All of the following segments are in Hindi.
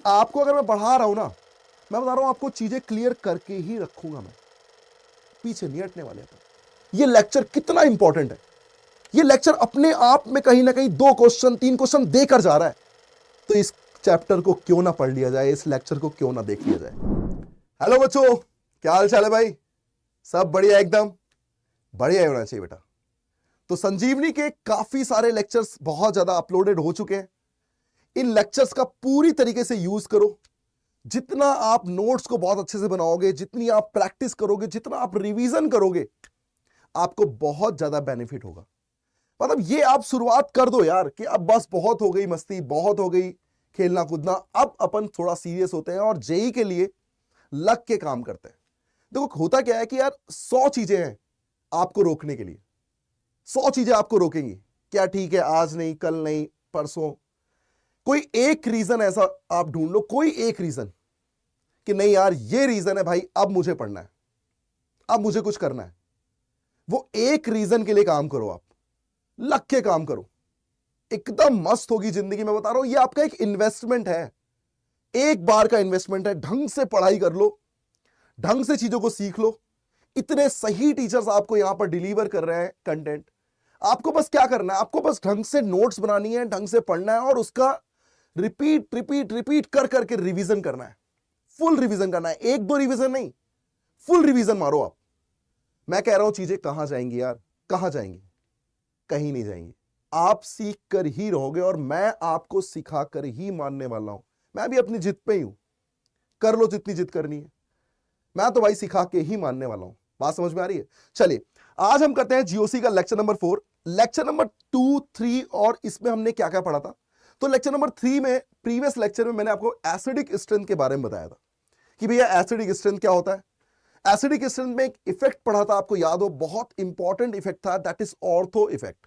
आपको अगर मैं पढ़ा रहा हूं ना, मैं बता रहा हूं आपको चीजें क्लियर करके ही रखूंगा, मैं पीछे नहीं हटने वाले अपन। ये लेक्चर कितना इंपॉर्टेंट है, ये लेक्चर अपने आप में कहीं ना कहीं 2 क्वेश्चन 3 क्वेश्चन देकर जा रहा है, तो इस चैप्टर को क्यों ना पढ़ लिया जाए, इस लेक्चर को क्यों ना देख लिया जाए। हेलो बच्चों, क्या हाल चाल है भाई? सब बढ़िया, एकदम बढ़िया होना चाहिए बेटा। तो संजीवनी के काफी सारे लेक्चर्स बहुत ज्यादा अपलोडेड हो चुके हैं। इन लेक्चर्स का पूरी तरीके से यूज करो। जितना आप नोट्स को बहुत अच्छे से बनाओगे, जितनी आप प्रैक्टिस करोगे, जितना आप रिवीजन करोगे, आपको बहुत ज्यादा बेनिफिट होगा। मतलब ये आप शुरुआत कर दो यार कि अब बस बहुत हो गई मस्ती, बहुत हो गई खेलना कूदना, अब अपन थोड़ा सीरियस होते हैं और जेई के लिए लग के काम करते हैं। देखो होता क्या है कि यार 100 चीजें हैं आपको रोकने के लिए, 100 चीजें आपको रोकेंगी। क्या ठीक है, आज नहीं, कल नहीं, परसों, कोई एक रीजन ऐसा आप ढूंढ लो, कोई एक रीजन कि नहीं यार ये रीजन है भाई, अब मुझे पढ़ना है, अब मुझे कुछ करना है। वो एक रीजन के लिए काम करो, आप लग के काम करो, एकदम मस्त होगी जिंदगी। में बता रहा हूं, ये आपका एक इन्वेस्टमेंट है, एक बार का इन्वेस्टमेंट है। ढंग से पढ़ाई कर लो, ढंग से चीजों को सीख लो। इतने सही टीचर्स आपको यहां पर डिलीवर कर रहे हैं कंटेंट। आपको बस क्या करना है, आपको बस ढंग से नोट्स बनानी है, ढंग से पढ़ना है और उसका रिपीट रिपीट रिपीट कर करके रिवीजन करना है, फुल रिवीजन करना है। 1-2 रिवीजन नहीं, फुल रिवीजन मारो आप। मैं कह रहा हूं चीजें कहां जाएंगी यार, कहां जाएंगी? कहीं नहीं जाएंगी। आप सीख कर ही रहोगे और मैं आपको सिखा कर ही मानने वाला हूं। मैं भी अपनी जिद पे ही हूं, कर लो जितनी जिद करनी है, मैं तो भाई सिखा के ही मानने वाला हूं। बात समझ में आ रही है? चलिए आज हम करते हैं जीओसी का लेक्चर नंबर 4, लेक्चर नंबर 2, 3 और इसमें हमने क्या क्या पढ़ा था। तो लेक्चर नंबर 3 में, प्रीवियस लेक्चर में मैंने आपको एसिडिक स्ट्रेंथ के बारे में बताया था कि भैया एसिडिक स्ट्रेंथ क्या होता है। एसिडिक स्ट्रेंथ में एक इफेक्ट पढ़ा था, आपको याद हो, बहुत इंपॉर्टेंट इफेक्ट था, दैट इज ऑर्थो इफेक्ट।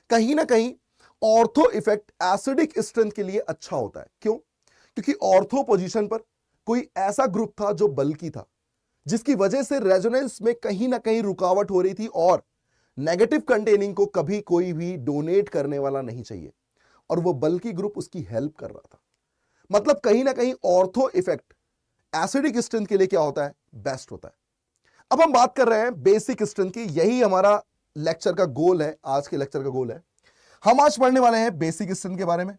कहीं ना कहीं ऑर्थो इफेक्ट एसिडिक स्ट्रेंथ के लिए अच्छा होता है। क्यों? क्योंकि ऑर्थो पोजीशन पर कोई ऐसा ग्रुप था जो बल्की था, जिसकी वजह से रेजोनेंस में कहीं ना कहीं रुकावट हो रही थी और नेगेटिव कंटेनिंग को कभी कोई भी डोनेट करने वाला नहीं चाहिए, और वो बल्की ग्रुप उसकी हेल्प कर रहा था। मतलब कहीं ना कहीं ऑर्थो इफेक्ट एसिडिक स्ट्रेंथ के लिए क्या होता है, बेस्ट होता है। अब हम बात कर रहे हैं बेसिक स्ट्रेंथ की, यही हमारा लेक्चर का गोल है, आज के लेक्चर का गोल है। हम आज पढ़ने वाले हैं बेसिक स्ट्रेंथ के बारे में।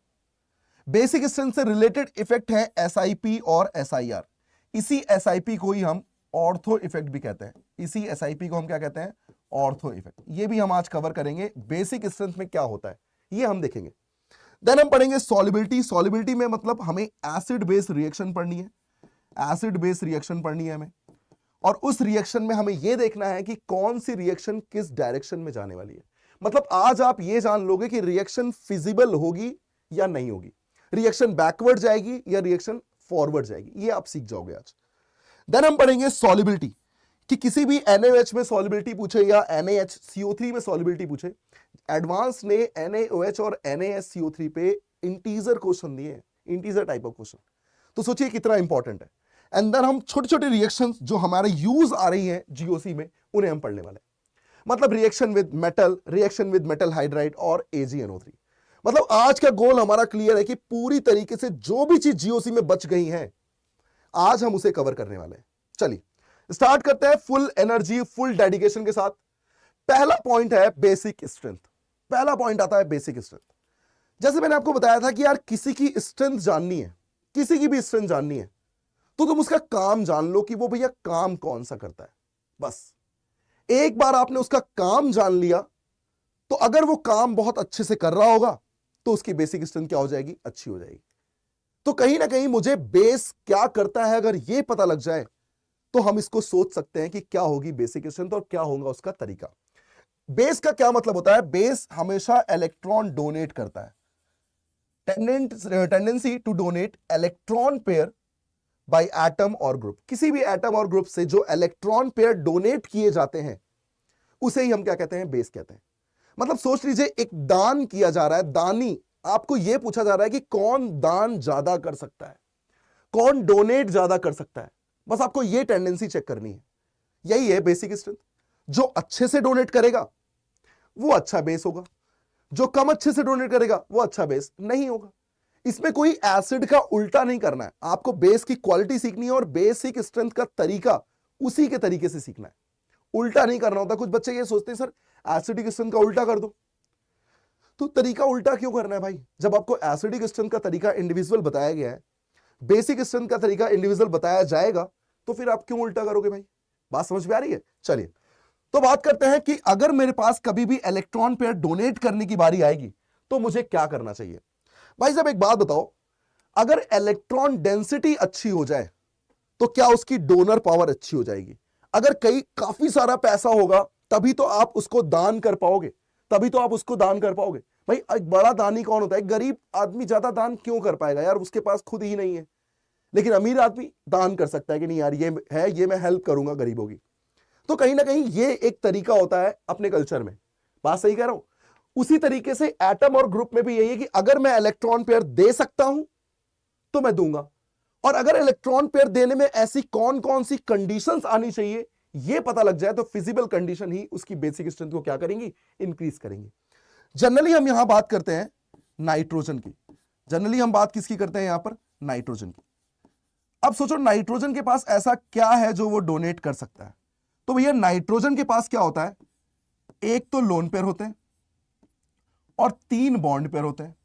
बेसिक स्ट्रेंथ से रिलेटेड इफेक्ट है एसआईपी और एसआईआर। इसी एसआईपी को ही हम ऑर्थो इफेक्ट भी कहते हैं, इसी एसआईपी को हम क्या कहते हैं, ऑर्थो इफेक्ट। ये भी हम आज कवर करेंगे, बेसिक स्ट्रेंथ में क्या होता है ये हम देखेंगे। देन हम पढ़ेंगे सॉल्युबिलिटी। सॉल्युबिलिटी में मतलब हमें एसिड बेस रिएक्शन पढ़नी है, एसिड बेस रिएक्शन पढ़नी है हमें, और उस रिएक्शन में हमें यह देखना है कि कौन सी रिएक्शन किस डायरेक्शन में जाने वाली है। मतलब आज आप यह जान लोगे कि रिएक्शन फिजिबल होगी या नहीं होगी, रिएक्शन बैकवर्ड जाएगी या रिएक्शन फॉरवर्ड जाएगी, ये आप सीख जाओगे आज। देन हम पढ़ेंगे सॉल्युबिलिटी, कि किसी भी NaOH में सॉल्युबिलिटी पूछे या NaHCO3 में सॉल्युबिलिटी पूछे। एडवांस ने NaOH और NaSCO3 पे इंटीजर क्वेश्चन दिए हैं, इंटीजर टाइप ऑफ क्वेश्चन। तो सोचिए कितना इंपॉर्टेंट है। एंड देन हम छोटे छोटे रिएक्शन जो हमारे यूज आ रही हैं जीओसी में, उन्हें हम पढ़ने वाले। मतलब reaction with metal, reaction with metal hydride और AgNO3। मतलब आज का गोल हमारा क्लियर है कि पूरी तरीके से जो भी चीज जीओसी में बच गई है, आज हम उसे कवर करने वाले हैं। चलिए स्टार्ट करते हैं फुल एनर्जी, फुल डेडिकेशन के साथ। पहला पॉइंट है बेसिक स्ट्रेंथ। पहला पॉइंट आता है बेसिक स्ट्रेंथ। जैसे मैंने आपको बताया था कि यार किसी की स्ट्रेंथ जाननी है, किसी की भी स्ट्रेंथ जाननी है, तो तुम उसका काम जान लो कि वो भैया काम कौन सा करता है। बस एक बार आपने उसका काम जान लिया, तो अगर वो काम बहुत अच्छे से कर रहा होगा तो उसकी बेसिक स्ट्रेंथ क्या हो जाएगी, अच्छी हो जाएगी। तो कहीं ना कहीं मुझे बेस क्या करता है अगर ये पता लग जाए, तो हम इसको सोच सकते हैं कि क्या होगी बेसिक स्ट्रेंथ और क्या होगा उसका तरीका। बेस का क्या मतलब होता है? बेस हमेशा इलेक्ट्रॉन डोनेट करता है, tendency to donate electron pair by atom और ग्रुप। किसी भी एटम और ग्रुप से जो इलेक्ट्रॉन पेयर डोनेट किए जाते हैं उसे ही हम क्या कहते हैं, बेस कहते हैं। मतलब सोच लीजिए एक दान किया जा रहा है, दानी, आपको यह पूछा जा रहा है कि कौन दान ज्यादा कर सकता है, कौन डोनेट ज्यादा कर सकता है। बस आपको यह टेंडेंसी चेक करनी है, यही है बेसिक स्ट्रेंथ। जो अच्छे से डोनेट करेगा वो अच्छा बेस होगा, जो कम अच्छे से डोनेट करेगा वो अच्छा बेस नहीं होगा। इसमें कोई एसिड का उल्टा नहीं करना है, आपको बेस की क्वालिटी सीखनी है और बेसिक स्ट्रेंथ का तरीका उसी के तरीके से सीखना है, उल्टा नहीं करना होता। कुछ बच्चे ये सोचते हैं सर एसिडिक स्ट्रेंथ का उल्टा कर दो, तो तरीका उल्टा क्यों करना है भाई? जब आपको एसिडिक स्ट्रेंथ का तरीका इंडिविजुअल बताया गया है, बेसिक स्ट्रेंथ का तरीका इंडिविजुअल बताया जाएगा, तो फिर आप क्यों उल्टा करोगे भाई? बात समझ में आ रही है? चलिए तो बात करते हैं कि अगर मेरे पास कभी भी इलेक्ट्रॉन पेयर डोनेट करने की बारी आएगी तो मुझे क्या करना चाहिए? भाई साहब एक बात बताओ, अगर इलेक्ट्रॉन डेंसिटी अच्छी हो जाए तो क्या उसकी डोनर पावर अच्छी हो जाएगी? अगर काफी सारा पैसा होगा तभी तो आप उसको दान कर पाओगे, तभी तो आप उसको दान कर पाओगे। भाई एक बड़ा दानी कौन होता है? गरीब आदमी ज्यादा दान क्यों कर पाएगा यार, उसके पास खुद ही नहीं है। लेकिन अमीर आदमी दान कर सकता है कि नहीं यार ये है, ये मैं हेल्प करूंगा गरीबों की। तो कहीं ना कहीं ये एक तरीका होता है अपने कल्चर में। बात सही कह रहा हूं? उसी तरीके से एटम और ग्रुप में भी यही है कि अगर मैं इलेक्ट्रॉन पेयर दे सकता हूं तो मैं दूंगा, और अगर इलेक्ट्रॉन पेयर देने में ऐसी कौन कौन सी कंडीशंस आनी चाहिए ये पता लग जाए तो फिजिबल कंडीशन ही उसकी बेसिक स्ट्रेंथ को क्या करेंगी? इंक्रीज करेंगी। जनरली हम यहां बात करते हैं नाइट्रोजन की, जनरली हम बात किसकी करते हैं यहां पर? नाइट्रोजन की। अब सोचो नाइट्रोजन के पास ऐसा क्या है जो वो डोनेट कर सकता है? तो भैया नाइट्रोजन के पास क्या होता है? एक तो लोन पेयर होते हैं और 3 बॉन्ड पेयर होते हैं।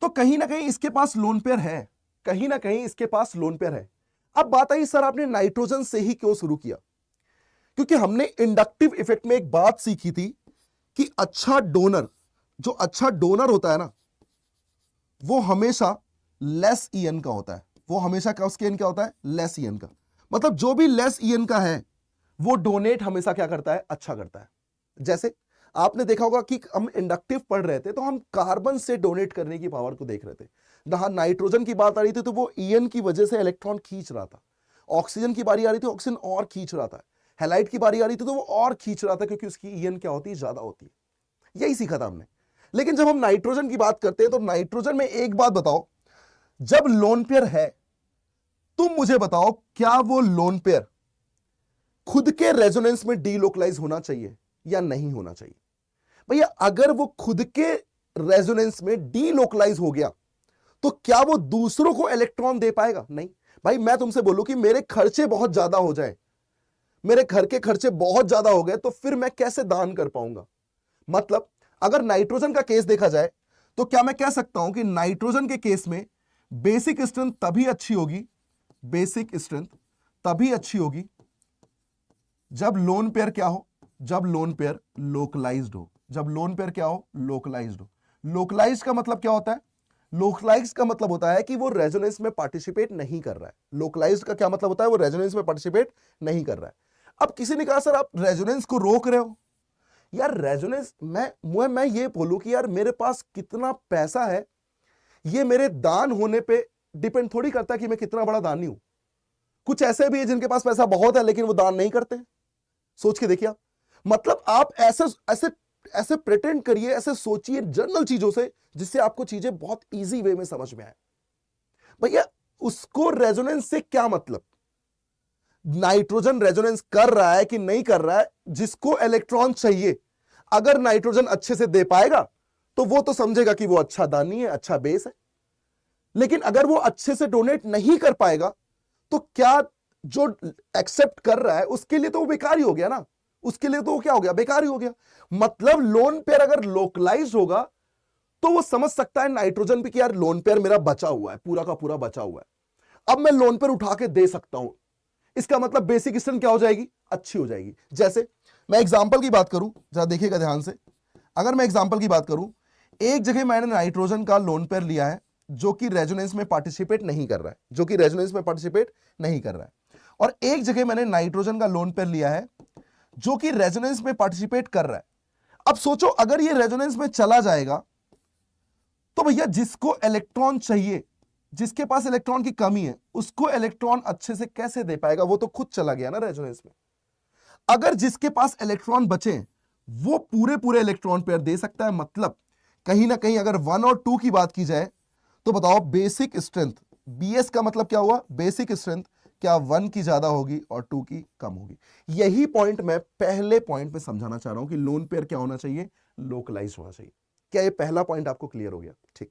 तो कहीं ना कहीं इसके पास लोन पेयर है, कहीं ना कहीं इसके पास लोन पेयर है। अब बात आई सर आपने नाइट्रोजन से ही क्यों शुरू किया? क्योंकि हमने इंडक्टिव इफेक्ट में एक बात सीखी थी कि अच्छा डोनर, जो अच्छा डोनर होता है ना, वो हमेशा लेस ईएन का होता है। वो हमेशा उसके ईएन क्या होता है? लेस ईएन का। मतलब जो भी लेस ईएन का है वो डोनेट हमेशा क्या करता है? अच्छा करता है। जैसे आपने देखा होगा कि हम इंडक्टिव पढ़ रहे थे तो हम कार्बन से डोनेट करने की पावर को देख रहे थे। जहां नाइट्रोजन की बात आ रही थी तो वो ईएन की वजह से इलेक्ट्रॉन खींच रहा था। ऑक्सीजन की बारी आ रही थी, ऑक्सीजन और खींच रहा था। हैलाइड की बारी आ रही थी तो वो और खींच रहा था क्योंकि उसकी ईएन क्या होती है? ज्यादा होती है। यही सीखा था हमने। लेकिन जब हम नाइट्रोजन की बात करते हैं तो नाइट्रोजन में एक बात बताओ, जब लोन पेयर है तुम मुझे बताओ क्या वो लोन पेयर खुद के रेजोनेंस में डीलोकलाइज होना चाहिए या नहीं होना चाहिए? भैया अगर वो खुद के रेजोनेंस में डीलोकलाइज हो गया तो क्या वो दूसरों को इलेक्ट्रॉन दे पाएगा? नहीं। भाई मैं तुमसे बोलूं कि मेरे खर्चे बहुत ज्यादा हो जाए, मेरे घर के खर्चे बहुत ज्यादा हो गए, तो फिर मैं कैसे दान कर पाऊंगा? मतलब अगर नाइट्रोजन का केस देखा जाए तो क्या मैं कह सकता हूं कि नाइट्रोजन के केस में बेसिक स्ट्रेंथ तभी अच्छी होगी, बेसिक स्ट्रेंथ तभी अच्छी होगी जब लोन पेयर क्या हो? जब लोन पेयर लोकलाइज्ड हो। जब लोन पेयर क्या हो? लोकलाइज्ड हो। लोकलाइज्ड का मतलब क्या होता है? लोकलाइज्ड का मतलब होता है कि वो रेजोनेंस में पार्टिसिपेट नहीं कर रहा है। लोकलाइज्ड का क्या मतलब होता है? वो रेजोनेंस में पार्टिसिपेट नहीं कर रहा है। अब किसी ने कहा सर आप रेजोनेंस को रोक रहे हो। यार रेजोनेंस, मैं ये बोलूं कि यार मेरे पास कितना पैसा है ये मेरे दान होने पे डिपेंड थोड़ी करता कि मैं कितना बड़ा दानी हूं। कुछ ऐसे भी है जिनके पास पैसा बहुत है लेकिन वो दान नहीं करते। सोच के देखिए आप। मतलब आप ऐसे ऐसे ऐसे प्रिटेंड करिए, ऐसे सोचिए जनरल चीजों से जिससे आपको चीजें बहुत इजी वे में समझ में आए। भैया उसको रेजोनेंस से क्या मतलब? नाइट्रोजन रेजोनेंस कर रहा है कि नहीं कर रहा है, जिसको इलेक्ट्रॉन चाहिए अगर नाइट्रोजन अच्छे से दे पाएगा तो वो तो समझेगा कि वो अच्छा दानी है, अच्छा बेस है। लेकिन अगर वो अच्छे से डोनेट नहीं कर पाएगा तो क्या जो एक्सेप्ट कर रहा है उसके लिए तो वो बेकार ही हो गया ना, उसके लिए तो वो क्या हो गया? बेकार ही हो गया। मतलब लोन पेयर अगर लोकलाइज होगा तो वो समझ सकता है नाइट्रोजन पे कि यार लोन पेयर मेरा बचा हुआ है, पूरा का पूरा बचा हुआ है, अब मैं लोन पेयर उठा के दे सकता हूं। इसका मतलब बेसिक स्ट्रेंथ क्या हो जाएगी? अच्छी हो जाएगी। जैसे मैं एग्जांपल की बात करूं, जरा देखिएगा ध्यान से। अगर मैं एग्जांपल की बात करूं, एक जगह मैंने नाइट्रोजन का लोन पेयर लिया है जो कि रेजोनेंस में पार्टिसिपेट नहीं कर रहा है, जो कि रेजोनेंस में पार्टिसिपेट नहीं कर रहा है, और एक जगह मैंने नाइट्रोजन का लोन पेयर लिया है जो कि रेजोनेंस में पार्टिसिपेट कर रहा है। अब सोचो अगर ये रेजोनेंस में चला जाएगा तो भैया जिसको इलेक्ट्रॉन चाहिए, जिसके पास इलेक्ट्रॉन की कमी है, उसको इलेक्ट्रॉन अच्छे से कैसे दे पाएगा? वो तो खुद चला गया ना रेजोनेंस में। अगर जिसके पास इलेक्ट्रॉन बचे वो पूरे पूरे इलेक्ट्रॉन पेयर दे सकता है। मतलब कहीं ना कहीं अगर 1 और 2 की बात की जाए तो बताओ बेसिक स्ट्रेंथ, बीएस का मतलब क्या हुआ? बेसिक स्ट्रेंथ क्या 1 की ज्यादा होगी और 2 की कम होगी? यही पॉइंट मैं पहले पॉइंट में समझाना चाह रहा हूं कि लोन पेयर क्या होना चाहिए? लोकलाइज होना चाहिए। क्या ये पहला पॉइंट आपको क्लियर हो गया? ठीक।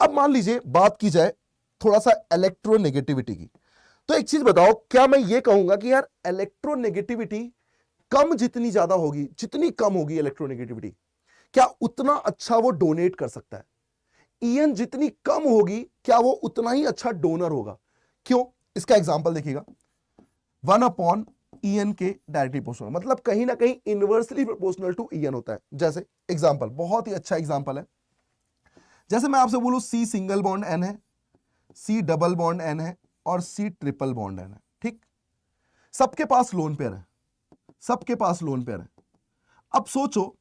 अब मान लीजिए बात की जाए थोड़ा सा इलेक्ट्रोनेगेटिविटी की, तो एक चीज बताओ, क्या मैं ये कहूंगा कि यार इलेक्ट्रोनेगेटिविटी कम जितनी ज्यादा होगी, जितनी कम होगी इलेक्ट्रोनेगेटिविटी, क्या उतना अच्छा वो डोनेट कर सकता है? ईएन जितनी कम होगी क्या वो उतना ही अच्छा डोनर होगा? क्यों? इसका एग्जांपल देखिएगा, 1 ई एन के डायरेक्टली प्रोपोर्शनल, मतलब कहीं ना कहीं inversely proportional to E N होता है। जैसे एग्जांपल, बहुत ही अच्छा एग्जांपल है, जैसे मैं आपसे बोलूं सी सिंगल बॉन्ड एन है, सी डबल बॉन्ड एन है और सी ट्रिपल बॉन्ड एन है, ठीक? सबके पास लोन पेयर है, सबके पास लोन पेयर है। अब सोचो,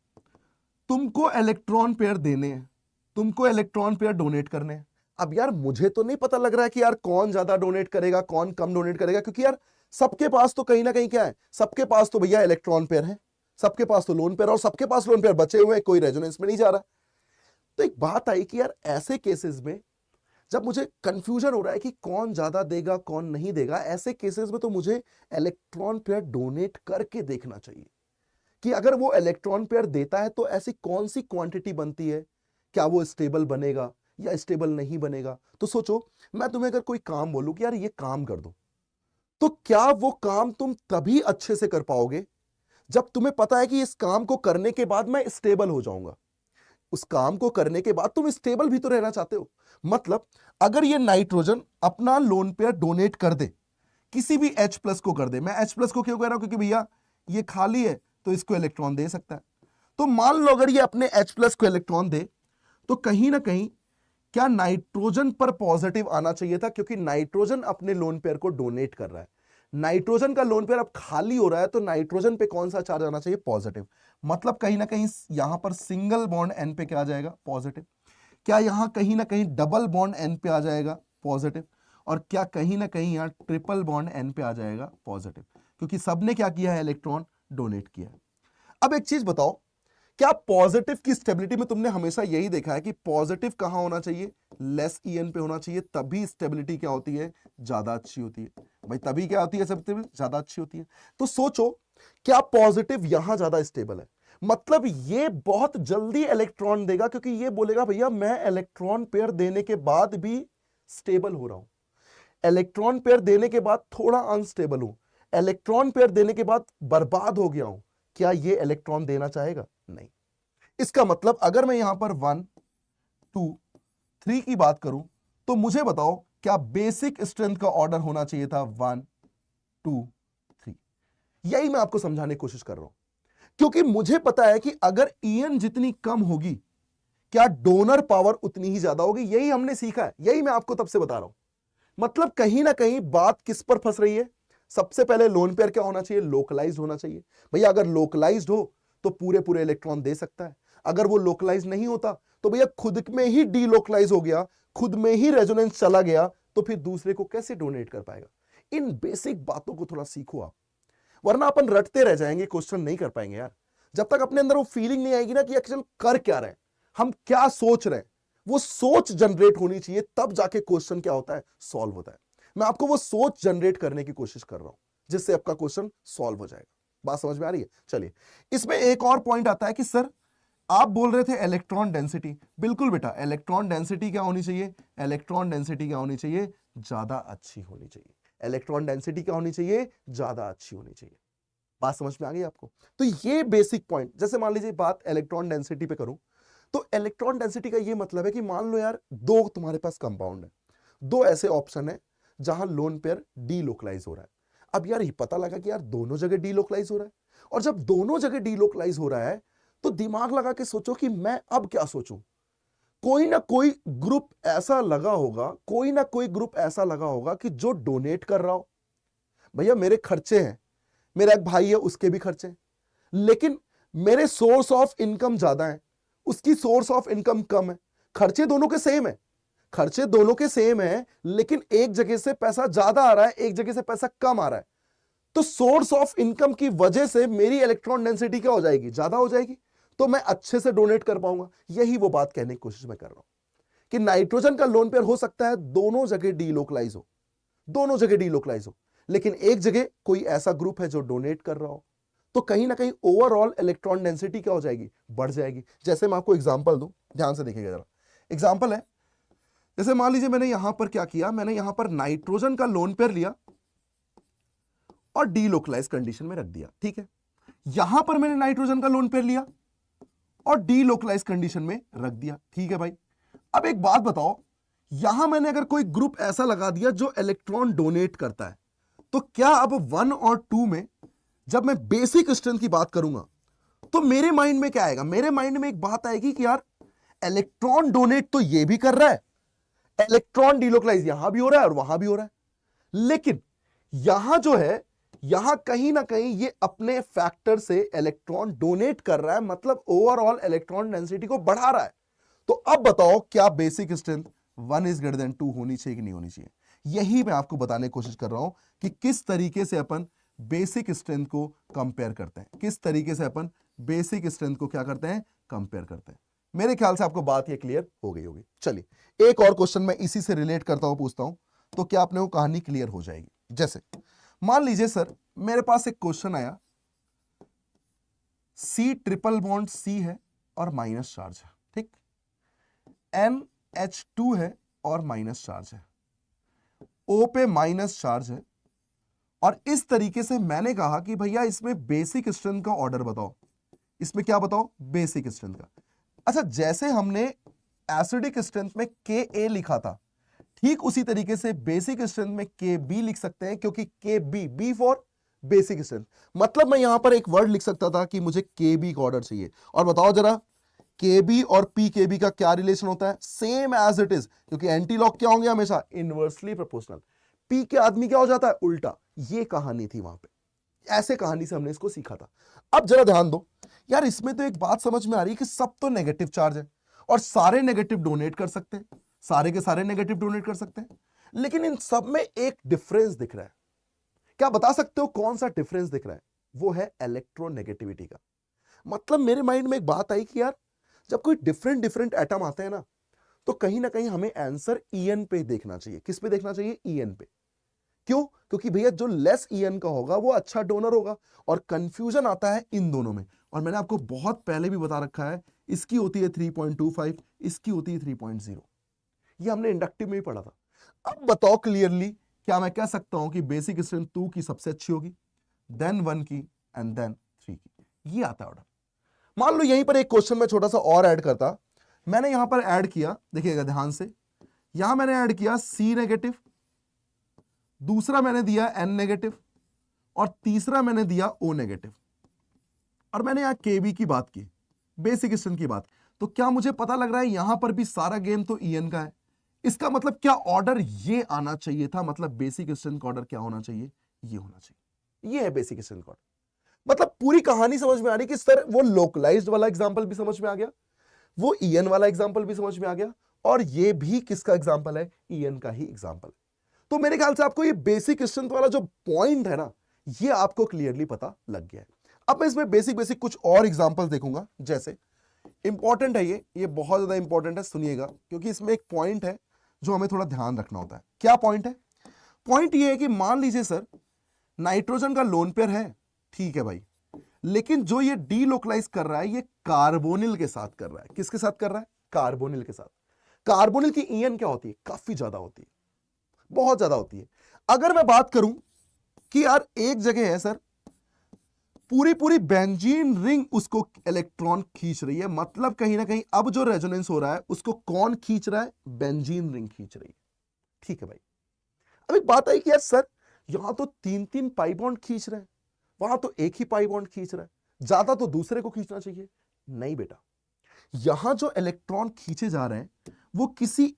तुमको इलेक्ट्रॉन पेयर देने हैं, तुमको इलेक्ट्रॉन पेयर डोनेट करने हैं। अब यार मुझे तो नहीं पता लग रहा है कि यार कौन ज्यादा डोनेट करेगा, कौन कम डोनेट करेगा, क्योंकि यार सबके पास तो कहीं ना कहीं क्या है, सबके पास तो भैया इलेक्ट्रॉन पेयर है, सबके पास तो लोन पेयर, और सबके पास लोन पेयर बचे हुए हैं, कोई रेजोनेंस में नहीं जा रहा। तो एक बात आई कि यार ऐसे केसेस में जब मुझे कंफ्यूजन हो रहा है कि कौन ज्यादा देगा कौन नहीं देगा, ऐसे केसेस में तो मुझे इलेक्ट्रॉन पेयर डोनेट करके देखना चाहिए कि अगर वो इलेक्ट्रॉन पेयर देता है तो ऐसी कौन सी क्वांटिटी बनती है, क्या वो स्टेबल बनेगा या स्टेबल नहीं बनेगा। तो सोचो, मैं तुम्हें अगर कोई काम बोलूं कि यार ये काम कर दो, तो क्या वो काम तुम तभी अच्छे से कर पाओगे जब तुम्हें पता है कि इस काम को करने के बाद मैं स्टेबल हो जाऊंगा। उस काम को करने के बाद तुम स्टेबल भी तो रहना चाहते हो। मतलब अगर ये नाइट्रोजन अपना लोन पेयर डोनेट कर दे, किसी भी H प्लस को कर दे, मैं H प्लस को क्यों कह रहा हूं, क्योंकि भैया ये खाली है तो इसको इलेक्ट्रॉन दे सकता है। तो मान लो अगर ये अपने H प्लस को इलेक्ट्रॉन दे, तो कहीं ना कहीं क्या नाइट्रोजन पर पॉजिटिव आना चाहिए था, क्योंकि नाइट्रोजन अपने लोन पेयर को डोनेट कर रहा है। नाइट्रोजन का लोन पेयर अब खाली हो रहा है, तो नाइट्रोजन पे कौन सा चार्ज आना चाहिए, पॉजिटिव। मतलब कहीं ना कहीं यहां पर सिंगल बॉन्ड एन पे क्या आ जाएगा, पॉजिटिव। क्या यहां कहीं ना कहीं डबल बॉन्ड एन पे आ जाएगा, पॉजिटिव। और क्या कहीं ना कहीं यहां ट्रिपल बॉन्ड एन पे आ जाएगा, पॉजिटिव, क्योंकि सबने क्या किया है, इलेक्ट्रॉन डोनेट किया है। अब एक चीज बताओ, क्या पॉजिटिव की स्टेबिलिटी में तुमने हमेशा यही देखा है कि पॉजिटिव कहां होना चाहिए, लेस ईएन पे होना चाहिए, तभी स्टेबिलिटी क्या होती है, ज्यादा अच्छी होती है। भाई तभी क्या होती है, स्टेबिलिटी ज्यादा अच्छी होती है। तो सोचो, क्या पॉजिटिव यहां ज्यादा स्टेबल है, मतलब ये बहुत जल्दी इलेक्ट्रॉन देगा, क्योंकि ये बोलेगा भैया मैं इलेक्ट्रॉन पेयर देने के बाद भी स्टेबल हो रहा हूं, इलेक्ट्रॉन पेयर देने के बाद थोड़ा अनस्टेबल हूं, इलेक्ट्रॉन पेयर देने के बाद बर्बाद हो गया हूं। क्या ये इलेक्ट्रॉन देना चाहेगा, नहीं। इसका मतलब अगर मैं यहां पर 1 2 3 की बात करूं, तो मुझे बताओ क्या बेसिक स्ट्रेंथ का ऑर्डर होना चाहिए था 1 2 3। यही मैं आपको समझाने की कोशिश कर रहा हूं, क्योंकि मुझे पता है कि अगर ईएन जितनी कम होगी, क्या डोनर पावर उतनी ही ज्यादा होगी। यही हमने सीखा है, यही मैं आपको तब से बता रहा हूं। मतलब कहीं ना कहीं बात किस पर फंस रही है, सबसे पहले लोन पेयर क्या होना चाहिए, लोकलाइज्ड होना चाहिए। भैया अगर लोकलाइज्ड हो तो पूरे पूरे इलेक्ट्रॉन दे सकता है, अगर वो लोकलाइज नहीं होता तो भैया खुद में ही डीलोकलाइज हो गया, खुद में ही रेजोनेंस चला गया, तो फिर दूसरे को कैसे डोनेट कर पाएगा। इन बेसिक बातों को थोड़ा सीखो आप, वरना अपन रटते रह जाएंगे, क्वेश्चन नहीं कर पाएंगे यार। जब तक अपने अंदर वो फीलिंग नहीं आएगी ना कि एक्चुअल कर क्या रहे हैं, हम क्या सोच रहे हैं, वो सोच जनरेट होनी चाहिए, तब जाके क्वेश्चन क्या होता है, सॉल्व होता है। मैं आपको वो सोच जनरेट करने की कोशिश कर रहा हूं, जिससे आपका क्वेश्चन सॉल्व हो जाएगा। बात समझ में आ रही है? चलिए, इसमें एक और पॉइंट आता है कि सर आप बोल रहे थे इलेक्ट्रॉन डेंसिटी। बिल्कुल बेटा, इलेक्ट्रॉन डेंसिटी क्या होनी चाहिए, इलेक्ट्रॉन डेंसिटी क्या होनी चाहिए, ज्यादा अच्छी होनी चाहिए। इलेक्ट्रॉन डेंसिटी क्या होनी चाहिए, ज्यादा अच्छी होनी चाहिए। बात समझ में आ गई आपको? तो ये बेसिक पॉइंट, जैसे मान लीजिए बात इलेक्ट्रॉन डेंसिटी पे करूं, तो इलेक्ट्रॉन डेंसिटी का ये मतलब है कि मान लो यार दो तुम्हारे पास कंपाउंड है, दो ऐसे ऑप्शन है जहां लोन पेयर डीलोकलाइज हो रहा है। अब यार ये पता लगा कि यार दोनों जगह डीलोकलाइज हो रहा है, और जब दोनों जगह डीलोकलाइज हो रहा है तो दिमाग लगा के सोचो कि मैं अब क्या सोचूं। कोई ना कोई ग्रुप ऐसा लगा होगा, कोई ना कोई ग्रुप ऐसा लगा होगा कि जो डोनेट कर रहा हो। भैया मेरे खर्चे हैं, मेरा एक भाई है उसके भी खर्चे हैं, लेकिन मेरे सोर्स ऑफ इनकम ज्यादा है, उसकी सोर्स ऑफ इनकम कम है। खर्चे दोनों के सेम है, खर्चे दोनों के सेम है, लेकिन एक जगह से पैसा ज्यादा आ रहा है, एक जगह से पैसा कम आ रहा है। तो सोर्स ऑफ इनकम की वजह से मेरी इलेक्ट्रॉन डेंसिटी क्या हो जाएगी, ज्यादा हो जाएगी, तो मैं अच्छे से डोनेट कर पाऊंगा। यही वो बात कहने की कोशिश मैं कर रहा हूं कि नाइट्रोजन का लोन पेयर हो सकता है दोनों जगह डीलोकलाइज हो, दोनों जगह डीलोकलाइज हो, लेकिन एक जगह कोई ऐसा ग्रुप है जो डोनेट कर रहा हो, तो कहीं ना कहीं ओवरऑल इलेक्ट्रॉन डेंसिटी क्या हो जाएगी, बढ़ जाएगी। जैसे मैं आपको एग्जांपल दूं, ध्यान से देखिएगा जरा। एग्जांपल है, जैसे मान लीजिए मैंने यहां पर क्या किया, मैंने यहां पर नाइट्रोजन का लोन पेयर लिया और डीलोकलाइज कंडीशन में रख दिया, ठीक है। यहां पर मैंने नाइट्रोजन का लोन पेयर लिया और डीलोकलाइज कंडीशन में रख दिया, ठीक है भाई। अब एक बात बताओ, यहां मैंने अगर कोई ग्रुप ऐसा लगा दिया जो इलेक्ट्रॉन डोनेट करता है, तो क्या अब 1 और 2 में जब मैं बेसिक स्ट्रेंथ की बात करूंगा तो मेरे माइंड में क्या आएगा? मेरे माइंड में एक बात आएगी कि यार इलेक्ट्रॉन डोनेट तो ये भी कर रहा है, इलेक्ट्रॉन डीलोकलाइज यहां भी हो रहा है और वहां भी हो रहा है, लेकिन यहां जो है, यहां कहीं ना कहीं ये अपने फैक्टर से इलेक्ट्रॉन डोनेट कर रहा है, मतलब ओवरऑल इलेक्ट्रॉन डेंसिटी को बढ़ा रहा है। तो अब बताओ क्या basic strength 1 is greater than 2 होनी चाहिए कि नहीं होनी चाहिए? यही मैं आपको बताने की कोशिश कर रहा हूं कि किस तरीके से अपन बेसिक स्ट्रेंथ को कंपेयर करते हैं, किस तरीके से अपन बेसिक स्ट्रेंथ को क्या करते हैं, कंपेयर करते हैं। मेरे ख्याल से आपको बात ये क्लियर हो गई होगी। चलिए एक और क्वेश्चन मैं इसी से रिलेट करता हूं, पूछता हूं, तो क्या अपने को कहानी क्लियर हो जाएगी। जैसे मान लीजिए सर मेरे पास एक क्वेश्चन आया, C ट्रिपल बॉन्ड C है और माइनस चार्ज है, ठीक, NH2 है और माइनस चार्ज है, O पे माइनस चार्ज है, और इस तरीके से मैंने कहा कि भैया इसमें बेसिक स्ट्रेंथ का ऑर्डर बताओ, इसमें क्या बताओ, बेसिक स्ट्रेंथ का। अच्छा, जैसे हमने एसिडिक स्ट्रेंथ में Ka लिखा था, ठीक उसी तरीके से बेसिक स्ट्रेंथ में Kb लिख सकते हैं, क्योंकि Kb, B for basic strength, मतलब मैं यहां पर एक वर्ड लिख सकता था कि मुझे Kb का ऑर्डर चाहिए। और बताओ जरा Kb और Pkb का क्या रिलेशन होता है? सेम एज इट इज, क्योंकि एंटी लॉग क्या होंगे हमेशा, इनवर्सली प्रोपोर्शनल। P के आदमी क्या हो जाता है, उल्टा। ये कहानी थी वहां पे, ऐसे कहानी से हमने इसको सीखा था। अब जरा ध्यान दो यार, इसमें तो एक बात समझ में आ रही है कि सब तो नेगेटिव चार्ज है और सारे नेगेटिव डोनेट कर सकते हैं, सारे के सारे नेगेटिव डोनेट कर सकते हैं, लेकिन इन सब में एक डिफरेंस दिख रहा है। क्या बता सकते हो कौन सा डिफरेंस दिख रहा है? वो है इलेक्ट्रोनेगेटिविटी का। मतलब मेरे माइंड में एक बात आई कि यार जब कोई डिफरेंट डिफरेंट एटम आते हैं ना, तो कहीं ना कहीं हमें आंसर ईएन पे देखना चाहिए। किस पे देखना चाहिए? ईएन पे। क्यों? क्योंकि भैया जो लेस ईएन का होगा वो अच्छा डोनर होगा, और कंफ्यूजन आता है इन दोनों में। और मैंने आपको बहुत पहले भी बता रखा है, इसकी होती है 3.25, इसकी होती है 3.0। ये हमने इंडक्टिव में ही पढ़ा था। अब बताओ क्लियरली, क्या मैं कह सकता हूं कि बेसिक स्ट्रेंथ 2 की सबसे अच्छी होगी, देन 1 की, एंड देन 3 की? ये आता है ऑर्डर। मान लो यहीं पर एक क्वेश्चन में छोटा सा और ऐड करता, मैंने यहां पर ऐड किया, देखिएगा ध्यान से, यहां मैंने ऐड किया C नेगेटिव, दूसरा मैंने दिया N नेगेटिव, और तीसरा मैंने दिया O नेगेटिव, और मैंने यहां Kb की बात की, बेसिक स्ट्रेंथ की बात। तो क्या मुझे पता लग रहा है यहां पर भी सारा गेम तो EN का है? इसका मतलब क्या ऑर्डर ये आना चाहिए था, मतलब बेसिक स्ट्रेंथ का ऑर्डर क्या होना चाहिए? ये होना चाहिए। ये है बेसिक स्ट्रेंथ का ऑर्डर। मतलब पूरी कहानी समझ में आ रही कि सर वो लोकलाइज्ड वाला एग्जांपल भी समझ में आ गया, वो ईएन वाला एग्जांपल भी समझ में आ गया, और ये भी किसका एग्जांपल है? ईएन का ही एग्जांपल। तो मेरे ख्याल से आपको ये बेसिक स्ट्रेंथ वाला जो पॉइंट है ना, ये आपको क्लियरली पता लग गया है। अब मैं इसमें बेसिक बेसिक कुछ और एग्जांपल देखूंगा। जैसे इंपॉर्टेंट है ये बहुत ज्यादा इंपॉर्टेंट है, सुनिएगा, क्योंकि इसमें एक पॉइंट है जो हमें थोड़ा ध्यान रखना होता है। क्या पॉइंट है? पॉइंट ये है कि मान लीजिए सर नाइट्रोजन का लोन पेयर है, ठीक है भाई, लेकिन जो ये डीलोकलाइज कर रहा है ये कार्बोनिल के साथ कर रहा है। किसके साथ कर रहा है? कार्बोनिल के साथ। कार्बोनिल की ईएन क्या होती है? काफी ज्यादा होती है, बहुत ज्यादा होती है। अगर मैं बात करूं कि यार एक जगह है सर, पूरी पूरी बेंजीन रिंग उसको इलेक्ट्रॉन खींच रही है, मतलब कहीं ना कहीं अब जो रेजोनेंस हो रहा है उसको कौन खींच रहा है? बेंजीन रिंग खींच रही है, ठीक है भाई। अब एक बात आई कि यार सर यहां तो 3-3 पाई बॉन्ड खींच रहे हैं, वहां तो एक ही पाई बॉन्ड खींच रहा है, ज्यादा तो दूसरे को खींचना चाहिए। नहीं बेटा, यहां जो इलेक्ट्रॉन खींचे जा रहे हैं वो किसी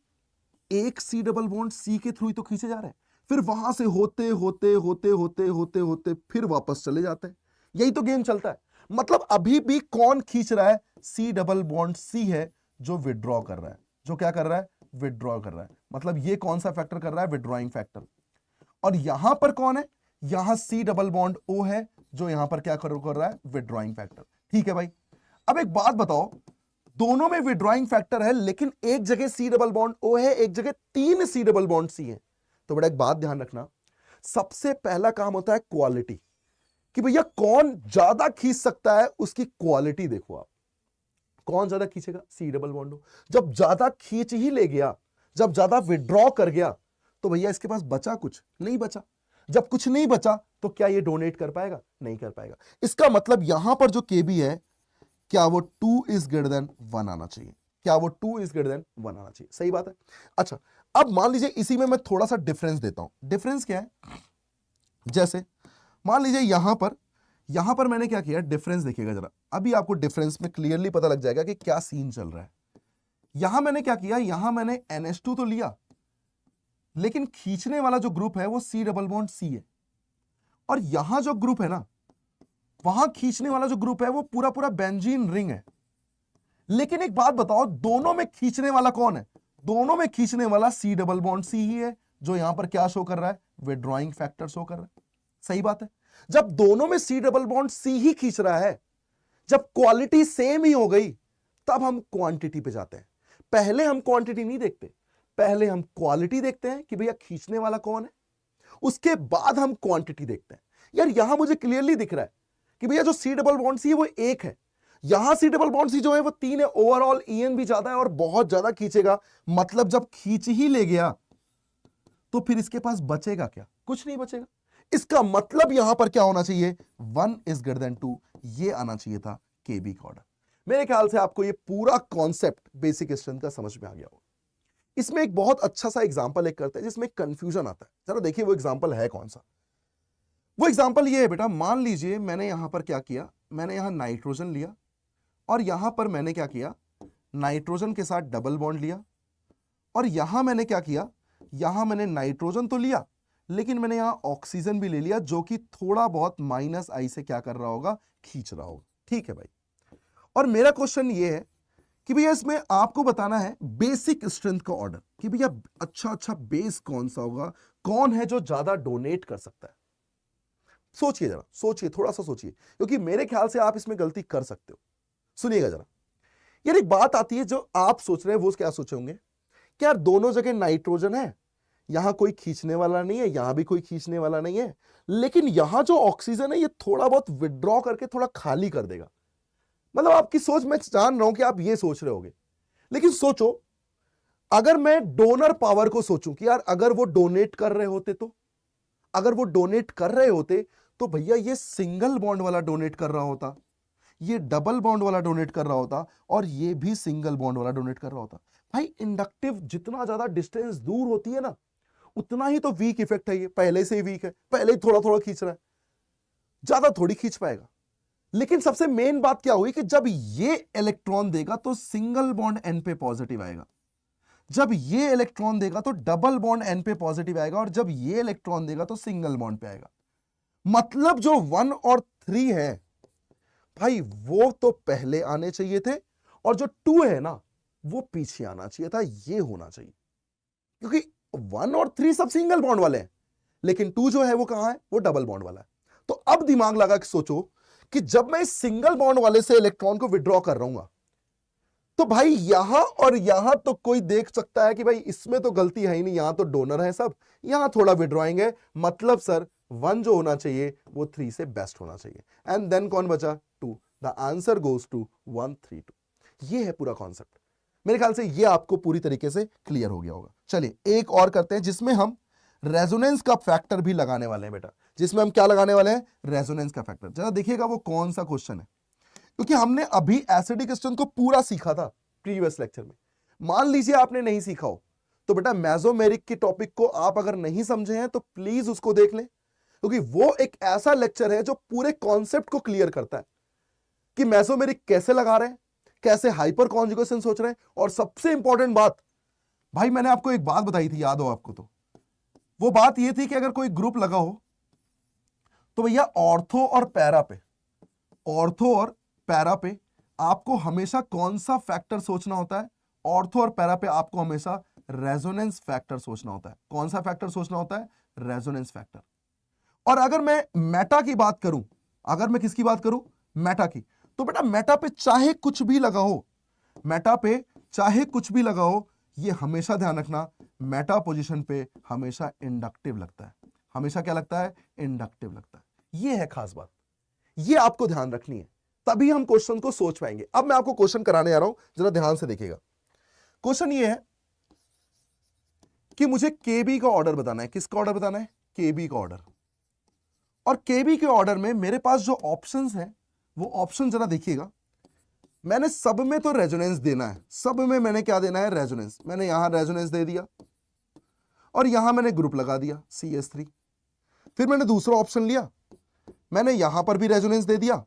एक C डबल बॉन्ड C के थ्रू ही तो खींचे जा रहे हैं, फिर वहां से होते होते होते होते होते होते फिर वापस चले जाते हैं। यही तो गेम चलता है। मतलब अभी भी कौन खींच रहा है? C डबल बॉन्ड C है जो विड्रॉ कर रहा है। जो क्या कर रहा है? विड्रॉ कर रहा है। मतलब ये कौन सा फैक्टर कर रहा है? Withdrawing factor. और यहां पर कौन है? यहां C डबल बॉन्ड O है जो यहां पर क्या कर रहा है? Withdrawing factor. ठीक है भाई। अब एक बात बताओ, दोनों में विड्रॉइंग फैक्टर है, लेकिन एक जगह C डबल बॉन्ड O है, एक जगह 3 C डबल बॉन्ड C है। तो बड़ा एक बात ध्यान रखना, सबसे पहला काम होता है क्वालिटी, कि भैया कौन ज्यादा खींच सकता है, उसकी क्वालिटी देखो आप। कौन ज्यादा खींचेगा? C double bond O। जब ज्यादा खींच ही ले गया, जब ज्यादा विड्रॉ कर गया तो भैया इसके पास बचा कुछ नहीं बचा। जब कुछ नहीं बचा तो क्या ये डोनेट कर पाएगा? नहीं कर पाएगा। इसका मतलब यहां पर जो केबी है, क्या वो 2 इज ग्रेटर देन 1 आना चाहिए? क्या वो 2 इज ग्रेटर देन 1 आना चाहिए? सही बात है। अच्छा, अब मान लीजिए इसी में मैं थोड़ा सा डिफरेंस देता हूं। डिफरेंस क्या है? जैसे मान लीजिए यहां पर मैंने क्या किया, डिफरेंस देखिएगा जरा, अभी आपको डिफरेंस में क्लियरली पता लग जाएगा कि क्या सीन चल रहा है। यहां मैंने क्या किया, यहां मैंने NH2 तो लिया, लेकिन खींचने वाला जो ग्रुप है वो C डबल बॉन्ड C है, और यहां जो ग्रुप है ना, वहां खींचने वाला जो ग्रुप है वो पूरा पूरा बेंजीन रिंग है। लेकिन एक बात बताओ, दोनों में खींचने वाला कौन है? दोनों में खींचने वाला C डबल बॉन्ड C ही है, जो यहां पर क्या शो कर रहा है? विड्रॉइंग फैक्टर शो कर रहा है। सही बात है। जब दोनों में C डबल बॉन्ड C ही खींच रहा है, जब क्वालिटी सेम ही हो गई, तब हम क्वांटिटी पे जाते हैं। पहले हम क्वांटिटी नहीं देखते, पहले हम क्वालिटी देखते हैं कि भैया खींचने वाला कौन है, उसके बाद हम क्वांटिटी देखते हैं। यार यहां मुझे क्लियरली दिख रहा है कि भैया जो C डबल बॉन्ड C है वो 1 है, यहां C डबल बॉन्ड C जो है वो 3 है। ओवरऑल EN भी ज्यादा है और बहुत ज्यादा खींचेगा। मतलब जब खींच ही ले गया तो फिर इसके पास बचेगा क्या? कुछ नहीं बचेगा। इसका मतलब यहां पर क्या होना चाहिए? 1 इज ग्रेटर देन 2, ये आना चाहिए था केबी का ऑर्डर। मेरे ख्याल से आपको ये पूरा कॉन्सेप्ट बेसिक स्ट्रेंथ का समझ में आ गया होगा। इसमें एक बहुत अच्छा सा एग्जांपल एक करते हैं जिसमें कंफ्यूजन आता है। जरा देखिए वो एग्जांपल है कौन सा। वो एग्जांपल ये है बेटा, मान लीजिए मैंने यहां पर क्या किया, मैंने यहां नाइट्रोजन लिया और यहां पर मैंने क्या किया, नाइट्रोजन के साथ डबल बॉन्ड लिया, और यहां मैंने क्या किया, यहां मैंने नाइट्रोजन तो लिया लेकिन मैंने यहां ऑक्सीजन भी ले लिया, जो कि थोड़ा बहुत -I से क्या कर रहा होगा, खींच रहा होगा। ठीक है भाई। और मेरा क्वेश्चन ये है कि भैया इसमें आपको बताना है बेसिक स्ट्रेंथ का ऑर्डर, कि भैया अच्छा बेस कौन सा होगा, कौन है जो ज्यादा डोनेट कर सकता है। सोचिए जरा, सोचिए, थोड़ा सा सोचिए, क्योंकि मेरे ख्याल से आप इसमें गलती कर सकते हो। सुनिएगा जरा। यार एक बात आती है, जो आप सोच रहे हैं वो क्या सोचे होंगे कि यार दोनों जगह नाइट्रोजन है, यहां कोई खींचने वाला नहीं है, यहां भी कोई खींचने वाला नहीं है, लेकिन यहां जो ऑक्सीजन है ये थोड़ा बहुत विड्रॉ करके थोड़ा खाली कर देगा। मतलब आपकी सोच मैं जान रहा हूं कि आप ये सोच रहे होगे, लेकिन सोचो अगर मैं डोनर पावर को सोचूं कि यार अगर वो डोनेट कर रहे होते, तो अगर वो डोनेट कर रहे होते तो भैया ये सिंगल बॉन्ड वाला डोनेट कर रहा होता, ये डबल बॉन्ड वाला डोनेट कर रहा होता, और ये भी सिंगल बॉन्ड वाला डोनेट कर रहा होता। भाई इंडक्टिव जितना ज्यादा डिस्टेंस दूर होती है ना, उतना ही तो वीक इफेक्ट है। ये पहले से ही वीक है, पहले ही थोड़ा थोड़ा खींच रहा है, ज्यादा थोड़ी खींच पाएगा। लेकिन सबसे मेन बात क्या हुई कि जब ये इलेक्ट्रॉन देगा तो सिंगल बॉन्ड N पे पॉजिटिव आएगा, जब ये इलेक्ट्रॉन देगा तो डबल बॉन्ड N पे पॉजिटिव आएगा, और जब ये इलेक्ट्रॉन देगा तो सिंगल बॉन्ड पे आएगा। मतलब जो 1 और 3 है भाई वो तो पहले आने चाहिए थे, और जो 2 है ना वो पीछे आना चाहिए था। ये होना चाहिए, क्योंकि 1 और 3 सब सिंगल बॉन्ड वाले हैं, लेकिन 2 जो है वो कहां है, वो डबल बॉन्ड वाला है। तो अब दिमाग लगा के सोचो कि जब मैं इस सिंगल बॉन्ड वाले से इलेक्ट्रॉन को विड्रॉ कर रहा हूं, तो भाई यहां और यहां तो कोई देख सकता है कि भाई इसमें तो गलती है ही नहीं, यहां तो डोनर है सब, यहां थोड़ा विड्रॉइंग है। मतलब सर 1 जो होना चाहिए वो 3 से बेस्ट होना चाहिए। एंड देन कौन बचा? 2। The answer goes to 1 3 2। ये है पूरा कॉन्सेप्ट। मेरे ख्याल से ये आपको पूरी तरीके से क्लियर हो गया होगा। चलिए एक और करते हैं जिसमें हम रेजोनेंस का फैक्टर भी लगाने वाले हैं बेटा। जिसमें हम क्या लगाने वाले हैं? रेजोनेंस का फैक्टर। जरा देखिएगा वो कौन सा क्वेश्चन है, क्योंकि हमने अभी एसिडिक स्ट्रेंथ को पूरा सीखा था प्रीवियस लेक्चर में। मान लीजिए आपने नहीं सीखा हो तो बेटा मेसोमेरिक के टॉपिक को आप अगर नहीं समझे हैं तो प्लीज उसको देख लें, क्योंकि वो एक ऐसा लेक्चर है जो पूरे कॉन्सेप्ट को क्लियर करता है कि मेसोमेरिक कैसे लगा रहे हैं, कैसे हाइपर कॉन्जुगेशन सोच रहे हैं। और सबसे इंपॉर्टेंट बात, भाई मैंने आपको एक बात बताई थी, याद हो आपको तो, वो बात ये थी कि अगर कोई ग्रुप लगा हो तो भैया ऑर्थो और पैरा पे, ऑर्थो और पैरा पे आपको हमेशा कौन सा फैक्टर सोचना होता है? ऑर्थो और पैरा पे आपको हमेशा रेजोनेंस फैक्टर सोचना होता है। कौन सा फैक्टर सोचना होता है? Resonance factor. और अगर मैं मेटा की बात करूं, अगर मैं किसकी बात करूं? मेटा की, तो बेटा मेटा पे चाहे कुछ भी लगा हो, मेटा पे चाहे कुछ भी लगा हो, ये हमेशा ध्यान रखना मेटा पोजीशन पे हमेशा इंडक्टिव लगता है। हमेशा क्या लगता है? इंडक्टिव लगता है। ये है खास बात, ये आपको ध्यान रखनी है, तभी हम क्वेश्चन को सोच पाएंगे। अब मैं आपको क्वेश्चन कराने जा रहा हूं, जरा ध्यान से देखिएगा। क्वेश्चन ये है कि मुझे केबी का ऑर्डर बताना है। किसका ऑर्डर बताना है? केबी का ऑर्डर। और केबी के ऑर्डर में मेरे पास जो ऑप्शंस हैं वो ऑप्शन जरा देखिएगा। मैंने सब में तो रेजोनेंस देना है, सब में मैंने क्या देना है? रेजोनेंस। मैंने यहां रेजोनेंस दे दिया और यहां मैंने ग्रुप लगा दिया CS3। फिर मैंने दूसरा ऑप्शन लिया, मैंने यहां पर भी रेजोनेंस दे दिया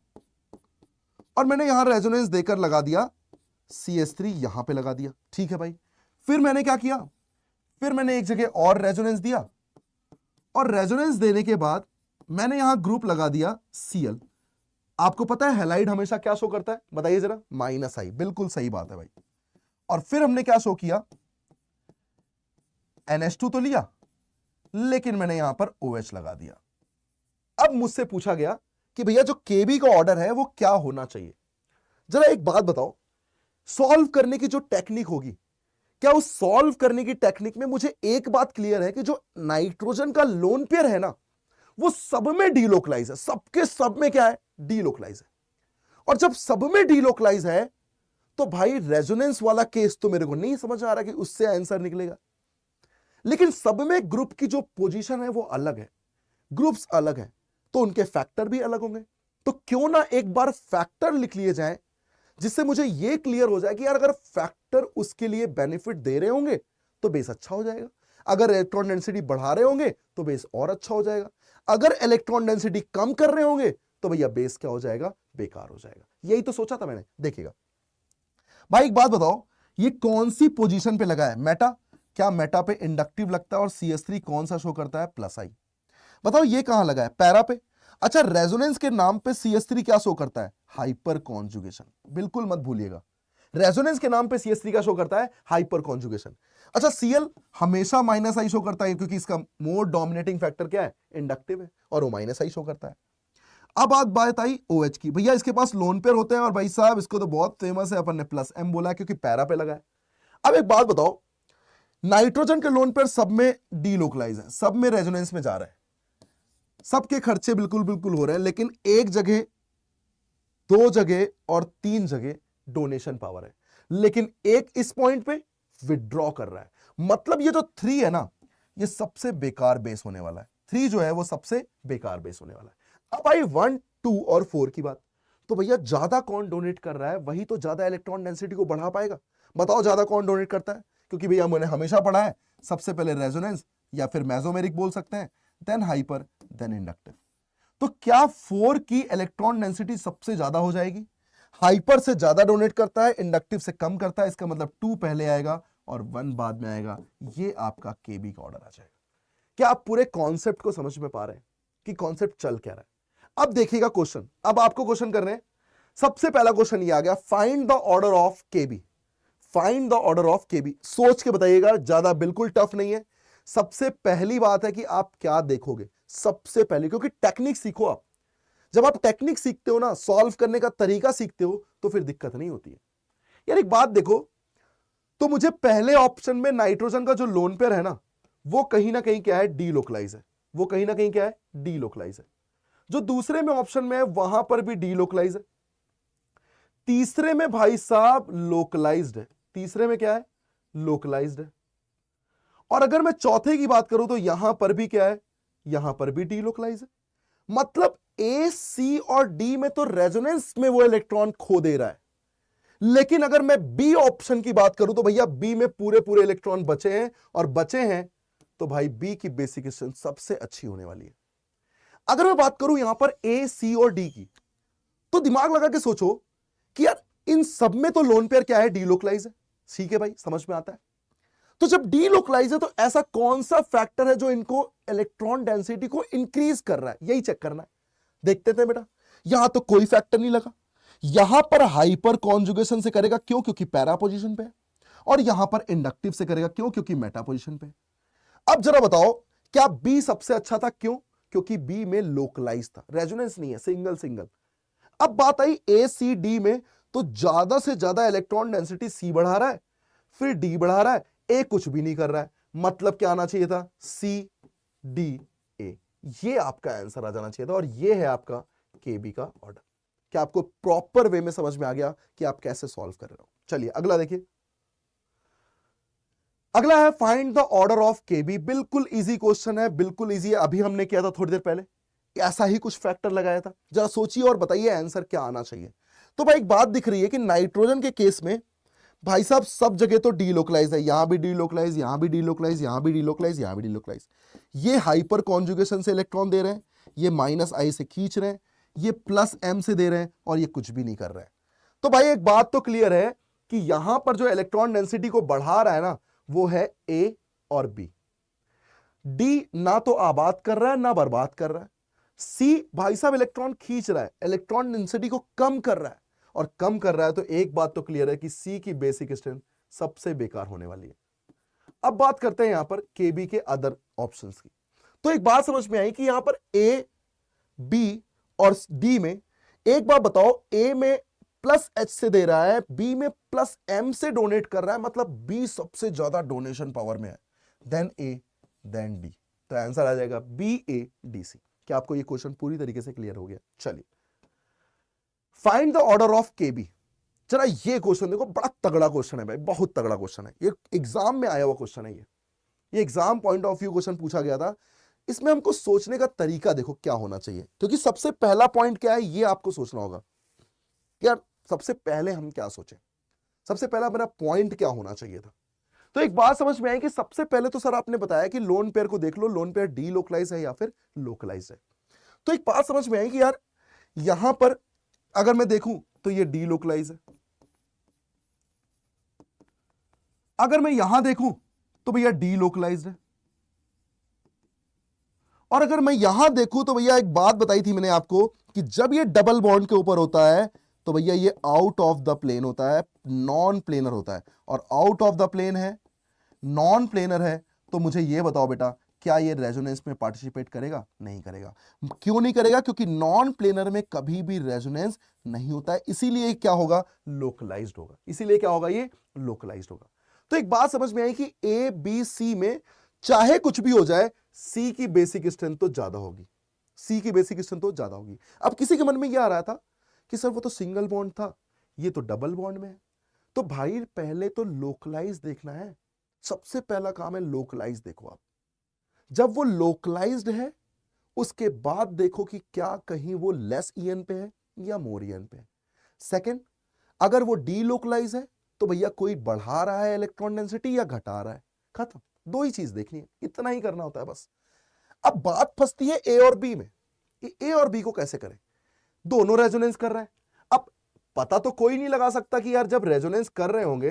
और मैंने यहां रेजोनेंस देकर लगा दिया CS3, यहां पे लगा दिया। ठीक है भाई। फिर मैंने क्या किया? फिर मैंने एक जगह और रेजोनेंस दिया और रेजोनेंस देने के बाद मैंने यहां ग्रुप लगा दिया Cl। आपको पता है हैलाइड हमेशा क्या शो करता है? बताइए जरा। -I। बिल्कुल सही बात है भाई। और फिर हमने क्या शो किया? NH2 तो लिया, लेकिन मैंने यहां पर OH लगा दिया। अब मुझसे पूछा गया कि भैया जो केबी का ऑर्डर है वो क्या होना चाहिए। जरा एक बात बताओ, सॉल्व करने की जो टेक्निक होगी, क्या उस सॉल्व करने की टेक्निक में मुझे एक बात क्लियर है कि जो नाइट्रोजन का लोन पेयर है ना, वो सब में डीलोकलाइज है। सबके सब में क्या है? डीलोकलाइज है। और जब सब में डीलोकलाइज है तो भाई रेजोनेंस वाला केस तो मेरे को नहीं समझ आ रहा कि उससे आंसर निकलेगा। लेकिन सब में ग्रुप की जो पोजीशन है वो अलग है, ग्रुप्स अलग है, तो उनके फैक्टर भी अलग होंगे। तो क्यों ना एक बार फैक्टर लिख लिए जाए, जिससे मुझे यह क्लियर हो जाए कि यार अगर फैक्टर उसके लिए बेनिफिट दे रहे होंगे तो बेस अच्छा हो जाएगा, अगर इलेक्ट्रॉन डेंसिटी बढ़ा रहे होंगे तो बेस और अच्छा हो जाएगा, अगर इलेक्ट्रॉन डेंसिटी कम कर रहे होंगे तो भैया बेस क्या हो जाएगा? बेकार हो जाएगा। यही तो सोचा था मैंने। देखिएगा भाई, एक बात बताओ, ये कौन सी पोजीशन पे लगा है? मेटा। क्या मेटा पे इंडक्टिव लगता है? और CS3 कौन सा शो करता है? +I। बताओ ये कहां लगा है? पैरा पे। अच्छा, रेजोनेंस के नाम पे CS3 क्या शो करता है? Hyper conjugation. बिल्कुल मत भूलिएगा, रेजोनेंस के नाम पे CS3 का शो करता है हाइपर कॉन्जुगेशन। अच्छा, Cl हमेशा -I शो करता है क्योंकि इसका मोर डोमिनेटिंग फैक्टर क्या है? इंडक्टिव है, और वो -I शो करता है। अब बात आई OH की। भैया इसके पास लोन पेयर होते हैं, और भाई साहब इसको तो बहुत फेमस है, अपन ने +M बोला है क्योंकि पैरा पे लगा है। अब एक बात बताओ, नाइट्रोजन के लोन पेयर सब में डीलोकलाइज है, सब में रेजोनेंस में जा रहा है, सबके खर्चे बिल्कुल बिल्कुल हो रहे हैं, लेकिन एक जगह, 2 जगह और 3 जगह डोनेशन पावर है, लेकिन एक इस पॉइंट पे विड्रॉ कर रहा है। मतलब ये जो 3 है ना, ये सबसे बेकार बेस होने वाला है। 3 जो है वो सबसे बेकार बेस होने वाला है। अब आई 1, 2 और 4 की बात, तो भैया ज्यादा कौन डोनेट कर रहा है वही तो ज्यादा इलेक्ट्रॉन डेंसिटी को बढ़ा पाएगा। बताओ ज्यादा कौन डोनेट करता है? क्योंकि भैया मैंने हमेशा पढ़ा है, सबसे पहले रेजोनेंस या फिर मेसोमेरिक बोल सकते हैं, देन हाइपर, देन इंडक्टिव। तो क्या 4 की इलेक्ट्रॉन डेंसिटी सबसे ज्यादा हो जाएगी? हाइपर से ज्यादा डोनेट करता है, इंडक्टिव से कम करता है, इसका मतलब 2 पहले आएगा और 1 बाद में आएगा। ये आपका केबी का ऑर्डर आ जाएगा। क्या आप पूरे कॉन्सेप्ट को समझ में पा रहे हैं कि कॉन्सेप्ट चल क्या रहा है? अब देखिएगा क्वेश्चन, अब आपको क्वेश्चन करने हैं। सबसे पहला क्वेश्चन ये आ गया, find the order of KB. Find the order of KB, सोच के बताइएगा, ज्यादा बिल्कुल टफ नहीं है। सबसे पहली बात है कि आप क्या देखोगे सबसे पहले, क्योंकि टेक्निक सीखो आप। जब आप टेक्निक सीखते हो ना, सॉल्व करने का तरीका सीखते हो, तो फिर दिक्कत नहीं होती है। यार एक बात देखो, तो मुझे पहले ऑप्शन में नाइट्रोजन का जो लोन पेयर है ना, वो कहीं ना कहीं क्या है? डीलोकलाइज है। वो कहीं ना कहीं क्या है? डीलोकलाइज है। जो दूसरे में ऑप्शन में है वहां पर भी डीलोकलाइज है। तीसरे में भाई साहब लोकलाइज्ड है। तीसरे में क्या है? लोकलाइज्ड है। और अगर मैं चौथे की बात करूं तो यहां पर भी क्या है? यहां पर भी डीलोकलाइज है। मतलब A, C और D में तो रेजोनेंस में वो इलेक्ट्रॉन खो दे रहा है, लेकिन अगर मैं B ऑप्शन की बात करूं तो भैया B में पूरे पूरे इलेक्ट्रॉन बचे हैं, और बचे हैं तो भाई B की बेसिक स्ट्रेंथ सबसे अच्छी होने वाली है। अगर मैं बात करूं यहां पर A, C और D की, तो दिमाग लगा के सोचो कि यार इन सब में तो लोन पेयर क्या है? डीलोकलाइज है। ठीक है भाई, समझ में आता है। तो जब डीलोकलाइज है तो ऐसा कौन सा फैक्टर है जो इनको इलेक्ट्रॉन डेंसिटी को इंक्रीज कर रहा है? यही चेक करना है। देखते थे बेटा, यहां तो कोई फैक्टर नहीं लगा। यहां पर हाइपर कॉन्जुगेशन से करेगा, क्यों? क्योंकि पैरा पोजीशन पे है। और यहां पर इंडक्टिव से करेगा, क्यों? क्योंकि मेटा पोजीशन पे। अब जरा बताओ, क्या बी सबसे अच्छा था? क्यों? क्योंकि बी में लोकलाइज था, रेजोनेंस नहीं है, सिंगल सिंगल। अब बात आई ACD में, तो ज्यादा से ज्यादा इलेक्ट्रॉन डेंसिटी C बढ़ा रहा है, फिर D बढ़ा रहा है, A कुछ भी नहीं कर रहा है। मतलब क्या आना चाहिए था? CDA। ये आपका आंसर आ जाना चाहिए था, और ये है आपका KB का ऑर्डर। क्या आपको प्रॉपर वे में समझ में आ गया कि आप कैसे सॉल्व कर रहे हो? चलिए अगला देखिए। अगला है फाइंड द ऑर्डर ऑफ केबी। बिल्कुल इजी क्वेश्चन है, बिल्कुल इजी है, अभी हमने किया था थोड़ी देर पहले, ऐसा ही कुछ फैक्टर लगाया था। जरा सोचिए और बताइए आंसर क्या आना चाहिए। तो भाई एक बात दिख रही है कि नाइट्रोजन के केस में भाई साहब सब जगह तो डीलोकलाइज है, यहां भी डीलोकलाइज, यहां भी डीलोकलाइज, यहां भी डीलोकलाइज, यहां भी डीलोकलाइज। ये हाइपर कॉन्जुगेशन से इलेक्ट्रॉन दे रहे हैं, ये -I से खींच रहे हैं, ये +M से दे रहे हैं, और ये कुछ भी नहीं कर रहे हैं। तो भाई एक बात तो क्लियर है कि यहां पर जो इलेक्ट्रॉन डेंसिटी को बढ़ा रहा है ना, वो है ए और बी। डी ना तो आबाद कर रहा है ना बर्बाद कर रहा है। सी भाई साहब इलेक्ट्रॉन खींच रहा है, इलेक्ट्रॉन डेंसिटी को कम कर रहा है, और कम कर रहा है। तो एक बात तो क्लियर है कि सी की बेसिक स्ट्रेंथ सबसे बेकार होने वाली है। अब बात करते हैं यहां पर केबी के अदर ऑप्शंस की। तो एक बात समझ में आई कि यहां पर ए, बी और डी में, एक बात बताओ, ए में +H से दे रहा है, बी में +M से डोनेट कर रहा है, मतलब बी सबसे ज्यादा डोनेशन पावर में है, देन ए देन डी। तो आंसर आ जाएगा BADC। क्या आपको ये क्वेश्चन पूरी तरीके से क्लियर हो गया? चलिए, फाइंड द ऑर्डर ऑफ केबी। जरा ये क्वेश्चन देखो, बड़ा तगड़ा क्वेश्चन है भाई, बहुत तगड़ा क्वेश्चन है ये, एग्जाम में आया हुआ क्वेश्चन है ये exam point of view question पूछा गया था। इसमें हमको सोचने का तरीका देखो क्या होना चाहिए, क्योंकि सबसे पहला पॉइंट क्या है ये आपको सोचना होगा। यार सबसे पहले हम क्या सोचें, सबसे पहला मेरा पॉइंट क्या होना चाहिए था। तो एक बात समझ में आई कि सबसे पहले तो सर आपने बताया कि लोन पेयर को देख लो, लोन पेयर डीलोकलाइज है या फिर लोकलाइज है। तो एक बात समझ में आई कि यार यहां पर अगर मैं देखूं तो ये डीलोकलाइज है, अगर मैं यहां देखूं तो भैया डीलोकलाइज है, और अगर मैं यहां देखूं तो भैया एक बात बताई थी मैंने आपको कि जब ये डबल बॉन्ड के ऊपर होता है तो भैया ये आउट ऑफ द प्लेन होता है, नॉन प्लेनर होता है। और आउट ऑफ द प्लेन है, नॉन प्लेनर है, तो मुझे ये बताओ बेटा, क्या ये रेजोनेंस में पार्टिसिपेट करेगा? नहीं करेगा। क्यों नहीं करेगा? क्योंकि नॉन प्लेनर में कभी भी रेजोनेंस नहीं होता है, इसीलिए क्या होगा? लोकलाइज्ड होगा। इसीलिए क्या होगा? ये लोकलाइज्ड होगा। तो एक बात समझ में आई कि ए बी सी में चाहे कुछ भी हो जाए, सी की बेसिक स्ट्रेंथ तो ज्यादा होगी, सी की बेसिक स्ट्रेंथ तो ज्यादा होगी। अब किसी के मन में यह आ रहा था कि सर वो तो सिंगल बॉन्ड था, ये तो डबल बॉन्ड में है। तो भाई पहले तो लोकलाइज देखना है, सबसे पहला काम है लोकलाइज देखो आप। जब वो लोकलाइज्ड है उसके बाद देखो कि क्या कहीं वो लेस ईएन पे है या मोर ईएन पे है। सेकंड, अगर वो डीलोकलाइज है तो भैया कोई बढ़ा रहा है इलेक्ट्रॉन डेंसिटी या घटा रहा है, खत्म। दो ही चीज देखनी है, इतना ही करना होता है बस। अब बात फंसती है ए और बी में, ए और बी को कैसे करें? दोनों रेजोनेंस कर रहे हैं। अब पता तो कोई नहीं लगा सकता कि यार जब रेजोनेंस कर रहे होंगे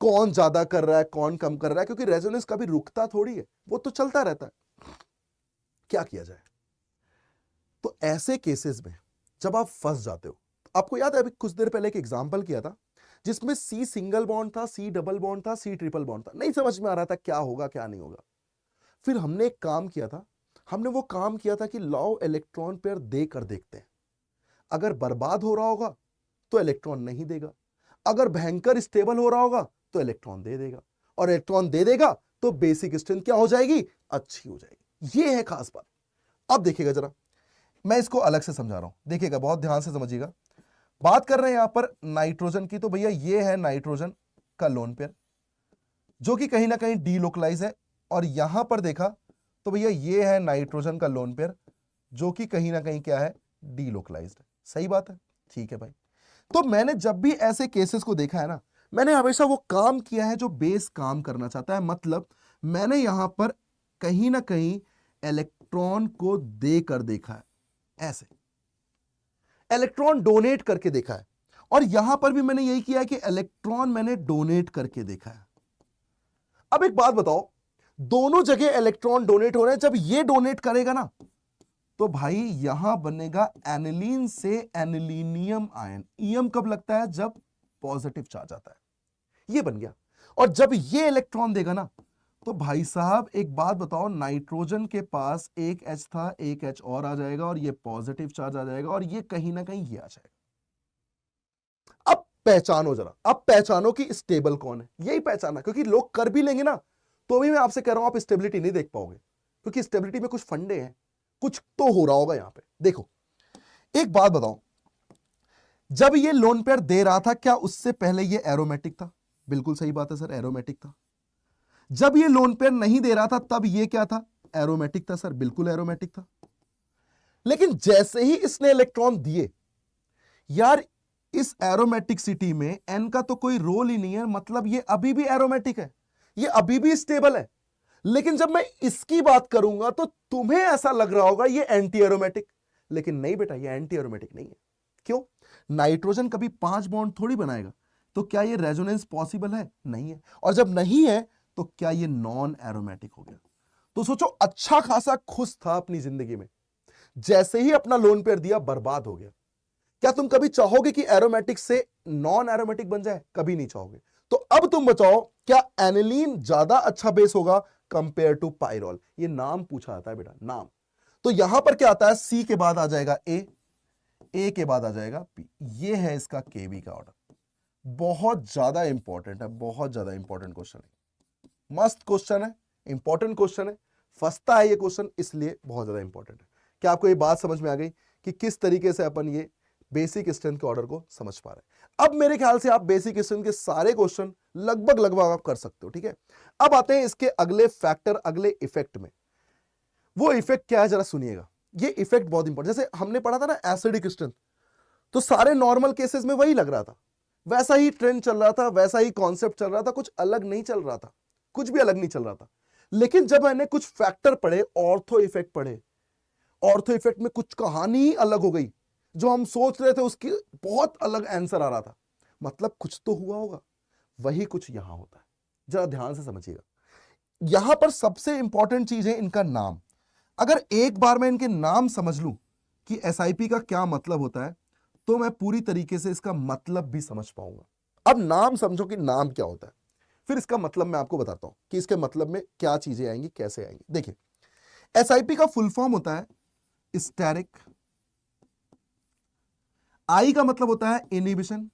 कौन ज्यादा कर रहा है कौन कम कर रहा है, क्योंकि रेजोनेंस कभी रुकता थोड़ी है, वो तो चलता रहता है। क्या किया जाए? तो ऐसे केसेस में जब आप फंस जाते हो, आपको याद है अभी कुछ देर पहले एक एग्जांपल किया था जिसमें सी सिंगल बॉन्ड था, सी डबल बॉन्ड था, सी ट्रिपल बॉन्ड था, नहीं समझ में आ रहा था क्या होगा क्या नहीं होगा। फिर हमने एक काम किया था, हमने वो काम किया था कि लाओ इलेक्ट्रॉन पेयर देकर देखते हैं, अगर बर्बाद हो रहा होगा तो इलेक्ट्रॉन नहीं देगा, अगर भयंकर स्टेबल हो रहा होगा तो इलेक्ट्रॉन दे देगा, और इलेक्ट्रॉन दे देगा तो बेसिक स्ट्रेंथ क्या हो जाएगी? अच्छी हो जाएगी। ये है खास बात। अब देखिएगा जरा, मैं इसको अलग से समझा रहा हूं, देखिएगा बहुत ध्यान से समझिएगा। बात कर रहे हैं यहां पर नाइट्रोजन की, तो भैया ये है नाइट्रोजन का लोन पेयर जो कि कहीं ना कहीं डीलोकलाइज है, और यहां पर देखा तो भैया ये है नाइट्रोजन का लोन पेयर जो कि कहीं ना कहीं क्या है? डीलोकलाइज्ड है। सही बात है, ठीक है भाई। तो मैंने जब भी ऐसे केसेस को देखा है ना, मैंने हमेशा वो काम किया है जो बेस काम करना चाहता है। मतलब मैंने यहां पर कहीं ना कहीं इलेक्ट्रॉन को देकर देखा है, ऐसे इलेक्ट्रॉन डोनेट करके देखा है, और यहां पर भी मैंने यही किया है कि इलेक्ट्रॉन मैंने डोनेट करके देखा है। अब एक बात बताओ, दोनों जगह इलेक्ट्रॉन डोनेट हो रहे हैं, जब ये डोनेट करेगा ना तो भाई यहां बनेगा एनिलीन से एनिलीनियम आयन। ईएम कब लगता है? जब पॉजिटिव चार्ज आता है, ये बन गया। और जब ये इलेक्ट्रॉन देगा ना तो भाई साहब एक बात बताओ, नाइट्रोजन के पास एक H था, एक H और आ जाएगा, और ये पॉजिटिव चार्ज आ जाएगा, और ये कहीं ना कहीं ये आ जाएगा। अब पहचानो जरा, अब पहचानो कि स्टेबल कौन है, यही पहचाना, क्योंकि लोग कर भी लेंगे ना तो भी मैं आपसे कह रहा हूं आप स्टेबिलिटी नहीं देख पाओगे, क्योंकि स्टेबिलिटी में कुछ फंडे हैं, कुछ तो हो रहा होगा यहां पे। देखो एक बात बताओ, जब ये लोन पेयर दे रहा था क्या उससे पहले ये एरोमेटिक था? बिल्कुल सही बात है सर, एरोमेटिक था। जब ये लोन पेयर नहीं दे रहा था तब ये क्या था, एरोमेटिक था सर, बिल्कुल एरोमेटिक था। लेकिन जैसे ही इसने इलेक्ट्रॉन दिए, यार इस एरोमेटिसिटी में एन का तो कोई रोल ही नहीं है, मतलब ये अभी भी एरोमेटिक है, ये अभी भी स्टेबल है। लेकिन जब मैं इसकी बात करूंगा तो तुम्हें ऐसा लग रहा होगा ये एंटी एरोमेटिक, लेकिन नहीं बेटा, ये एंटी एरोमेटिक नहीं है। क्यों? नाइट्रोजन कभी 5 बॉन्ड थोड़ी बनाएगा, तो क्या ये रेजोनेंस पॉसिबल है? नहीं है। और जब नहीं है तो क्या ये नॉन एरोमेटिक हो गया? तो सोचो, अच्छा खासा खुश था अपनी जिंदगी में, जैसे ही अपना लोन पेयर दिया बर्बाद हो गया। क्या तुम कभी चाहोगे कि एरोमेटिक से नॉन एरोमेटिक बन जाए? कभी नहीं चाहोगे। तो अब तुम बताओ, क्या एनिलीन ज्यादा अच्छा बेस होगा कंपेयर टू पाइरोल? ये नाम पूछा जाता है बेटा, नाम। तो यहां पर क्या आता है, सी के बाद आ जाएगा ए के बाद आ जाएगा पी। ये है इसका केबी का ऑर्डर। बहुत ज्यादा इंपॉर्टेंट है, बहुत ज्यादा इंपॉर्टेंट क्वेश्चन है, मस्त क्वेश्चन है, इंपॉर्टेंट क्वेश्चन है, फंसता है ये क्वेश्चन, इसलिए बहुत ज्यादा इंपॉर्टेंट है। क्या आपको ये बात समझ में आ गई कि किस तरीके से अपन ये बेसिक स्ट्रेंथ के ऑर्डर को समझ पा रहे हैं? अब मेरे ख्याल से आप बेसिक स्ट्रेंथ के सारे क्वेश्चन लगभग आप कर सकते हो, ठीक है। अब आते हैं इसके अगले फैक्टर, अगले इफेक्ट में। वो इफेक्ट क्या है जरा सुनिएगा। ये इफेक्ट बहुत इंपॉर्टेंट, जैसे हमने पढ़ा था ना एसिडिक स्ट्रेंथ, तो सारे नॉर्मल केसेस में वही लग रहा था, वैसा ही ट्रेंड चल रहा था, वैसा ही कॉन्सेप्ट चल रहा था, कुछ अलग नहीं चल रहा था, कुछ भी अलग नहीं चल रहा था। लेकिन जब मैंने कुछ फैक्टर पढ़े, ऑर्थो इफेक्ट पढ़े, ऑर्थो इफेक्ट में कुछ कहानी ही अलग हो गई, जो हम सोच रहे थे उसकी बहुत अलग आंसर आ रहा था। मतलब कुछ तो हुआ होगा, वही कुछ यहां होता है। जरा ध्यान से समझिएगा, यहां पर सबसे इंपॉर्टेंट चीज है इनका नाम। अगर एक बार मैं इनके नाम समझ लूं कि एसआईपी का क्या मतलब होता है, तो मैं पूरी तरीके से इसका मतलब भी समझ पाऊंगा। अब नाम समझो कि नाम क्या होता है, फिर इसका मतलब मैं आपको बताता हूं कि इसके मतलब में क्या चीजें आएंगी, कैसे आएंगी। देखिए, एसआईपी का फुल फॉर्म होता है स्टेरिक, आई का मतलब होता है इनहिबिशन,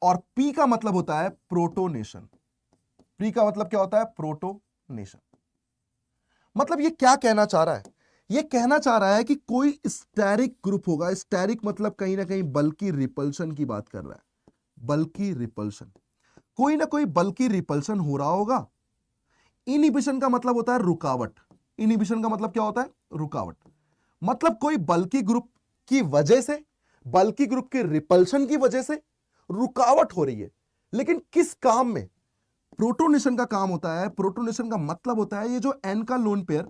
और पी का मतलब होता है प्रोटोनेशन। पी का मतलब क्या होता है? प्रोटोनेशन। मतलब ये क्या कहना चाह रहा है? ये कहना चाह रहा है कि कोई स्टेरिक ग्रुप होगा। स्टेरिक मतलब कहीं ना कहीं बल्कि रिपल्शन की बात कर रहा है, बल्कि रिपल्शन, कोई ना कोई बल्कि रिपल्शन हो रहा होगा। इनहिबिशन का मतलब होता है रुकावट। इनहिबिशन का मतलब क्या होता है? रुकावट। मतलब कोई बल्कि ग्रुप की वजह से, बल्कि ग्रुप के रिपल्शन की वजह से रुकावट हो रही है। लेकिन किस काम में? प्रोटोनेशन का काम होता है। प्रोटोनेशन का मतलब होता है ये जो एन का लोन पेयर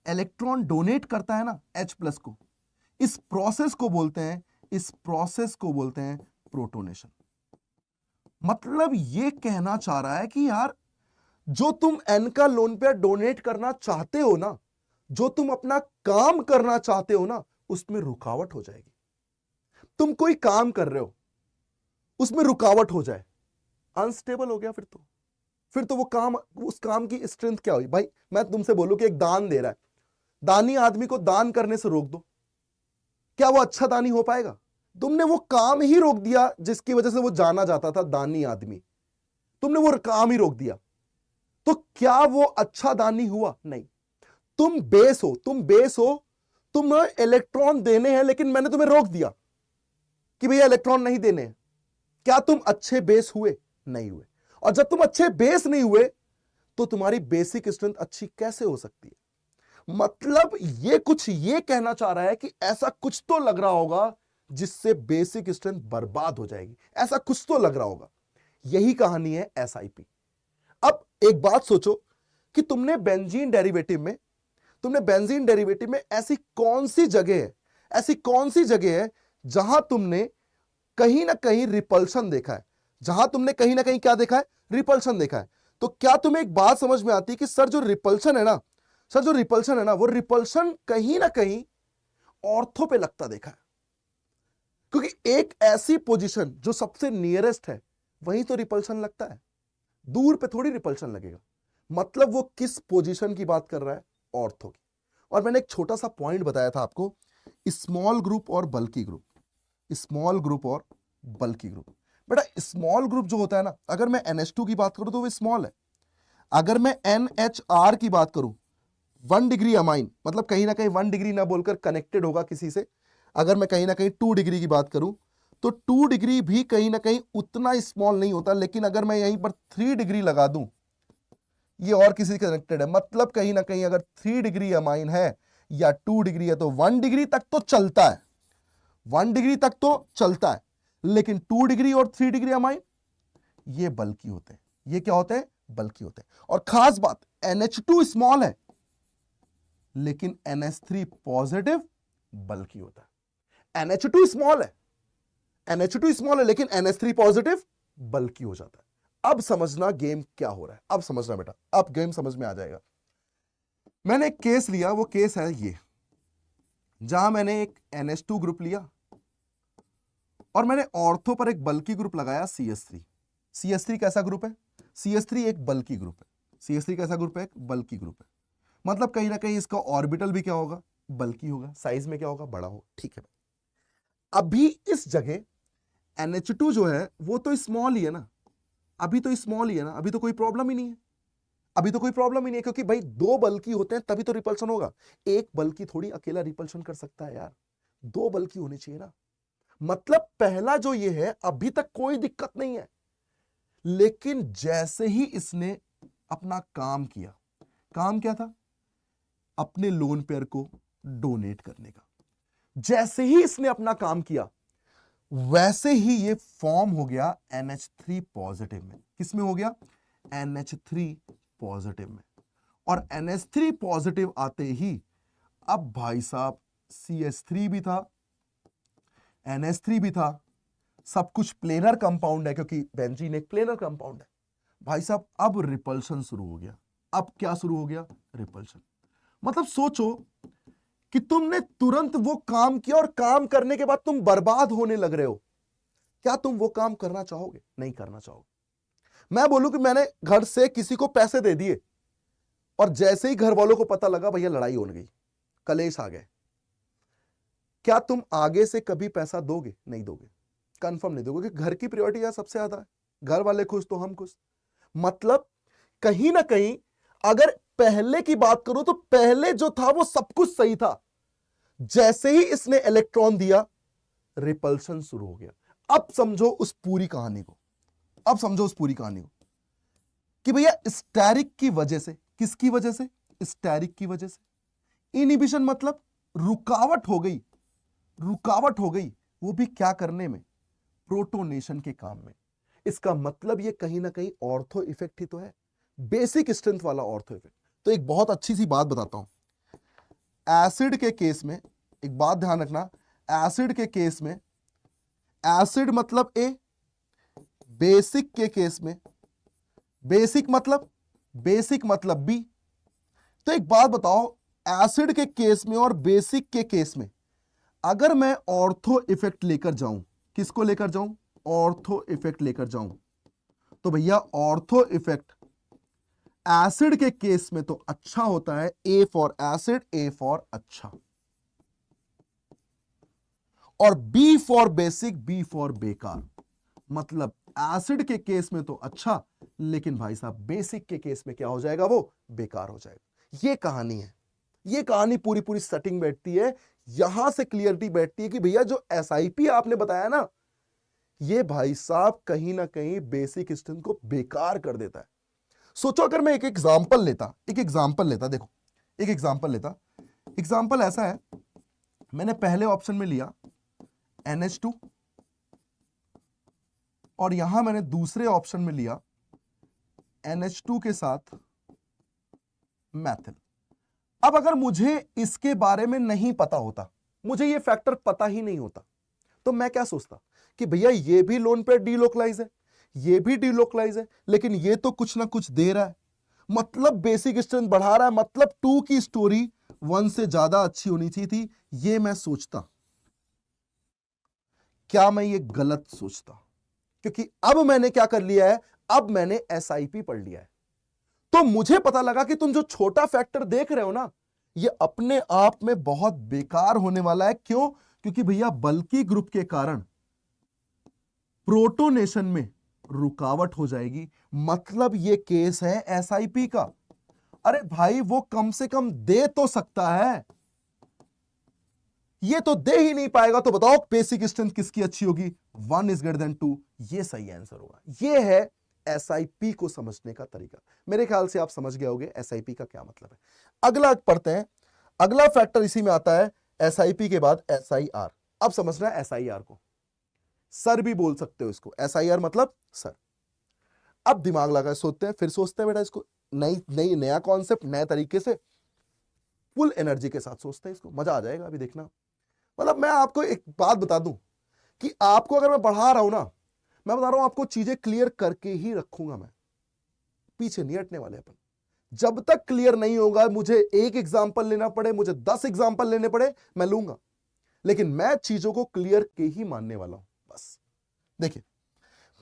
इलेक्ट्रॉन डोनेट करता है ना H प्लस को, इस प्रोसेस को बोलते हैं, इस प्रोसेस को बोलते हैं प्रोटोनेशन। मतलब ये कहना चाह रहा है कि यार, जो तुम एन का लोन पेयर डोनेट करना चाहते हो ना, जो तुम अपना काम करना चाहते हो ना, उसमें रुकावट हो जाएगी। तुम कोई काम कर रहे हो, उसमें रुकावट हो जाए, अनस्टेबल हो गया, फिर तो वो काम, उस काम की स्ट्रेंथ क्या हुई? भाई मैं तुमसे बोलूं कि एक दान दे रहा है, दानी आदमी को दान करने से रोक दो, क्या वो अच्छा दानी हो पाएगा? तुमने वो काम ही रोक दिया जिसकी वजह से वो जाना जाता था दानी आदमी, तुमने वो काम ही रोक दिया, तो क्या वो अच्छा दानी हुआ? नहीं। तुम बेस हो, तुम्हें इलेक्ट्रॉन देने हैं, लेकिन मैंने तुम्हें रोक दिया कि भैया इलेक्ट्रॉन नहीं देने हैं। क्या तुम अच्छे बेस हुए? नहीं हुए। और जब तुम अच्छे बेस नहीं हुए, तो तुम्हारी बेसिक स्ट्रेंथ अच्छी कैसे हो सकती है? मतलब ये कहना चाह रहा है कि ऐसा कुछ तो लग रहा होगा जिससे बेसिक स्ट्रेंथ बर्बाद हो जाएगी, ऐसा कुछ तो लग रहा होगा। यही कहानी है एसआईपी। अब एक बात सोचो कि तुमने बेंजीन डेरिवेटिव में ऐसी कौन सी जगह है जहां तुमने कहीं ना कहीं रिपल्शन देखा है, जहां तुमने कहीं ना कहीं क्या देखा है? रिपल्शन देखा है। तो क्या तुम्हें एक बात समझ में आती है कि सर जो रिपल्शन है ना, वो रिपल्शन कहीं ना कहीं ऑर्थो पे लगता देखा है, क्योंकि एक ऐसी पोजीशन जो सबसे नियरेस्ट है, वहीं तो रिपल्शन लगता है, दूर पे थोड़ी रिपल्शन लगेगा। मतलब वो किस पोजीशन की बात कर रहा है? ऑर्थो की। और मैंने एक छोटा सा पॉइंट बताया था आपको, स्मॉल ग्रुप और बल्की ग्रुप, स्मॉल ग्रुप और बल्की ग्रुप। बेटा स्मॉल ग्रुप जो होता है ना, अगर मैं NH2 की बात करूं तो वो स्मॉल है। अगर मैं NHR की बात करूं, 1 डिग्री अमाइन, मतलब कहीं ना कहीं 1 डिग्री ना बोलकर कनेक्टेड होगा किसी से। अगर मैं कहीं ना कहीं 2 डिग्री की बात करूं, तो 2 डिग्री भी कहीं ना कहीं उतना स्मॉल नहीं होता, लेकिन अगर मैं यहीं पर 3 डिग्री लगा दूं, ये और किसी से कनेक्टेड है, मतलब कहीं ना कहीं अगर 3 डिग्री अमाइन है या 2 डिग्री है तो 1 डिग्री तक तो चलता है, 1 डिग्री तक तो चलता है, लेकिन 2 डिग्री और 3 डिग्री अमाइन ये बल्कि होते हैं। ये क्या होते हैं? बल्कि होते हैं। और खास बात, NH2 स्मॉल है लेकिन NH3 पॉजिटिव बल्कि होता है। NH2 स्मॉल है, NH2 स्मॉल है लेकिन NH3 पॉजिटिव बल्कि हो जाता है। अब समझना गेम क्या हो रहा है, अब समझना बेटा, अब गेम समझ में आ जाएगा। मैंने एक केस लिया, वो केस है ये, जहां मैंने एक NH2 ग्रुप लिया और मैंने ऑर्थो पर एक बल्कि ग्रुप लगाया CH3। CH3 कैसा ग्रुप है? CH3 एक बल्कि ग्रुप है। CH3 कैसा ग्रुप है? एक बल्कि ग्रुप है। मतलब कहीं ना कहीं इसका ऑर्बिटल भी क्या होगा? बल्कि होगा। साइज में क्या होगा? बड़ा होगा। ठीक है, अभी इस जगह NH2 जो है वो तो स्मॉल ही है ना, अभी तो स्मॉल ही है ना, अभी तो कोई प्रॉब्लम ही नहीं है, अभी तो कोई प्रॉब्लम ही नहीं है, क्योंकि भाई 2 बल्कि होते हैं तभी तो रिपल्शन होगा। एक बल्कि थोड़ी अकेला रिपल्शन कर सकता है यार, 2 बल्कि होने चाहिए ना। मतलब पहला जो ये है अभी तक कोई दिक्कत नहीं है, लेकिन जैसे ही इसने अपना काम किया, काम क्या था? अपने लोन पेयर को डोनेट करने का। जैसे ही इसने अपना काम किया वैसे ही ये फॉर्म हो गया NH3 पॉजिटिव में। किसमें हो गया? NH3 पॉजिटिव में। और NH3 पॉजिटिव आते ही अब भाई साहब CH3 भी था, NH3 भी था, सब कुछ प्लेनर कंपाउंड है, क्योंकि बेंजीन एक प्लेनर कंपाउंड है। भाई साहब अब रिपल्शन शुरू हो गया। अब क्या शुरू हो गया? रिपल्शन। मतलब सोचो कि तुमने तुरंत वो काम किया और काम करने के बाद तुम बर्बाद होने लग रहे हो। क्या तुम वो काम करना चाहोगे? नहीं करना चाहोगे। मैं बोलूं कि मैंने घर से किसी को पैसे दे दिए और जैसे ही घर वालों को पता लगा भैया लड़ाई हो गई, कलेश आ गए, क्या तुम आगे से कभी पैसा दोगे? नहीं दोगे, कंफर्म नहीं दोगे, क्योंकि घर की प्रायोरिटी यार सबसे ज्यादा है। घर वाले खुश तो हम खुश। मतलब कहीं ना कहीं अगर पहले की बात करूं तो पहले जो था वो सब कुछ सही था, जैसे ही इसने इलेक्ट्रॉन दिया रिपल्शन शुरू हो गया। अब समझो उस पूरी कहानी को, अब समझो उस पूरी कहानी को कि भैया स्टेरिक की वजह से, किसकी वजह से? स्टेरिक की वजह से इनहिबिशन, मतलब रुकावट हो गई, रुकावट हो गई, वो भी क्या करने में? प्रोटोनेशन के काम में। इसका मतलब ये कहीं ना कहीं ऑर्थो इफेक्ट ही तो है, बेसिक स्ट्रेंथ वाला ऑर्थो इफेक्ट। तो एक बहुत अच्छी सी बात बताता हूं, एसिड के केस में एक बात ध्यान रखना, एसिड के केस में एसिड मतलब A, बेसिक के केस में बेसिक मतलब B। तो एक बात बताओ, एसिड के केस में और बेसिक के केस में अगर मैं ऑर्थो इफेक्ट लेकर जाऊं, किसको लेकर जाऊं? ऑर्थो इफेक्ट लेकर जाऊं, तो भैया ऑर्थो इफेक्ट एसिड के केस में तो अच्छा होता है, A for acid, A for अच्छा, और B for basic, B for बेकार। मतलब एसिड के केस में तो अच्छा, लेकिन भाई साहब बेसिक के केस में क्या हो जाएगा? वो बेकार हो जाएगा। ये कहानी है, ये कहानी पूरी पूरी सेटिंग बैठती है, यहां से क्लियरिटी बैठती है कि भैया जो SIP आपने बताया ना, ये भाई साहब कहीं ना कहीं बेसिक स्ट्रेंथ को बेकार कर देता है। सोचो अगर मैं एक एग्जांपल लेता, देखो एक एग्जांपल लेता, एग्जांपल ऐसा है, मैंने पहले ऑप्शन में लिया NH2 और यहां मैंने दूसरे ऑप्शन में लिया NH2 के साथ मैथिल। अब अगर मुझे इसके बारे में नहीं पता होता, मुझे ये फैक्टर पता ही नहीं होता, तो मैं क्या सोचता कि भैया ये भी लोन पेयर डीलोकलाइज है, ये भी डीलोकलाइज है, लेकिन ये तो कुछ ना कुछ दे रहा है, मतलब बेसिक स्ट्रेंथ बढ़ा रहा है, मतलब 2 की स्टोरी 1 से ज्यादा अच्छी होनी चाहिए थी। ये मैं सोचता। क्या मैं ये गलत सोचता? क्योंकि अब मैंने क्या कर लिया है, अब मैंने SIP पढ़ लिया है, तो मुझे पता लगा कि तुम जो छोटा फैक्टर देख रहे हो ना, ये अपने आप में बहुत बेकार होने वाला है। क्यों? क्योंकि भैया बल्कि ग्रुप के कारण प्रोटोनेशन में रुकावट हो जाएगी। मतलब ये केस है SIP का। अरे भाई वो कम से कम दे तो सकता है, ये तो दे ही नहीं पाएगा, तो बताओ बेसिक स्ट्रेंथ किसकी अच्छी होगी? 1 इज ग्रेटर देन 2। ये सही आंसर होगा। ये है एसआईपी को समझने का तरीका। मेरे ख्याल से आप समझ गए होंगे एसआईपी का क्या मतलब है। अगला पढ़ते हैं। अगला फैक्टर इसी में आता है एसआईपी के बाद एसआईआर। अब समझना है एसआईआर को, सर भी बोल सकते हो इसको। एसआईआर मतलब सर। अब दिमाग लगा सोचते हैं, फिर सोचते हैं बेटा इसको नया कॉन्सेप्ट, नए तरीके से, फुल एनर्जी के साथ सोचते हैं इसको। मजा आ जाएगा अभी देखना। मतलब मैं आपको एक बात बता दूं कि आपको अगर मैं पढ़ा रहा हूं ना, मैं बता रहा हूं आपको चीजें क्लियर करके ही रखूंगा मैं, पीछे नहीं हटने वाले अपन। जब तक क्लियर नहीं होगा, मुझे एक एग्जांपल लेना पड़े, मुझे 10 एग्जांपल लेने पड़े, मैं लूंगा, लेकिन मैं चीजों को क्लियर के ही मानने वाला हूं बस। देखिए,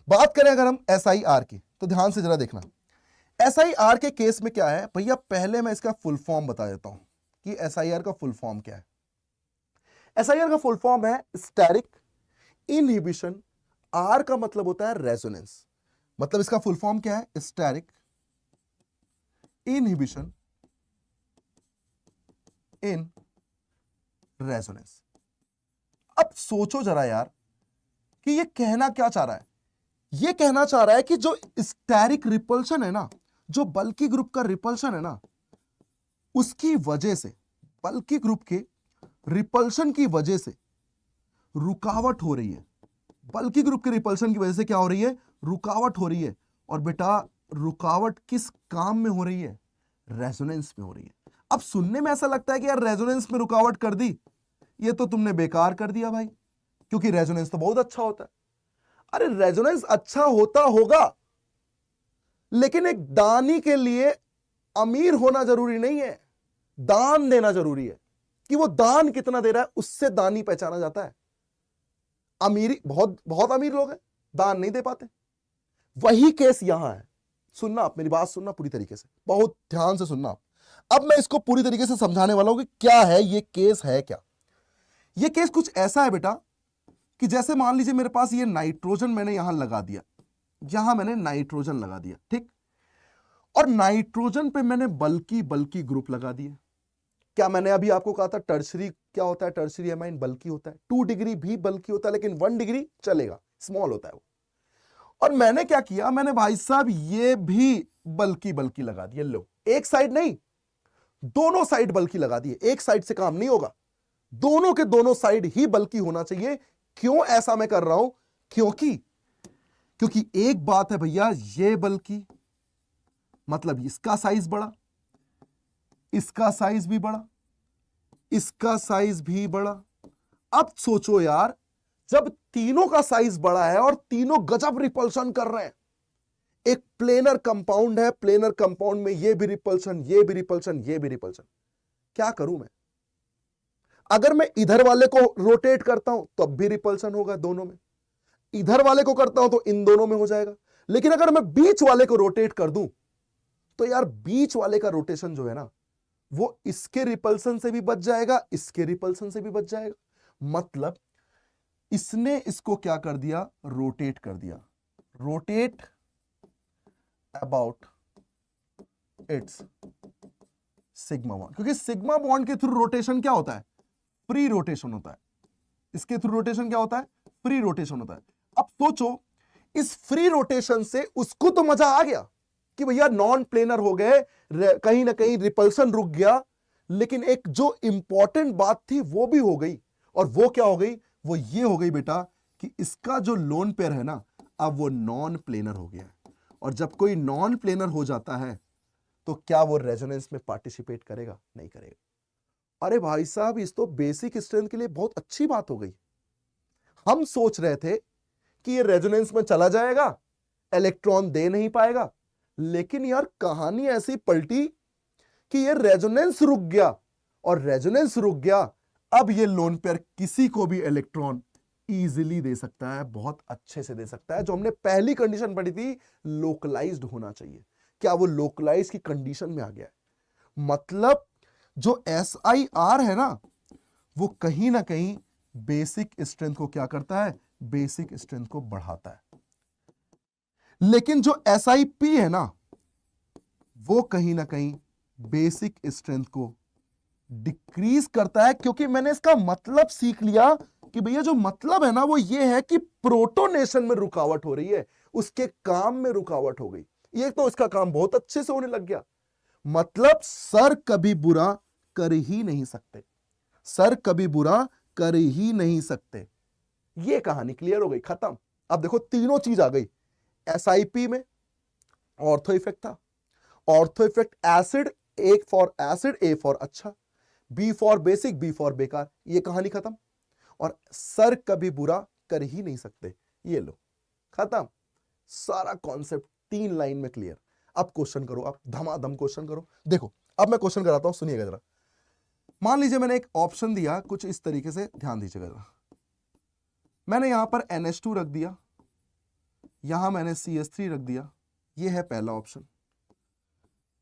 बात करें अगर हम एसआईआर की, तो ध्यान से जरा देखना। एसआईआर के केस में क्या है भैया, पहले मैं इसका फुल फॉर्म बता देता हूं कि एसआईआर का फुल फॉर्म क्या है। एसआईआर का फुल फॉर्म है स्टेरिक इनहिबिशन। आर का मतलब होता है रेजोनेंस। मतलब इसका फुल फॉर्म क्या है? Steric inhibition in resonance. अब सोचो जरा यार कि ये कहना क्या चाह रहा है। ये कहना चाह रहा है कि जो स्टेरिक रिपल्शन है ना, जो बल्की ग्रुप का रिपल्शन है ना, उसकी वजह से, बल्की ग्रुप के रिपल्शन की वजह से रुकावट हो रही है। बल्की ग्रुप के रिपल्शन की वजह से क्या हो रही है? रुकावट हो रही है। और बेटा, रुकावट किस काम में हो रही है? रेजोनेंस में हो रही है। अब सुनने में ऐसा लगता है कि यार रेजोनेंस में रुकावट कर दी, ये तो तुमने बेकार कर दिया भाई, क्योंकि रेजोनेंस तो बहुत अच्छा होता है। अरे रेजोनेंस अच्छा होता होगा, लेकिन एक दानी के लिए अमीर होना जरूरी नहीं है, दान देना जरूरी है। कि वो दान कितना दे रहा है उससे दानी पहचाना जाता है। अमीरी, बहुत बहुत अमीर लोग हैं, दान नहीं दे पाते। वही केस यहां है। सुनना आप, मेरी बात सुनना पूरी तरीके से, बहुत ध्यान से सुनना आप। अब मैं इसको पूरी तरीके से समझाने वाला हूं कि क्या है ये केस, है क्या। ये केस कुछ ऐसा है बेटा कि जैसे मान लीजिए मेरे पास ये नाइट्रोजन मैंने यहां लगा दिया, यहां मैंने नाइट्रोजन लगा दिया, ठीक। और नाइट्रोजन पे मैंने बल्की ग्रुप लगा दिए। क्या मैंने अभी आपको कहा था टर्शरी क्या होता है? टर्शरी एमाइन बल्की होता है। 2 डिग्री भी बल्की होता है, लेकिन 1 डिग्री चलेगा, स्मॉल होता है वो। और मैंने क्या किया, मैंने भाई साहब ये भी बल्की लगा दिया। लो, एक साइड नहीं, दोनों साइड बल्की लगा दिए। एक साइड से काम नहीं होगा, दोनों के दोनों साइड ही बल्की होना चाहिए। क्यों ऐसा मैं कर रहा हूं? क्योंकि एक बात है भैया, ये बल्की मतलब इसका साइज बड़ा, इसका साइज भी बड़ा, इसका साइज भी बड़ा। अब सोचो यार, जब तीनों का साइज बड़ा है और तीनों गजब रिपल्शन कर रहे हैं, एक प्लेनर कंपाउंड है, प्लेनर कंपाउंड में ये भी रिपल्शन, ये भी रिपल्शन, ये भी रिपल्शन, क्या करूं मैं? अगर मैं इधर वाले को रोटेट करता हूं तब भी रिपल्शन होगा दोनों में, इधर वाले को करता हूं तो इन दोनों में हो जाएगा। लेकिन अगर मैं बीच वाले को रोटेट कर दूं तो यार बीच वाले का रोटेशन जो है ना, वो इसके रिपल्सन से भी बच जाएगा, इसके रिपल्सन से भी बच जाएगा। मतलब इसने इसको क्या कर दिया? रोटेट कर दिया। Rotate about it's sigma bond, क्योंकि सिग्मा बॉन्ड के थ्रू रोटेशन क्या होता है? फ्री रोटेशन होता है। इसके थ्रू रोटेशन क्या होता है? फ्री रोटेशन होता है। अब सोचो, इस फ्री रोटेशन से उसको तो मजा आ गया कि भैया नॉन प्लेनर हो गए, कहीं ना कहीं रिपल्सन रुक गया, लेकिन एक जो इंपॉर्टेंट बात थी वो भी हो गई। और वो क्या हो गई? वो ये हो गई बेटा कि इसका जो लोन पेयर है ना, अब वो नॉन प्लेनर हो गया। और जब कोई नॉन प्लेनर हो जाता है तो क्या वो रेजोनेंस में पार्टिसिपेट करेगा? नहीं करेगा। अरे भाई साहब, इस तो बेसिक स्ट्रेंथ के लिए बहुत अच्छी बात हो गई। हम सोच रहे थे कि ये रेजोनेंस में चला जाएगा, इलेक्ट्रॉन दे नहीं पाएगा, लेकिन यार कहानी ऐसी पलटी कि ये रेजोनेंस रुक गया। और रेजोनेंस रुक गया, अब ये लोन पेयर किसी को भी इलेक्ट्रॉन इजीली दे सकता है, बहुत अच्छे से दे सकता है। जो हमने पहली कंडीशन पढ़ी थी, लोकलाइज्ड होना चाहिए, क्या वो लोकलाइज की कंडीशन में आ गया है? मतलब जो SIR है ना, वो कहीं ना कहीं बेसिक स्ट्रेंथ को क्या करता है? बेसिक स्ट्रेंथ को बढ़ाता है। लेकिन जो SIP है ना, वो कहीं ना कहीं बेसिक स्ट्रेंथ को डिक्रीज करता है, क्योंकि मैंने इसका मतलब सीख लिया कि भैया जो मतलब है ना वो ये है कि प्रोटोनेशन में रुकावट हो रही है, उसके काम में रुकावट हो गई। ये तो इसका काम बहुत अच्छे से होने लग गया। मतलब सर कभी बुरा कर ही नहीं सकते, सर कभी बुरा कर ही नहीं सकते। ये कहानी क्लियर हो गई, खत्म। अब देखो तीनों चीज आ गई। एसआईपी में ऑर्थो इफेक्ट था, ortho effect acid, A for acid, A for अच्छा, B for basic, B for बेकार, ये कहानी खत्म। और सर कभी बुरा कर ही नहीं सकते, ये लो खत्म। सारा कॉन्सेप्ट 3 लाइन में क्लियर। अब क्वेश्चन करो, आप धमाधम क्वेश्चन करो। देखो अब मैं क्वेश्चन कराता हूं, सुनिएगा जरा। मान लीजिए मैंने एक ऑप्शन दिया कुछ इस तरीके से, ध्यान दीजिएगा जरा। मैंने यहां पर NH2 रख दिया, यहां मैंने CH3 रख दिया, ये है पहला ऑप्शन।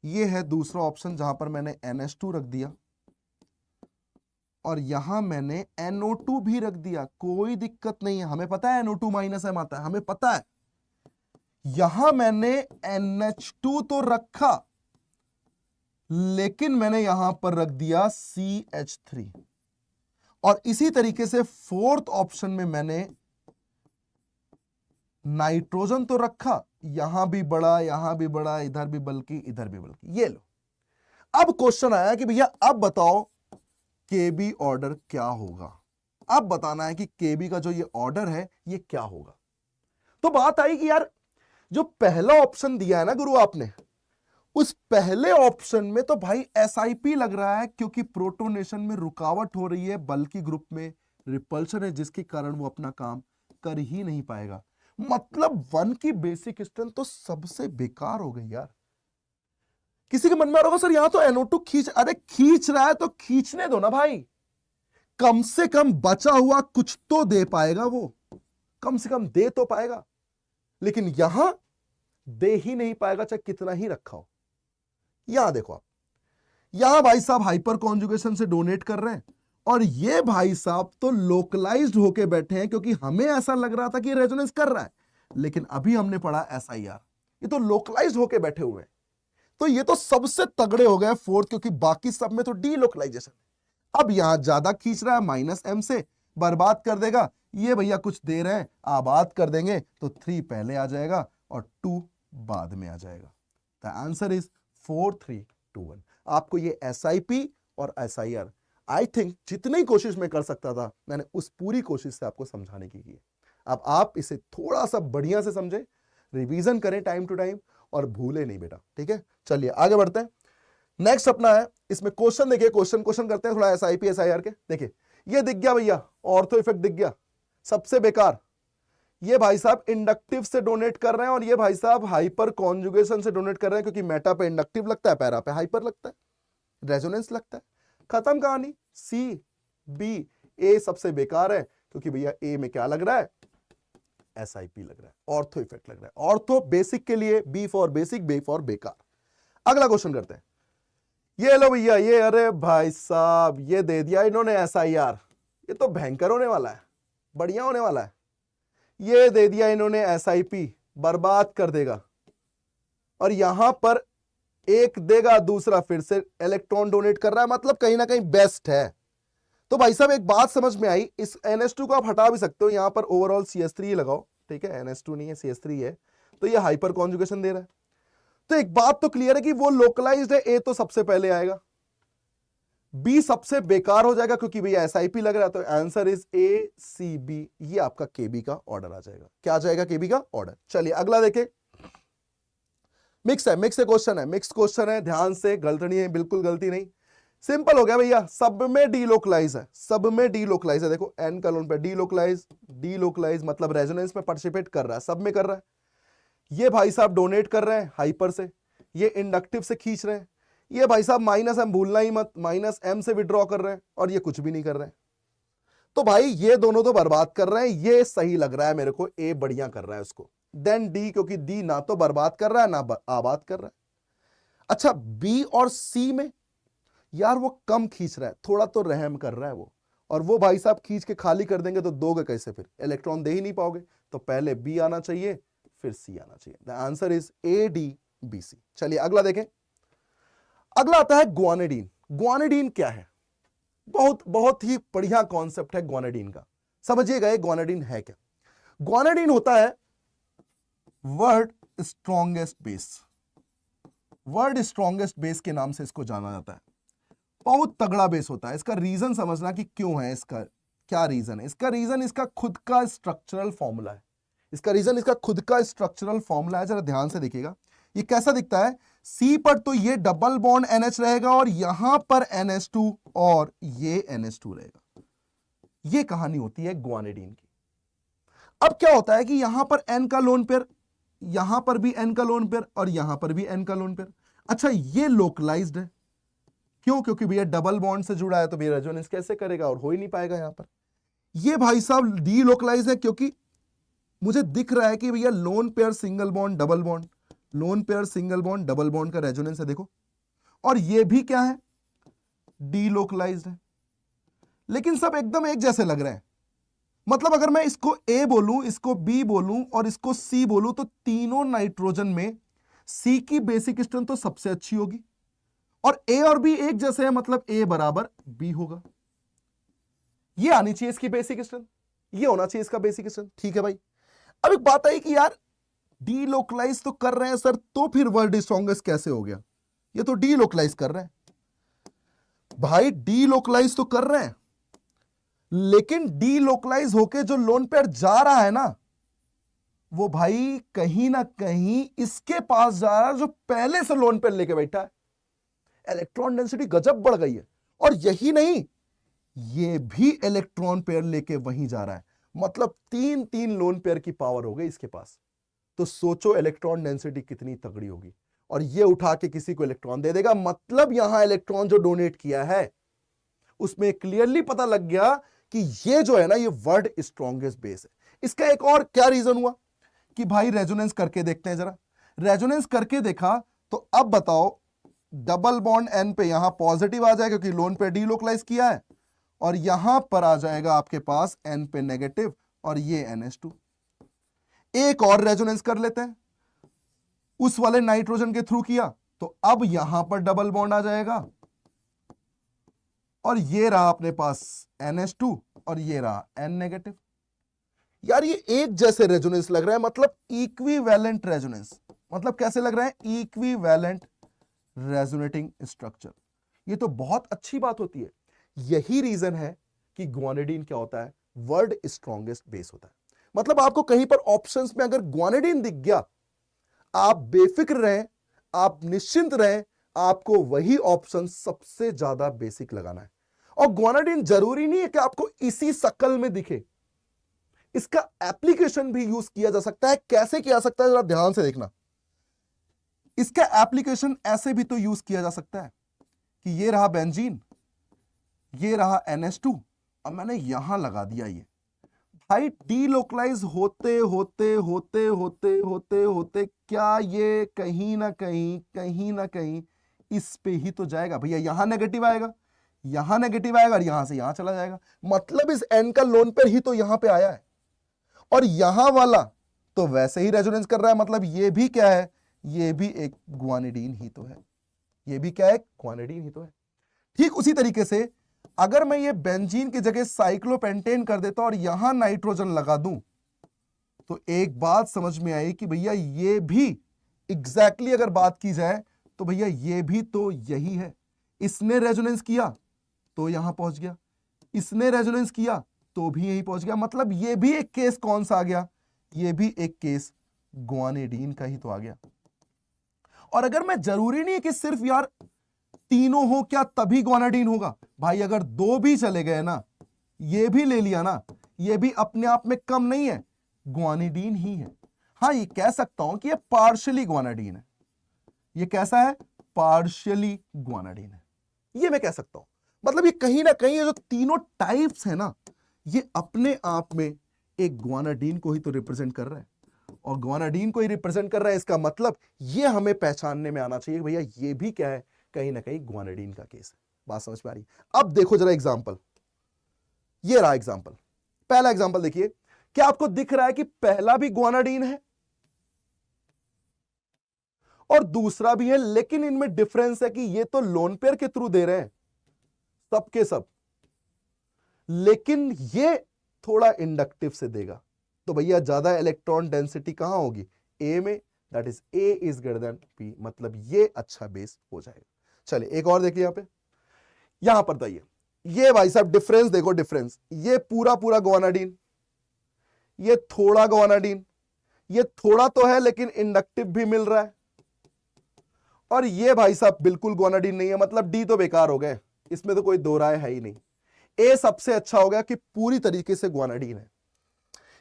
ये है दूसरा ऑप्शन जहां पर मैंने NH2 रख दिया और यहां मैंने NO2 भी रख दिया। कोई दिक्कत नहीं है, हमें पता है NO2 माइनस M आता है, हमें पता है। यहां मैंने NH2 तो रखा, लेकिन मैंने यहां पर रख दिया CH3। और इसी तरीके से फोर्थ ऑप्शन में मैंने नाइट्रोजन तो रखा, यहां भी बड़ा, यहां भी बड़ा, इधर भी बल्कि, इधर भी बल्कि। ये लो, अब क्वेश्चन आया कि भैया अब बताओ केबी ऑर्डर क्या होगा। अब बताना है कि केबी का जो ये ऑर्डर है ये क्या होगा। तो बात आई कि यार जो पहला ऑप्शन दिया है ना गुरु आपने, उस पहले ऑप्शन में तो भाई एसआईपी लग रहा है, क्योंकि प्रोटोनेशन में रुकावट हो रही है, बल्कि ग्रुप में रिपल्शन है, जिसके कारण वो अपना काम कर ही नहीं पाएगा। मतलब 1 की बेसिक स्ट्रेंथ तो सबसे बेकार हो गई यार। किसी के मन में आ रहा होगा सर यहां तो NO2 खींच, अरे खींच रहा है तो खींचने दो ना भाई, कम से कम बचा हुआ कुछ तो दे पाएगा वो, कम से कम दे तो पाएगा। लेकिन यहां दे ही नहीं पाएगा, चाहे कितना ही रखा हो। यहां देखो आप, यहां भाई साहब हाइपर कॉन्जुगेशन से डोनेट कर रहे हैं, और ये भाई साहब तो लोकलाइज्ड होके बैठे हैं, क्योंकि हमें ऐसा लग रहा था कि रेजोनेंस कर रहा है, लेकिन अभी हमने पढ़ा SIR, ये तो लोकलाइज्ड होके बैठे हुए हैं। तो ये तो सबसे तगड़े हो गए फोर्थ, क्योंकि बाकी सब में तो डीलोकलाइजेशन। अब यहां ज्यादा खींच रहा है, -M से बर्बाद कर देगा। ये भैया कुछ दे रहे हैं, आबाद कर देंगे, तो 3 पहले आ जाएगा और 2 बाद में आ जाएगा। The answer is 4 3 2 1। आपको ये SIP और SIR आई थिंक जितनी कोशिश मैं कर सकता था, मैंने उस पूरी कोशिश से आपको समझाने की है। अब आप इसे थोड़ा सा बढ़िया से समझे, रिवीजन करें टाइम टू टाइम, और भूले नहीं बेटा, ठीक है। चलिए आगे बढ़ते हैं। नेक्स्ट अपना है, इसमें क्वेश्चन देखिए, क्वेश्चन करते हैं थोड़ा SIP SIR के। देखिए ये दिख गया भैया, ऑर्थो इफेक्ट दिख गया, सबसे बेकार। ये भाई साहब इंडक्टिव से डोनेट कर रहे हैं, और ये भाई साहब हाइपर कॉन्जुगेशन से डोनेट कर रहे हैं, क्योंकि मेटा पे इंडक्टिव लगता है, पैरा पे हाइपर लगता है, रेजोनेंस लगता है। खत्म कहानी। C B A सबसे बेकार है, क्योंकि भैया A में क्या लग रहा है, SIP लग रहा है, ऑर्थो इफेक्ट लग रहा है। ऑर्थो बेसिक के लिए B for basic, B for बेकार। अगला क्वेश्चन करते हैं। ये लो भैया, ये अरे भाई साहब ये दे दिया इन्होंने SIR, ये तो भयंकर होने वाला है, बढ़िया होने वाला है। ये दे दिया इन्होंने SIP, बर्बाद कर देगा। और यहां पर एक देगा, दूसरा फिर से इलेक्ट्रॉन डोनेट कर रहा है, मतलब कहीं ना कहीं बेस्ट है। तो भाई साहब एक बात समझ में आई, इस NH2 को आप हटा भी सकते हो, यहां पर ओवरऑल CH3 लगाओ, ठीक है, NH2 नहीं है CH3 है, तो ये हाइपर कॉन्जुगेशन दे रहा है। तो एक बात तो क्लियर है कि वो लोकलाइज्ड है, A तो सबसे पहले आएगा, B सबसे बेकार हो जाएगा, क्योंकि भैया SIP लग रहा है। तो आंसर इज ACB, ये आपका KB का ऑर्डर आ जाएगा। क्या आ जाएगा, KB का ऑर्डर। चलिए अगला देखें। मिक्स है, मिक्स क्वेश्चन है, मिक्स क्वेश्चन है, ध्यान से, गलती नहीं है, बिल्कुल गलती नहीं। सिंपल हो गया भैया, सब में डीलोकलाइज है, सब में डीलोकलाइज है। देखो N कॉलम पे डीलोकलाइज, डीलोकलाइज मतलब रेजोनेंस में पार्टिसिपेट कर रहा है, सब में कर रहा है। ये भाई साहब डोनेट कर रहे हैं हाइपर से, ये इंडक्टिव से खींच रहे हैं। ये भाई साहब -M भूलना ही मत, -M से विड्रॉ कर रहे हैं, और ये कुछ भी नहीं कर रहे हैं। तो भाई ये दोनों तो बर्बाद कर रहे हैं, ये सही लग रहा है मेरे को, A बढ़िया कर रहा है उसको। देन D, क्योंकि D ना तो बर्बाद कर रहा है ना आबाद कर रहा है। अच्छा B और C में यार वो कम खींच रहा है, थोड़ा तो रहम कर रहा है वो, और वो भाई साहब खींच के खाली कर देंगे तो दोगे कैसे, फिर इलेक्ट्रॉन दे ही नहीं पाओगे। तो पहले B आना चाहिए, फिर C आना चाहिए। The answer is ADBC। चलिए अगला देखें। अगला आता है ग्वानिडीन। ग्वानिडीन क्या है, बहुत बहुत ही बढ़िया कॉन्सेप्ट है ग्वानिडीन का। समझिएगा ये ग्वानिडीन है क्या। ग्वानिडीन होता है world strongest base. World strongest base के नाम से इसको जाना जाता है। बहुत तगड़ा बेस होता है। इसका रीजन समझना कि क्यों है, इसका क्या रीजन है। इसका रीजन इसका खुद का स्ट्रक्चरल फॉर्मूला है। इसका रीजन इसका खुद का स्ट्रक्चरल फॉर्मूला है। जरा ध्यान से देखिएगा ये कैसा दिखता है। C पर तो ये डबल बॉन्ड NH रहेगा और यहां पर NH2 और ये NH2 रहेगा। ये कहानी होती है ग्वानिडीन की। अब क्या होता है कि यहां पर N का लोन पेयर, यहां पर भी N का लोन पेयर और यहां पर भी N का लोन पेयर। अच्छा ये लोकलाइज्ड है। क्यों? क्योंकि भैया डबल बॉन्ड से जुड़ा है तो भैया रेजोनेंस कैसे करेगा, और हो ही नहीं पाएगा यहां पर। ये भाई साहब डी लोकलाइज है क्योंकि मुझे दिख रहा है कि भैया lone pair single bond double bond, lone pair single bond double bond का रेजोनेंस है देखो। और ये भी क्या है, डी लोकलाइज्ड है। लेकिन सब एकदम एक जैसे लग रहे हैं। मतलब अगर मैं इसको A बोलूं, इसको B बोलूं और इसको C बोलूं तो तीनों नाइट्रोजन में C की बेसिक स्ट्रेंथ तो सबसे अच्छी होगी और A और B एक जैसे है, मतलब A बराबर B होगा। ये आनी चाहिए इसकी बेसिक स्ट्रेंथ, ये होना चाहिए इसका बेसिक स्ट्रेंथ। ठीक है भाई। अब एक बात आई कि यार डी लोकलाइज तो कर रहे हैं सर, तो फिर वर्ल्ड स्ट्रॉन्गेस्ट कैसे हो गया? ये तो डी लोकलाइज कर रहे हैं भाई, डी लोकलाइज तो कर रहे हैं, लेकिन डी लोकलाइज होके जो लोन पेयर जा रहा है ना, वो भाई कहीं ना कहीं इसके पास जा रहा है जो पहले से लोन पेयर लेके बैठा है। इलेक्ट्रॉन डेंसिटी गजब बढ़ गई है। और यही नहीं, ये भी इलेक्ट्रॉन पेयर लेके वहीं जा रहा है। मतलब 3 लोन पेयर की पावर हो गई इसके पास। तो सोचो इलेक्ट्रॉन डेंसिटी कितनी तगड़ी होगी। और ये उठा के किसी को इलेक्ट्रॉन दे देगा। मतलब यहां इलेक्ट्रॉन जो डोनेट किया है उसमें क्लियरली पता लग गया कि ये जो है ना, ये वर्ल्ड स्ट्रॉन्गेस्ट बेस है। इसका एक और क्या रीजन हुआ कि भाई रेजोनेंस करके देखते हैं जरा। रेजोनेंस करके देखा तो अब बताओ, डबल बॉन्ड N पे यहां पॉजिटिव आ जाएगा क्योंकि लोन पे डी लोकलाइज किया है, और यहां पर आ जाएगा आपके पास N पे नेगेटिव और ये NH2। एक और रेजोनेंस कर लेते हैं, उस वाले नाइट्रोजन के थ्रू किया तो अब यहां पर डबल बॉन्ड आ जाएगा और ये रहा अपने पास NH2 और ये रहा N नेगेटिव। यार ये एक जैसे रेजोनेंस लग रहा है, मतलब इक्विवेलेंट रेजोनेंस। मतलब कैसे लग रहा है? Equivalent resonating structure. ये तो बहुत अच्छी बात होती है। यही रीजन है कि ग्वानिडीन क्या होता है, वर्ल्ड स्ट्रॉन्गेस्ट बेस होता है। मतलब आपको कहीं पर ऑप्शंस में अगर ग्वानिडीन दिख गया, आप बेफिक्र रहें, आप निश्चिंत रहें, आपको वही ऑप्शन सबसे ज्यादा बेसिक लगाना है। और ग्वानिडीन जरूरी नहीं है कि आपको इसी शक्ल में दिखे, इसका एप्लीकेशन भी यूज किया जा सकता है। कैसे किया जा सकता है जरा ध्यान से देखना। इसका एप्लीकेशन ऐसे भी तो यूज किया जा सकता है कि ये रहा बेंजीन, ये रहा NH2 और मैंने यहां लगा दिया ये। भाई डीलोकलाइज होते होते होते होते होते होते क्या ये कहीं ना कहीं इस पे ही तो जाएगा भैया। यहां नेगेटिव आएगा, यहां नेगेटिव आएगा और यहां से यहां चला जाएगा। मतलब इस N का लोन पेयर ही तो यहां पे आया है और यहां वाला तो वैसे ही रेजोनेंस कर रहा है। मतलब ये भी क्या है, ये भी एक ग्वानिडीन ही तो है। ये भी क्या है, ग्वानिडीन ही तो है। ठीक उसी तरीके से अगर मैं ये बेंजीन की जगह साइक्लोपेंटेन कर देता और यहां नाइट्रोजन लगा दूं तो एक बात समझ में आई कि भैया ये भी एग्जैक्टली अगर बात की जाए तो भैया ये भी तो यही है। इसने रेजोनेंस किया तो यहां पहुंच गया, इसने रेजोनेंस किया तो भी यहीं पहुंच गया। मतलब ये भी एक केस कौन सा आ गया, ये भी एक केस ग्वानिडीन का ही तो आ गया। और अगर मैं जरूरी नहीं है कि सिर्फ यार तीनों हो क्या तभी ग्वानिडीन होगा। भाई अगर दो भी चले गए ना, ये भी ले लिया ना, ये भी अपने आप में कम नहीं है, ग्वानिडीन ही है। हाँ ये कह सकता हूं कि ये पार्शियली ग्वानिडीन है। ये कैसा है, पार्शियली ग्वानिडीन है, ये मैं कह सकता हूं। मतलब ये कहीं ना कहीं ये जो तीनों टाइप्स है ना, ये अपने आप में एक ग्वानिडीन को ही तो रिप्रेजेंट कर रहा है और ग्वानिडीन को ही रिप्रेजेंट कर रहा है। इसका मतलब ये हमें पहचानने में आना चाहिए भैया ये भी क्या है, कहीं ना कहीं ग्वानिडीन का केस है। बात समझ में आ रही? अब देखो जरा एग्जांपल, ये रहा एग्जांपल। पहला एग्जांपल देखिए, क्या आपको दिख रहा है कि पहला भी ग्वानिडीन है और दूसरा भी है, लेकिन इनमें डिफरेंस है कि ये तो लोन पेयर के थ्रू दे रहे हैं सब के सब, लेकिन ये थोड़ा इंडक्टिव से देगा, तो भैया ज्यादा इलेक्ट्रॉन डेंसिटी कहां होगी, ए में, that is a is greater than P, मतलब ये अच्छा बेस हो जाएगा। चलिए एक और देखिए यहां पर बताइए, ये भाई साहब डिफरेंस देखो, डिफरेंस, ये पूरा पूरा गुआनाडीन, ये थोड़ा गुआनाडीन, ये थोड़ा तो है लेकिन इंडक्टिव भी मिल रहा है, और ये भाई साहब बिल्कुल गुआनाडीन नहीं है, मतलब डी तो बेकार हो गए, इसमें तो कोई दो राय है ही नहीं। ए सबसे अच्छा हो गया कि पूरी तरीके से गुआनाडीन है।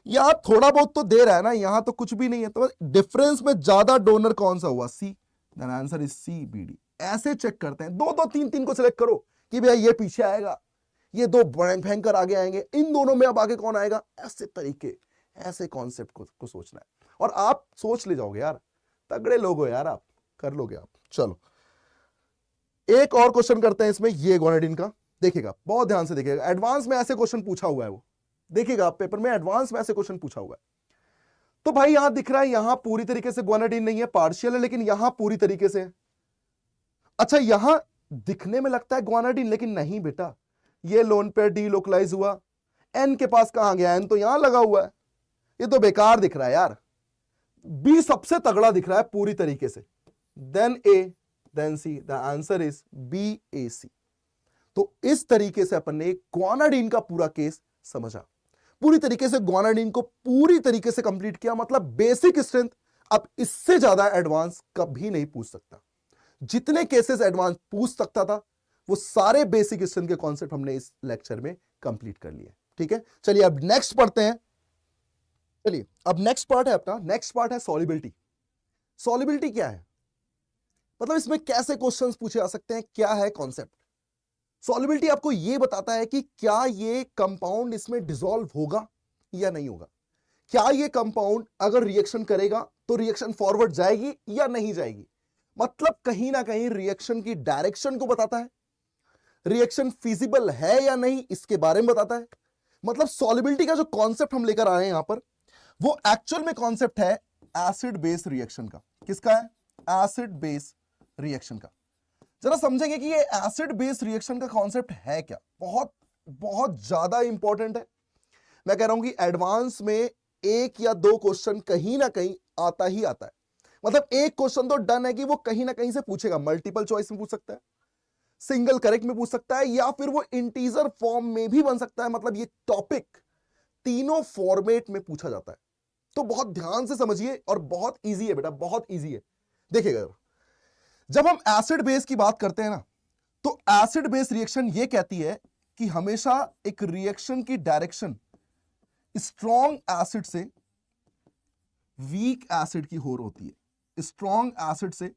यहां थोड़ा बहुत तो दे रहा है ना, यहां तो कुछ भी नहीं है, तो डिफरेंस में ज्यादा डोनर कौन सा हुआ, C, then answer is C B D. ऐसे चेक करते हैं, दो दो तीन तीन को सिलेक्ट करो कि भैया ये पीछे आएगा, ये दो भयंकर आगे आएंगे, इन दोनों में अब आगे कौन आएगा, ऐसे तरीके, ऐसे कॉन्सेप्ट को सोचना है, और आप सोच ले जाओगे यार, तगड़े लोग हो यार, आप कर लोगे आप। चलो एक और क्वेश्चन करते हैं इसमें, ये गुआनाडीन का देखिएगा, बहुत ध्यान से देखिएगा, एडवांस में ऐसे क्वेश्चन पूछा हुआ है, वो देखिएगा आप पेपर में एडवांस में ऐसे क्वेश्चन पूछा हुआ है। तो भाई यहां दिख रहा है, यहां पूरी तरीके से गुआनाडीन नहीं है, पार्शियल है, लेकिन यहां पूरी तरीके से है। अच्छा यहां दिखने में लगता है गुआनाडीन, लेकिन नहीं बेटा, ये लोन पेयर डीलोकलाइज हुआ, एन के पास कहां गया, एन तो यहां लगा हुआ है, ये तो बेकार दिख रहा है यार। बी सबसे तगड़ा दिख रहा है पूरी तरीके से, then A, then C, the answer is B A C. तो इस तरीके से अपन ने गुआनाडीन का पूरा केस समझा, पूरी तरीके से गुआनाडीन को पूरी तरीके से कंप्लीट किया, मतलब बेसिक स्ट्रेंथ। अब इससे ज्यादा एडवांस कभी नहीं पूछ सकता, जितने केसेस एडवांस पूछ सकता था वो सारे बेसिक स्ट्रेंथ के कॉन्सेप्ट हमने इस लेक्चर में कंप्लीट कर लिए। ठीक है, चलिए अब नेक्स्ट पढ़ते हैं। चलिए अब नेक्स्ट पार्ट है अपना, नेक्स्ट पार्ट है सॉल्युबिलिटी। सॉल्युबिलिटी क्या है, मतलब इसमें कैसे क्वेश्चंस पूछे जा सकते हैं, क्या है कॉन्सेप्ट। सॉल्युबिलिटी आपको यह बताता है कि क्या ये कंपाउंड इसमें डिसॉल्व होगा या नहीं होगा, क्या ये कंपाउंड अगर रिएक्शन करेगा तो रिएक्शन फॉरवर्ड जाएगी या नहीं जाएगी, मतलब कहीं ना कहीं रिएक्शन की डायरेक्शन को बताता है, रिएक्शन फिजिबल है या नहीं इसके बारे में बताता है। मतलब सॉल्युबिलिटी का जो कॉन्सेप्ट हम लेकर आए हैं यहां पर, वो एक्चुअल में कॉन्सेप्ट है एसिड बेस रिएक्शन का। किसका है, एसिड बेस रिएक्शन का। जरा समझेंगे कि ये एसिड बेस रिएक्शन का कॉन्सेप्ट है क्या, बहुत बहुत ज्यादा इंपॉर्टेंट है। मैं कह रहा हूं कि एडवांस में एक या दो क्वेश्चन कहीं ना कहीं आता ही आता है, मतलब एक क्वेश्चन तो डन है कि वो कहीं ना कहीं से पूछेगा, मल्टीपल चॉइस में पूछ सकता है, सिंगल करेक्ट में पूछ सकता है, या फिर वो इंटीजर फॉर्म में भी बन सकता है, मतलब ये टॉपिक तीनों फॉर्मेट में पूछा जाता है। तो बहुत ध्यान से समझिए, और बहुत इजी है बेटा, बहुत इजी है। देखिएगा जब हम एसिड बेस की बात करते हैं ना, तो एसिड बेस रिएक्शन ये कहती है कि हमेशा एक रिएक्शन की डायरेक्शन स्ट्रॉन्ग एसिड से वीक एसिड की ओर होती है, स्ट्रॉन्ग एसिड से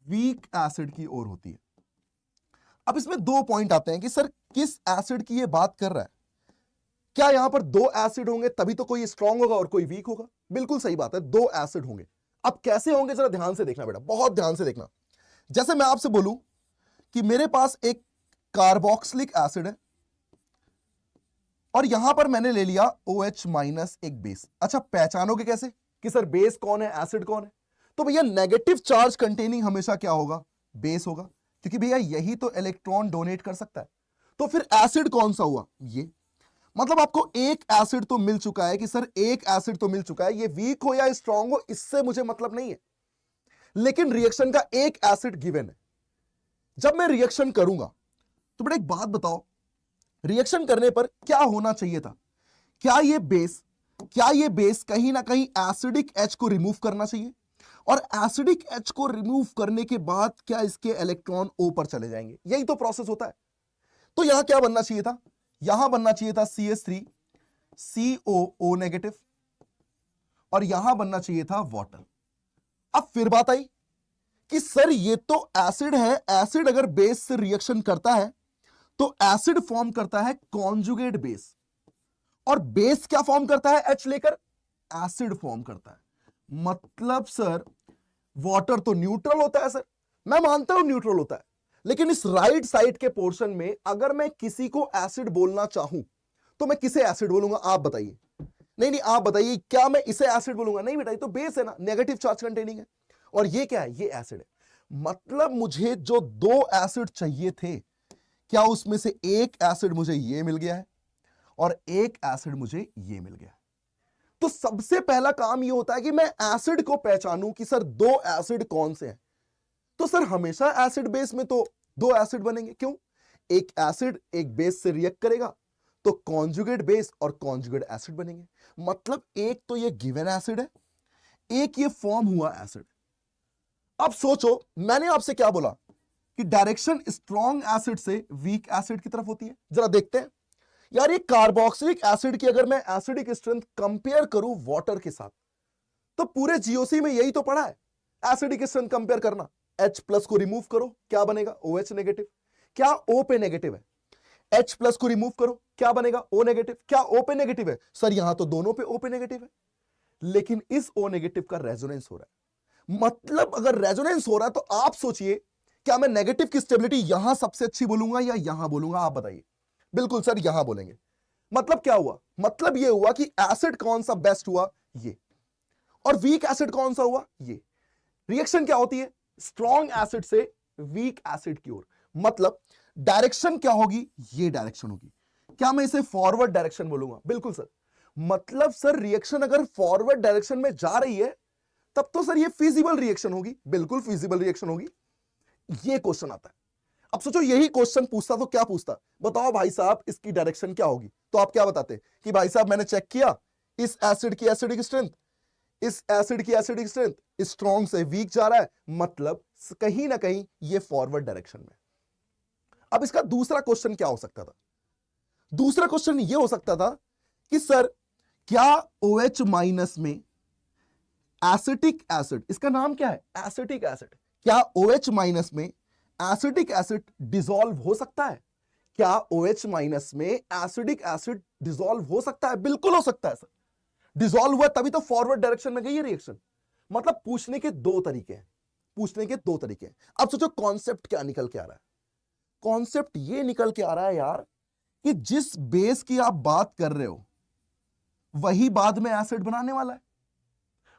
वीक एसिड की ओर होती है। अब इसमें दो पॉइंट आते हैं कि सर किस एसिड की ये बात कर रहा है, क्या यहां पर दो एसिड होंगे तभी तो कोई स्ट्रॉन्ग होगा और कोई वीक होगा, बिल्कुल सही बात है, दो एसिड होंगे। अब कैसे होंगे जरा ध्यान से देखना बेटा, बहुत ध्यान से देखना। जैसे मैं आपसे बोलूं कि मेरे पास एक कार्बोक्सिलिक एसिड है और यहां पर मैंने ले लिया OH माइनस एक बेस। अच्छा पहचानोगे कैसे कि सर बेस कौन है एसिड कौन है, तो भैया नेगेटिव चार्ज कंटेनिंग हमेशा क्या होगा, बेस होगा, क्योंकि भैया यही तो इलेक्ट्रॉन डोनेट कर सकता है। तो फिर एसिड कौन सा हुआ, ये, मतलब आपको एक एसिड तो मिल चुका है कि सर एक एसिड तो मिल चुका है, ये वीक हो या स्ट्रांग हो इससे मुझे मतलब नहीं है, लेकिन रिएक्शन का एक एसिड गिवन है। जब मैं रिएक्शन करूंगा तो बेटा एक बात बताओ, रिएक्शन करने पर क्या होना चाहिए था, क्या ये बेस कहीं ना कहीं एसिडिक एच को रिमूव करना चाहिए, और एसिडिक एच को रिमूव करने के बाद क्या इसके इलेक्ट्रॉन O पर चले जाएंगे, यही तो प्रोसेस होता है। तो यहां क्या बनना चाहिए था, यहां बनना चाहिए था CH3 COO नेगेटिव, और यहां बनना चाहिए था वाटर। अब फिर बात आई कि सर ये तो एसिड है, एसिड अगर बेस से रिएक्शन करता है तो एसिड फॉर्म करता है कॉन्जुगेट बेस, और बेस क्या फॉर्म करता है H लेकर, एसिड फॉर्म करता है। मतलब सर वाटर तो न्यूट्रल होता है, सर मैं मानता हूं न्यूट्रल होता है, लेकिन इस राइट साइड के पोर्शन में अगर मैं किसी को एसिड बोलना चाहूं तो मैं किसे एसिड बोलूंगा, आप बताइए। नहीं आप बताइए, क्या मैं इसे एसिड बोलूंगा, नहीं बेटा ये तो बेस है ना, नेगेटिव चार्ज कंटेनिंग है, और ये क्या है, ये एसिड है। मतलब मुझे जो दो एसिड चाहिए थे, क्या उसमें से एक एसिड मुझे ये मिल गया है, और एक एसिड मुझे ये मिल गया। तो सबसे पहला काम ये होता है कि मैं एसिड को पहचानूं कि सर दो एसिड कौन से हैं। तो सर हमेशा एसिड बेस में तो दो एसिड बनेंगे, क्यों? एक एसिड एक बेस से रिएक्ट करेगा तो कॉन्जुगेट बेस और कॉन्जुगेट एसिड बनेंगे। मतलब एक तो ये गिवन एसिड है, एक ये फॉर्म हुआ एसिड। अब सोचो मैंने आपसे क्या बोला कि डायरेक्शन स्ट्रॉन्ग एसिड से वीक एसिड की तरफ होती है। जरा देखते हैं यार, ये कार्बोक्सिलिक एसिड की अगर मैं एसिडिक स्ट्रेंथ कंपेयर करूं वाटर के साथ, तो पूरे जीओसी में यही तो पढ़ा है, एसिडिक स्ट्रेंथ कंपेयर करना। H प्लस को रिमूव करो क्या बनेगा? OH negative. क्या O पे नेगेटिव है? H प्लस को रिमूव करो क्या बनेगा? O negative. क्या O पे नेगेटिव है? सर यहां तो दोनों पे O पे नेगेटिव है, लेकिन इस O नेगेटिव का रेजोनेंस हो रहा है। मतलब अगर रेजोनेंस हो रहा है तो आप सोचिए, क्या मैं नेगेटिव की स्टेबिलिटी यहां सबसे अच्छी बोलूंगा या यहां बोलूंगा? आप बताइए। बिल्कुल सर यहां बोलेंगे। मतलब क्या हुआ? मतलब यह हुआ कि एसिड कौन सा बेस्ट हुआ? ये। और वीक एसिड कौन सा हुआ? ये। रिएक्शन क्या होती है? स्ट्रॉन्ग एसिड से वीक एसिड की ओर। मतलब डायरेक्शन क्या होगी? ये डायरेक्शन होगी। क्या मैं इसे फॉरवर्ड डायरेक्शन बोलूंगा? बिल्कुल सर। मतलब सर रिएक्शन अगर फॉरवर्ड डायरेक्शन में जा रही है तब तो सर ये फिजिबल रिएक्शन होगी। बिल्कुल फिजिबल रिएक्शन होगी। ये क्वेश्चन आता है। अब सोचो यही क्वेश्चन पूछता तो क्या पूछता? बताओ भाई साहब इसकी डायरेक्शन क्या होगी? तो आप क्या बताते कि भाई साहब मैंने चेक किया, इस एसिड की एसिडिक स्ट्रेंथ, इस एसिड की एसिडिक स्ट्रेंथ स्ट्रॉन्ग से वीक जा रहा है, मतलब कहीं ना कहीं ये फॉरवर्ड डायरेक्शन में। अब इसका दूसरा क्वेश्चन क्या हो सकता था? दूसरा क्वेश्चन ये हो सकता था कि सर क्या OH माइनस में एसिटिक एसिड, इसका नाम क्या है? एसिटिक एसिड, क्या OH माइनस में एसिडिक एसिड डिसॉल्व हो सकता है? क्या OH माइनस में एसिडिक एसिड डिसॉल्व हो सकता है? बिल्कुल हो सकता है सर। डिसॉल्व हुआ तभी तो फॉरवर्ड डायरेक्शन में गई है रिएक्शन। मतलब पूछने के दो तरीके हैं, पूछने के दो तरीके हैं। अब सोचो कॉन्सेप्ट क्या निकल के आ रहा है? कॉन्सेप्ट ये निकल के आ रहा है यार कि जिस बेस की आप बात कर रहे हो वही बाद में एसिड बनाने वाला है।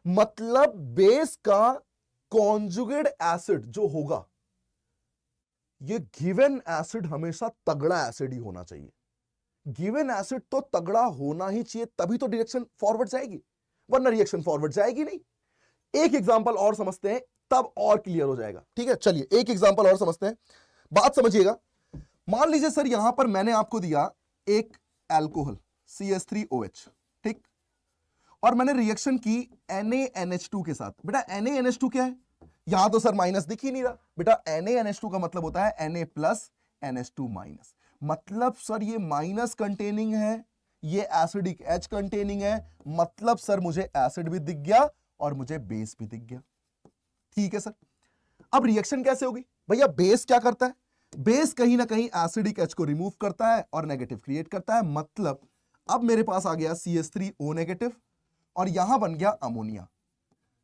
मतलब बेस का कॉन्जुगेट एसिड जो होगा, ये गिवन एसिड हमेशा तगड़ा एसिड ही होना चाहिए। गिवन एसिड तो तगड़ा होना ही चाहिए, तभी तो डायरेक्शन फॉरवर्ड जाएगी, वरना रिएक्शन फॉरवर्ड जाएगी नहीं। एक एग्जांपल और समझते हैं तब और क्लियर हो जाएगा। ठीक है, चलिए एक एग्जांपल और समझते हैं, बात समझिएगा। मान लीजिए सर यहां पर मैंने आपको दिया एक एल्कोहल CH3OH, ठीक, और मैंने रिएक्शन की NaNH2 के साथ। बेटा NaNH2 क्या है? यहां तो सर माइनस दिख ही नहीं रहा। बेटा NaNH2 का मतलब होता है Na प्लस NH2 माइनस। मतलब सर ये माइनस कंटेनिंग है, ये एसिडिक H कंटेनिंग है। मतलब सर मुझे एसिड भी दिख गया और मुझे बेस भी दिख गया। ठीक है सर। अब रिएक्शन कैसे होगी? भैया बेस क्या करता है? बेस कहीं ना कहीं एसिडिक H को रिमूव करता है और नेगेटिव क्रिएट करता है। मतलब अब मेरे पास आ गया CH3O नेगेटिव और यहां बन गया अमोनिया।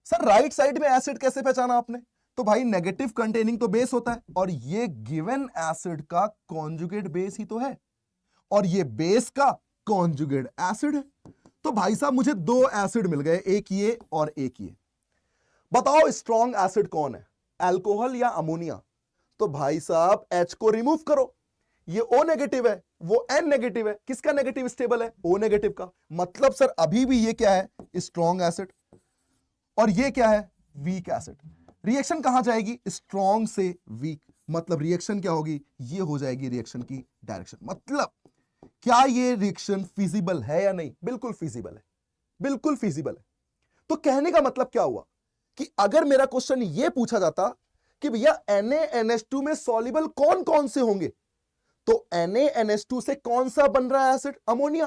सर राइट साइड में एसिड कैसे पहचाना आपने? तो भाई नेगेटिव कंटेनिंग तो बेस होता है और ये गिवन एसिड का कॉन्जुगेट बेस ही तो है और ये बेस का कॉन्जुगेट एसिड है। तो भाई साहब मुझे दो एसिड मिल गए, एक ये और एक ये। बताओ स्ट्रॉन्ग एसिड कौन है, अल्कोहल या अमोनिया? तो भाई साहब H को रिमूव करो, ये O नेगेटिव है, वो N नेगेटिव है। किसका नेगेटिव स्टेबल है? O नेगेटिव का। मतलब सर अभी भी ये क्या है? स्ट्रॉन्ग एसिड और ये क्या है? Weak acid. रिएक्शन कहां जाएगी? स्ट्रॉन्ग से वीक। मतलब रिएक्शन क्या होगी? ये हो जाएगी रिएक्शन की डायरेक्शन। मतलब क्या ये रिएक्शन फिजिबल है या नहीं? बिल्कुल फिजिबल है, बिल्कुल फिजिबल है। तो कहने का मतलब क्या हुआ कि अगर मेरा क्वेश्चन ये पूछा जाता कि भैया NaNH2 में सॉल्युबल कौन कौन से होंगे, तो NaNH2 से कौन सा बन रहा है एसिड? अमोनिया।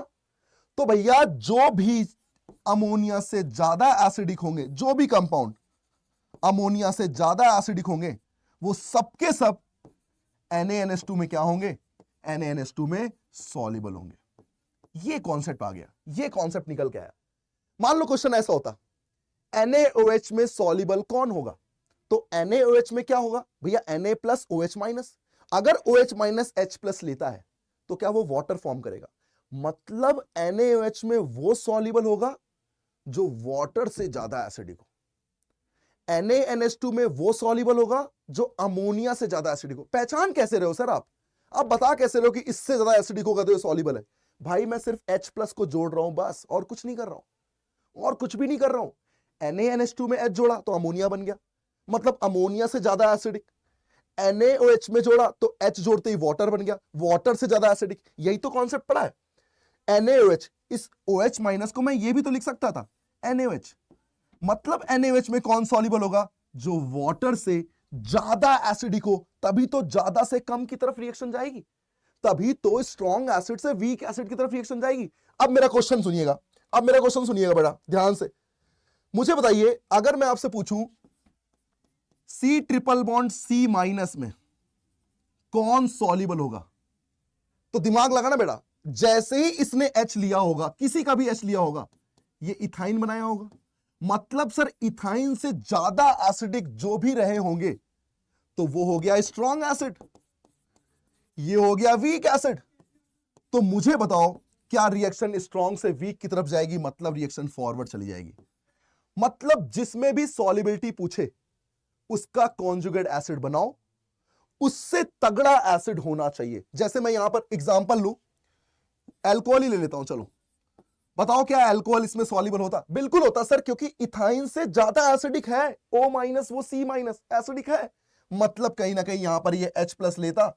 तो भैया जो भी अमोनिया से ज्यादा एसिडिक होंगे, जो भी कंपाउंड अमोनिया से ज्यादा एसिडिक होंगे, वो सबके सब NaNH2 में क्या होंगे? NaNH2 में सॉल्युबल होंगे। ये कॉन्सेप्ट आ गया, ये कॉन्सेप्ट निकल के आया। मान लो क्वेश्चन ऐसा होता, NaOH में सॉल्युबल कौन होगा? तो NaOH में क्या होगा? भैया Na प्लस OH माइनस। अगर OH माइनस H प्लस लेता है तो क्या वो वाटर फॉर्म करेगा? मतलब NaOH में वो सॉल्युबल होगा जो वाटर से ज्यादा एसिडिक हो। NaNH2 में वो सॉल्युबल होगा जो अमोनिया से ज्यादा एसिडिक हो। पहचान कैसे रहे हो सर आप बता कैसे रहे हो कि इससे ज्यादा एसिडिक होगा तो ये सॉल्युबल है? भाई मैं सिर्फ H+ को जोड़ रहा हूं बस, और कुछ नहीं कर रहा हूं, और कुछ भी नहीं कर रहा हूं। NaNH2 में H जोड़ा तो अमोनिया बन गया, मतलब अमोनिया से ज्यादा एसिडिक। NaOH में जोड़ा तो H जोड़ते ही वाटर बन गया, वाटर से ज्यादा एसिडिक। यही तो कॉन्सेप्ट पढ़ा है। NaOH, इस OH माइनस को मैं ये भी तो लिख सकता था NaOH, मतलब NaOH में कौन सॉल्युबल होगा? जो वाटर से ज्यादा एसिडिक हो, तभी तो ज्यादा से कम की तरफ रिएक्शन जाएगी, तभी तो स्ट्रॉन्ग एसिड से वीक एसिड की तरफ रिएक्शन जाएगी। अब मेरा क्वेश्चन सुनिएगा, अब मेरा क्वेश्चन सुनिएगा बड़ा ध्यान से। मुझे बताइए, अगर मैं आपसे पूछूं C triple bond C minus में कौन सॉल्युबल होगा, तो दिमाग लगाना बेटा। जैसे ही इसने H लिया होगा, किसी का भी H लिया होगा, ये इथाइन बनाया होगा, मतलब सर इथाइन से ज्यादा एसिडिक जो भी रहे होंगे तो वो हो गया स्ट्रॉन्ग एसिड, ये हो गया वीक एसिड। तो मुझे बताओ क्या रिएक्शन स्ट्रॉन्ग से वीक की तरफ जाएगी? मतलब रिएक्शन फॉरवर्ड चली जाएगी। मतलब जिसमें भी सॉल्युबिलिटी पूछे उसका कॉन्जुगेट एसिड बनाओ, उससे तगड़ा एसिड होना चाहिए। जैसे मैं यहां पर एग्जांपल लूं, अल्कोहल ही ले लेता हूं, चलो बताओ क्या अल्कोहल इसमें सॉल्युबल होता? बिल्कुल होता सर, क्योंकि इथाइन से ज्यादा एसिडिक है, O माइनस वो C माइनस एसिडिक है। मतलब कहीं ना कहीं यहां पर ये H+ लेता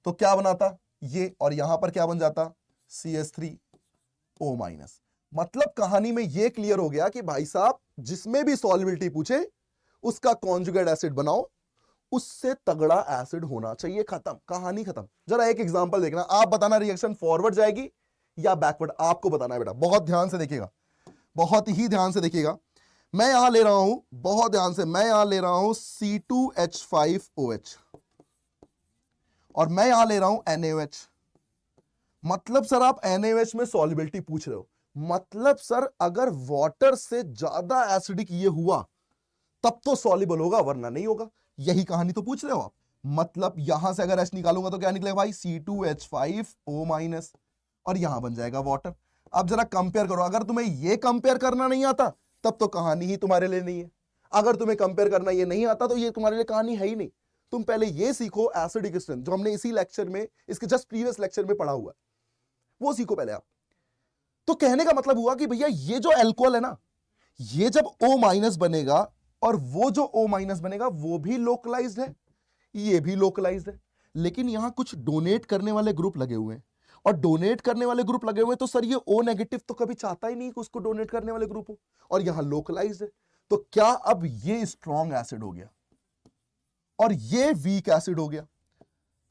तो क्या बनाता ये, और यहां पर क्या बन जाता CH3O माइनस। मतलब कहानी में ये क्लियर हो गया कि भाई साहब जिसमें भी सॉल्युबिलिटी पूछे उसका कॉन्जुगेट एसिड बनाओ, उससे तगड़ा एसिड होना चाहिए। खत्म, कहानी खत्म। जरा एक एग्जांपल देखना, आप बताना रिएक्शन फॉरवर्ड जाएगी या बैकवर्ड, आपको बताना है बेटा। बहुत ध्यान से देखिएगा, बहुत ही ध्यान से देखिएगा। मैं यहां ले रहा हूं, बहुत ध्यान से, मैं यहां ले रहा हूं C2H5OH और मैं यहां ले रहा हूं NaOH। मतलब सर आप NaOH में सॉल्युबिलिटी पूछ रहे हो, मतलब सर अगर वाटर से ज्यादा एसिडिक ये हुआ तब तो सॉल्युबल होगा, वरना नहीं होगा। यही कहानी तो पूछ रहे हो आप। मतलब यहां से अगर H निकालूंगा तो क्या निकलेगा भाई? C2H5O माइनस, और यहां बन जाएगा वाटर। अब जरा कंपेयर करो, अगर तुम्हें ये कंपेयर करना नहीं आता तब तो कहानी ही तुम्हारे लिए नहीं है। अगर तुम्हें कंपेयर करना ये नहीं आता तो ये तुम्हारे लिए कहानी है ही नहीं। तुम पहले ये सीखो एसिडिक स्ट्रेंथ, जो हमने इसी लेक्चर में, इसके जस्ट प्रीवियस लेक्चर में पढ़ा हुआ है, वो सीखो पहले आप। तो कहने का मतलब हुआ कि भैया ये जो अल्कोहल है ना, ये जब O माइनस बनेगा और वो जो O माइनस बनेगा वो भी लोकलाइज्ड है, ये भी लोकलाइज्ड है, लेकिन यहां कुछ डोनेट करने वाले ग्रुप लगे हुए हैं, और डोनेट करने वाले ग्रुप लगे हुए तो सर ये O नेगेटिव तो कभी चाहता ही नहीं कि उसको डोनेट करने वाले ग्रुप हो, और यहां लोकलाइज्ड है। तो क्या अब ये स्ट्रॉन्ग एसिड हो गया और ये वीक एसिड हो गया?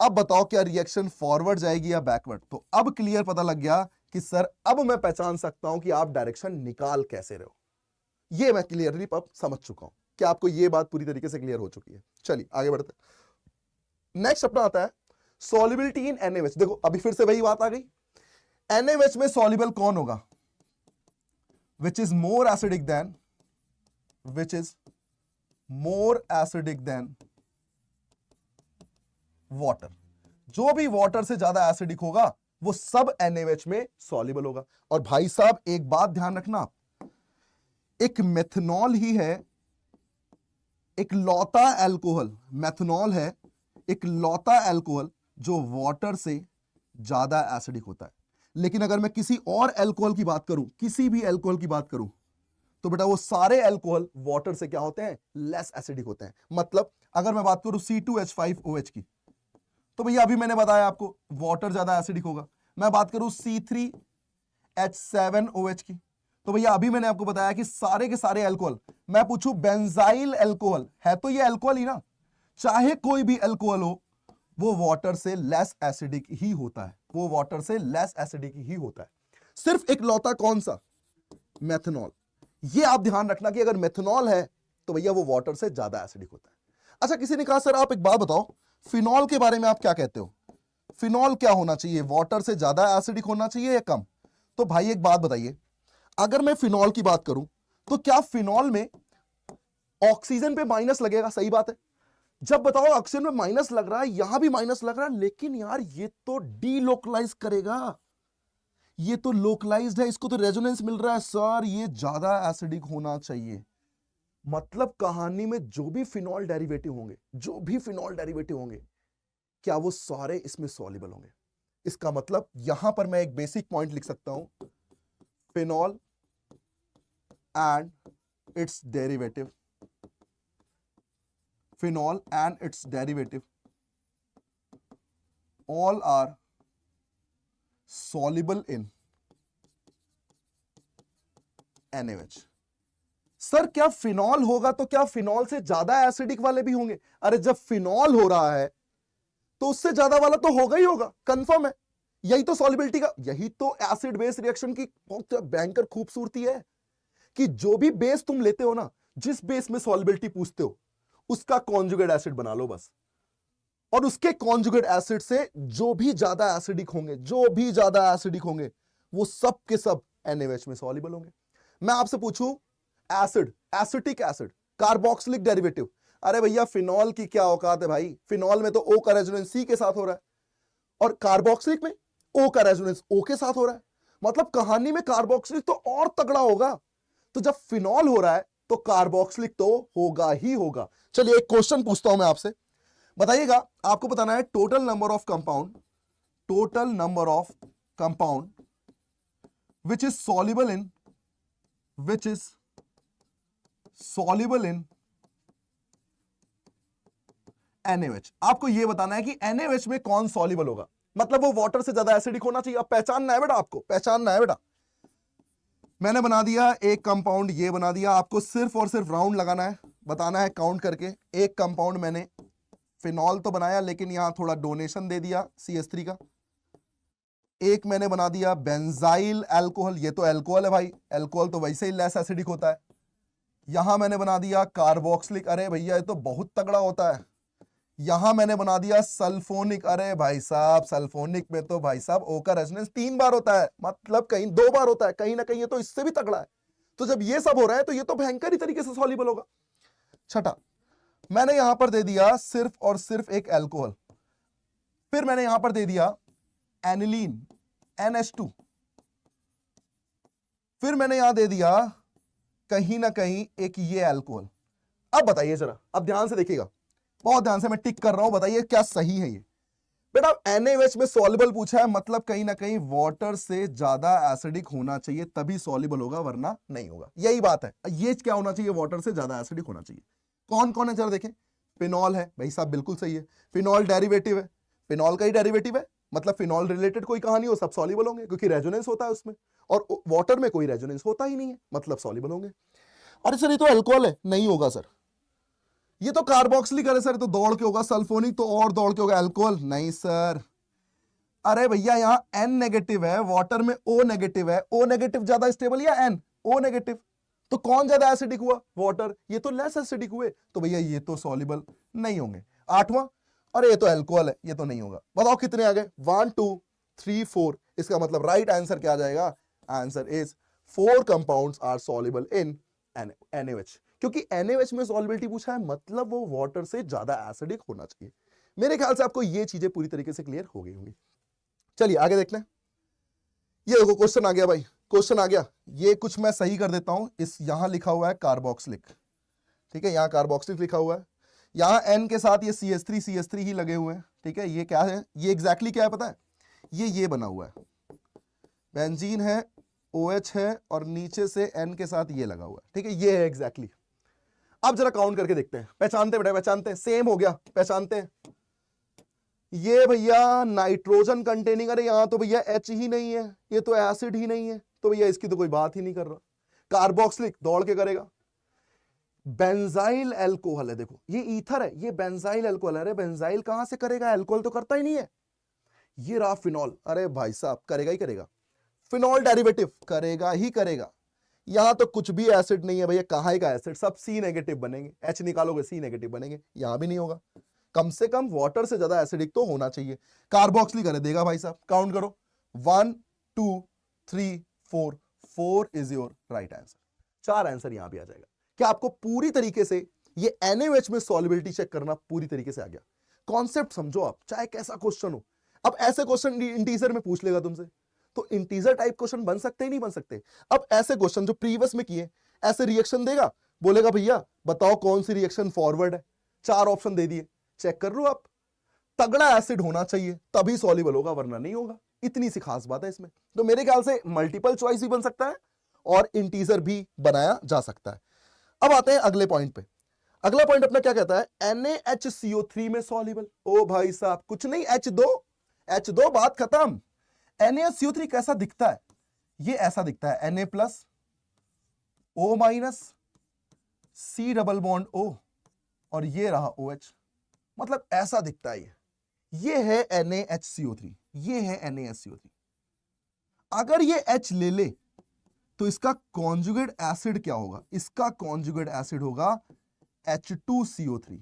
अब बताओ क्या रिएक्शन फॉरवर्ड जाएगी या बैकवर्ड? तो अब क्लियर पता लग गया कि सर अब मैं पहचान सकता हूं कि आप डायरेक्शन निकाल कैसे रहे हो। ये मैं क्लियरली अब समझ चुका हूं। क्या आपको ये बात पूरी तरीके से क्लियर हो चुकी है? चलिए आगे बढ़ते हैं। नेक्स्ट अपना आता है सॉल्युबिलिटी इन NaOH। देखो अभी फिर से वही बात आ गई, NaOH में सॉल्युबल कौन होगा? Which is more acidic then, which is more acidic then water. जो भी वाटर से ज्यादा एसिडिक होगा वो सब NaOH में सॉल्युबल होगा। और भाई साहब एक बात ध्यान रखना, एक मेथनॉल ही है एक लौता अल्कोहल, मेथनॉल है एक लौता अल्कोहल जो वाटर से ज्यादा एसिडिक होता है। लेकिन अगर मैं किसी और अल्कोहल की बात करूं, किसी भी अल्कोहल की बात करूं, तो बेटा वो सारे अल्कोहल वाटर से क्या होते हैं? लेस एसिडिक होते हैं। मतलब अगर मैं बात करूं C2H5OH की, तो भैया अभी मैंने बताया आपको वाटर ज्यादा एसिडिक होगा। मैं बात करूं C3H7OH की, तो भैया अभी मैंने आपको बताया कि सारे के सारे अल्कोहल, मैं पूछूं बेंजाइल अल्कोहल है तो ये अल्कोहल ही ना, चाहे कोई भी अल्कोहल हो वो वाटर से लेस एसिडिक ही होता है, वो वाटर से लेस एसिडिक ही होता है। सिर्फ एक लौता कौन सा? मेथनॉल। ये आप ध्यान रखना कि अगर मेथनॉल है तो भैया वो वाटर से ज्यादा एसिडिक होता है। अच्छा किसी ने कहा सर आप एक बात बताओ, फिनॉल के बारे में आप क्या कहते हो? फिनॉल क्या होना चाहिए, वाटर से ज्यादा एसिडिक होना चाहिए या कम? तो भाई एक बात बताइए, अगर मैं फिनॉल की बात करूं तो क्या फिनॉल में ऑक्सीजन पे माइनस लगेगा? सही बात है। जब बताओ ऑक्सीजन में माइनस लग रहा है, यहां भी माइनस लग रहा है, लेकिन यार ये तो डीलोकलाइज करेगा, ये तो लोकलाइज्ड है, इसको तो रेजोनेंस मिल रहा है। सर ये ज्यादा एसिडिक होना चाहिए। मतलब कहानी में जो भी फिनॉल डेरिवेटिव होंगे, जो भी फिनॉल डेरिवेटिव होंगे, क्या वो सारे इसमें सॉल्युबल होंगे? इसका मतलब यहां पर मैं एक बेसिक पॉइंट लिख सकता हूं, phenol and it's derivative, phenol and its derivative all are soluble in NaOH। Sir क्या फिनॉल होगा तो क्या फिनॉल से ज्यादा एसिडिक वाले भी होंगे? अरे जब फिनॉल हो रहा है तो उससे ज्यादा वाला तो होगा ही होगा, कंफर्म है। यही तो सॉल्युबिलिटी का, यही तो एसिड बेस रिएक्शन की बहुत भयंकर खूबसूरती है कि जो भी बेस तुम लेते हो ना, जिस बेस में सॉल्युबिलिटी पूछते हो उसका कॉन्जुगेट एसिड बना लो बस, और उसके कॉन्जुगेट एसिड से जो भी ज्यादा एसिडिक होंगे, जो भी ज्यादा एसिडिक होंगे, वो सब के सब NaOH में सॉल्युबल होंगे। मैं आपसे पूछूं acid, acetic acid, carboxylic derivative, अरे भैया फिनॉल की क्या औकात है भाई? फिनॉल में तो O का रेजोनेंस C के साथ हो रहा है और कार्बोक्सिलिक में O का रेजोनेंस O के साथ हो रहा है, मतलब कहानी में कार्बोक्सिलिक तो और तगड़ा होगा। तो जब फिनॉल हो रहा है तो कार्बोक्सिलिक तो होगा ही होगा। चलिए एक क्वेश्चन पूछता हूं मैं आपसे, बताइएगा, आपको बताना है total number of compound, total number of compound which is soluble in, which is soluble in NaOH। आपको यह बताना है कि NaOH में कौन सॉल्युबल होगा, मतलब वो वाटर से ज्यादा एसिडिक होना चाहिए। अब पहचानना है बेटा, आपको पहचानना है बेटा। मैंने बना दिया एक कंपाउंड, ये बना दिया, आपको सिर्फ और सिर्फ राउंड लगाना है, बताना है काउंट करके। एक कंपाउंड मैंने फिनॉल तो बनाया लेकिन यहां थोड़ा डोनेशन दे दिया CH3 का। एक मैंने बना दिया बेंजाइल अल्कोहल, ये तो अल्कोहल है भाई, अल्कोहल तो वैसे ही लेस एसिडिक होता है। यहां मैंने बना दिया कार्बोक्सिलिक, अरे भैया ये तो बहुत तगड़ा होता है। यहां मैंने बना दिया सल्फोनिक, अरे भाई साहब सल्फोनिक में तो भाई साहब O का रेजोनेंस 3 बार होता है, मतलब कहीं 2 बार होता है, कहीं ना कहीं ये तो इससे भी तगड़ा है। तो जब ये सब हो रहा है तो ये तो भयंकर ही तरीके से सॉल्युबल होगा। छठा, मैंने यहां पर दे दिया सिर्फ और सिर्फ एक अल्कोहल, फिर मैंने यहां पर दे दिया एनिलीन NH2, फिर मैंने यहां दे दिया कहीं ना कहीं एक ये अल्कोहल। अब बताइए जरा, अब ध्यान से देखिएगा, बहुत ध्यान से मैं टिक कर रहा हूं, बताइए क्या सही है ये। बेटा NaOH में सॉल्युबल पूछा है, मतलब कहीं ना कहीं वाटर से ज्यादा एसिडिक होना चाहिए तभी सॉल्युबल होगा, वरना नहीं होगा। यही बात है, ये क्या होना चाहिए, वाटर से ज्यादा एसिडिक होना चाहिए। कौन कौन है जरा देखें, फिनॉल है भाई साहब, बिल्कुल सही है, फिनॉल डेरिवेटिव है, फिनॉल का ही डेरिवेटिव है, मतलब फिनॉल रिलेटेड कोई कहानी हो सब सॉल्युबल होंगे क्योंकि रेजोनेंस होता है उसमें, और वाटर में कोई रेजोनेंस होता ही नहीं है, मतलब सॉल्युबल होंगे। अरे सर ये तो अल्कोहल है, नहीं होगा सर। ये तो कार्बोक्सिलिक है सर, तो दौड़ के होगा, सल्फोनिक तो और दौड़ के होगा, अल्कोहल नहीं सर। अरे भैया यहां N नेगेटिव है, वाटर में O नेगेटिव है, O नेगेटिव ज्यादा स्टेबल या N O नेगेटिव, तो कौन ज्यादा एसिडिक हुआ, वाटर, ये तो लेस एसिडिक हुए, तो भैया ये तो सॉल्युबल नहीं होंगे। आठवां, अरे ये तो अल्कोहल है, ये तो नहीं होगा। बताओ कितने आ गए, 1 2 3 4, इसका मतलब राइट आंसर क्या आ जाएगा, answer is 4 compounds are soluble in NaOH, क्योंकि NaOH में सॉल्युबिलिटी पूछा है, मतलब वो वाटर से ज्यादा एसिडिक होना चाहिए। मेरे ख्याल से आपको ये चीजें पूरी तरीके से क्लियर हो गई होंगी। चलिए आगे देख लें। ये देखो क्वेश्चन आ गया भाई, क्वेश्चन आ गया, ये कुछ मैं सही कर देता हूं, इस यहां लिखा हुआ है कार्बोक्सिलिक, ठीक है, यहां कार्बोक्सिलिक लिखा हुआ है, यहां N के साथ ये CH3 ही लगे हुए हैं, ठीक है। ये क्या है, ये एग्जैक्टली क्या है पता है, ये बना हुआ है, बेंजीन है, OH है, और नीचे से N के साथ ये लगा हुआ है, ठीक है, ये है एग्जैक्टली। अब जरा काउंट करके देखते हैं, पहचानते बेटा, पहचानते हैं, सेम हो गया, पहचानते हैं। ये भैया नाइट्रोजन कंटेनिंग, अरे यहां तो भैया H ही नहीं है, ये तो एसिड ही नहीं है, तो भैया इसकी तो कोई बात ही नहीं कर रहा। कार्बोक्सिलिक दौड़ के करेगा। बेंजाइल अल्कोहल है, देखो ये ईथर है, ये बेंजाइल अल्कोहल है, अरे बेंजाइल कहां से करेगा, अल्कोहल तो करता ही नहीं है। ये रहा फिनॉल, अरे भाई साहब करेगा ही करेगा, फिनॉल डेरिवेटिव करेगा ही करेगा। यहां तो कुछ भी एसिड नहीं है भैया, कहां का एसिड, सब C नेगेटिव बनेंगे, H निकालोगे C नेगेटिव बनेंगे, यहां भी नहीं होगा। कम से कम वाटर से ज्यादा एसिडिक तो होना चाहिए। कार्बोक्सिलिक करे देगा भाई साहब, काउंट करो, 1 2 3 4, 4 is your right answer. 4 answer यहां भी आ जाएगा। क्या आपको पूरी तरीके से ये NaOH में सॉल्युबिलिटी चेक करना पूरी तरीके से आ गया? कॉन्सेप्ट समझो आप, चाहे कैसा क्वेश्चन हो। अब ऐसे क्वेश्चन इंटीजर में पूछ लेगा तुमसे, तो इंटीजर टाइप क्वेश्चन बन सकते ही नहीं बन सकते। अब ऐसे क्वेश्चन जो प्रीवियस में किए, ऐसे रिएक्शन देगा, बोलेगा भैया बताओ कौन सी रिएक्शन फॉरवर्ड है, 4 ऑप्शन दे दिए, चेक कर लो आप, तगड़ा एसिड होना चाहिए तभी सॉल्युबल होगा, वरना नहीं होगा। इतनी सी खास बात है इसमें। तो मेरे ख्याल से मल्टीपल चॉइस भी बन सकता है और इंटीजर भी बनाया जा सकता है। अब आते हैं अगले पॉइंट पे। अगला पॉइंट अपना क्या कहता है, NaHCO3 में सॉल्युबल। ओ भाई साहब कुछ नहीं, H2 बात खत्म। NaCO3 कैसा दिखता है, ये ऐसा दिखता है Na+, O-, C double bond O और ये रहा OH, मतलब ऐसा दिखता है। ये है NaHCO3, ये है NaSCO3। अगर ये H ले ले तो इसका कॉन्जुगेट एसिड क्या होगा, इसका कॉन्जुगेट एसिड होगा H2CO3।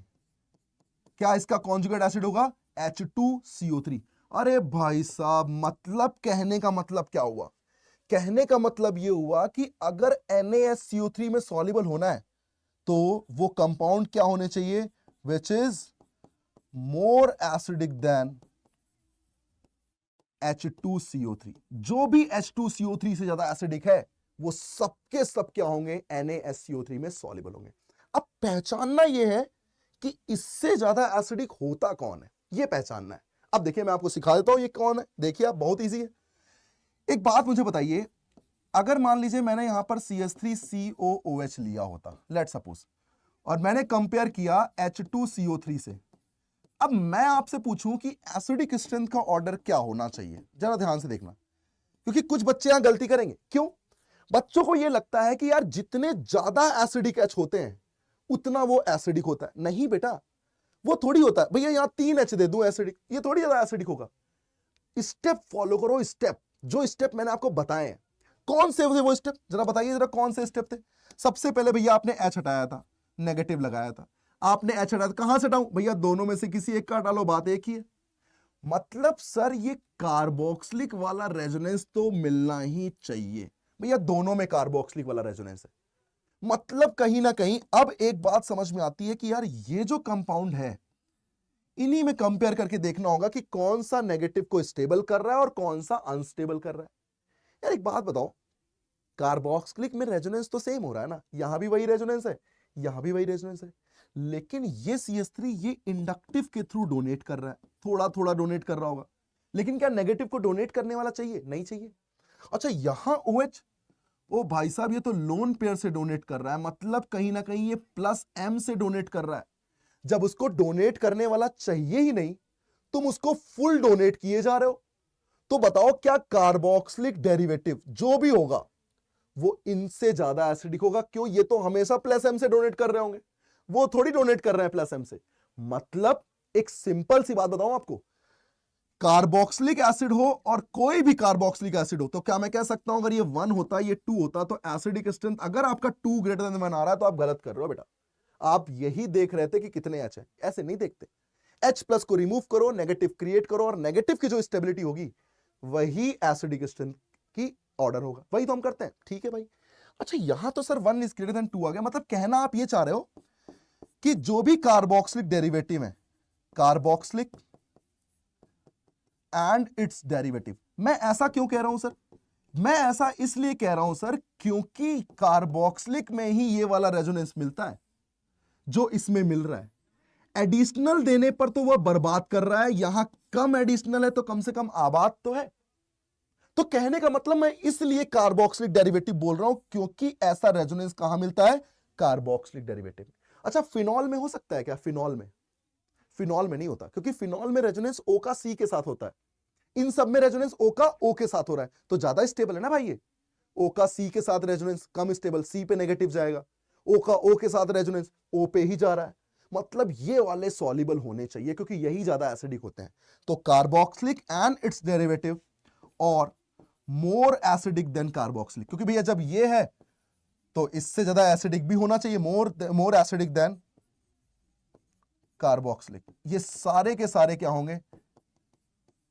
क्या इसका कॉन्जुगेट एसिड होगा, H2CO3। अरे भाई साहब, मतलब कहने का मतलब क्या हुआ, कहने का मतलब यह हुआ कि अगर NaSCO3 में सॉल्युबल होना है तो वो कंपाउंड क्या होने चाहिए, which is more acidic then H2CO3। जो भी H2CO3 से ज्यादा एसिडिक है वो सबके सब क्या होंगे, NaSCO3 में सॉल्युबल होंगे। अब पहचानना यह है कि इससे ज्यादा एसिडिक होता कौन है, यह पहचानना है। अब देखिए मैं आपको सिखा देता हूं ये कौन है। देखिए आप, बहुत इजी है। एक बात मुझे बताइए, अगर मान लीजिए मैंने यहां पर CH3COOH लिया होता, लेट सपोज, और मैंने कंपेयर किया H2CO3 से। अब मैं आपसे पूछूं कि एसिडिक स्ट्रेंथ का ऑर्डर क्या होना चाहिए, जरा ध्यान से देखना, क्योंकि कुछ बच्चे यहां गलती करेंगे। क्यों, बच्चों को यह लगता है कि यार जितने ज्यादा एसिडिक H होते हैं उतना वो एसिडिक होता है। नहीं बेटा, वो थोड़ी होता है। भैया यहां 3 H दे दूं एसिडिक, ये थोड़ी ज्यादा एसिडिक होगा। स्टेप फॉलो करो, स्टेप, जो स्टेप मैंने आपको बताए हैं। कौन से थे वो स्टेप, जरा बताइए जरा, कौन से स्टेप थे। सबसे पहले भैया आपने H हटाया था, नेगेटिव लगाया था। आपने H हटाया था, कहां से हटाऊं भैया, दोनों में से किसी एक का हटा लो, बात एक ही है। मतलब सर ये कार्बोक्सिलिक वाला रेजोनेंस तो मिलना ही चाहिए। भैया दोनों में कार्बोक्सिलिक वाला रेजोनेंस है, मतलब कहीं ना कहीं अब एक बात समझ में आती है कि यार ये जो कंपाउंड है इन्हीं में कंपेयर करके देखना होगा कि कौन सा नेगेटिव को स्टेबल कर रहा है और कौन सा अनस्टेबल कर रहा है। यार एक बात बताओ, कार्बोक्सिलिक में रेजोनेंस तो सेम हो रहा है ना, यहां भी वही रेजोनेंस है, यहां भी वही रेजोनेंस है, लेकिन ये CH3 ये इंडक्टिव के थ्रू डोनेट कर रहा है, थोड़ा थोड़ा डोनेट कर रहा होगा। लेकिन क्या नेगेटिव को डोनेट करने वाला चाहिए, नहीं चाहिए। अच्छा यहां OH, ओ भाई साहब ये तो लोन पेयर से डोनेट कर रहा है, मतलब कहीं ना कहीं ये +M से डोनेट कर रहा है। जब उसको डोनेट करने वाला चाहिए ही नहीं, तुम उसको फुल डोनेट किए जा रहे हो, तो बताओ क्या कार्बोक्सिलिक डेरिवेटिव जो भी होगा वो इनसे ज्यादा एसिडिक होगा। क्यों, ये तो हमेशा +M से डोनेट कर रहे होंगे, वो थोड़ी डोनेट कर रहे हैं +M से। मतलब एक सिंपल सी बात बताऊं आपको, कार्बोक्सिलिक एसिड हो और कोई भी कार्बोक्सिलिक एसिड हो, तो क्या मैं कह सकता हूं अगर ये 1 होता, ये 2 होता, तो एसिडिक स्ट्रेंथ अगर आपका 2 ग्रेटर देन 1 आ रहा है तो आप गलत कर रहे हो बेटा। आप यही देख रहे थे कि कितने H है, ऐसे नहीं देखते। H+ को रिमूव करो, नेगेटिव क्रिएट करो, और नेगेटिव की जो स्टेबिलिटी होगी वही एसिडिक स्ट्रेंथ की ऑर्डर होगा, वही तो हम करते हैं। ठीक है भाई। अच्छा यहां तो सर 1 इज ग्रेटर देन 2 आ गया, मतलब कहना आप ये चाह रहे हो कि जो भी कार्बोक्सिलिक डेरिवेटिव है, कार्बोक्सिलिक एंड इट्स डेरिवेटिव। मैं ऐसा क्यों कह रहा हूं सर, मैं ऐसा इसलिए कह रहा हूं सर क्योंकि कार्बोक्सिलिक में ही ये वाला रेजोनेंस मिलता है जो इसमें मिल रहा है। एडिशनल देने पर तो वह बर्बाद कर रहा है, यहां कम एडिशनल है तो कम से कम आबाद तो है। तो कहने का मतलब मैं इसलिए कार्बोक्सिलिक डेरिवेटिव बोल रहा हूं क्योंकि ऐसा रेजोनेंस कहां मिलता है, कार्बोक्सिलिक डेरिवेटिव। अच्छा फिनॉल में हो सकता है क्या, फिनॉल में, फिनॉल में नहीं होता, क्योंकि फिनॉल में रेजोनेंस O का C के साथ होता है। इन सब में रेजोनेंस O का O के साथ हो रहा है, तो ज्यादा स्टेबल है ना भाई। ये O का C के साथ रेजोनेंस कम स्टेबल, C पे नेगेटिव जाएगा। O का O के साथ रेजोनेंस O पे ही जा रहा है, मतलब ये वाले सॉल्युबल होने चाहिए क्योंकि यही ज्यादा एसिडिक होते हैं। तो कार्बोक्सिलिक एंड इट्स डेरिवेटिव और मोर एसिडिक देन कार्बोक्सिलिक, क्योंकि भैया जब ये है तो इससे ज्यादा एसिडिक भी होना चाहिए, मोर एसिडिक देन कार्बोक्सिलिक। ये सारे के सारे क्या होंगे,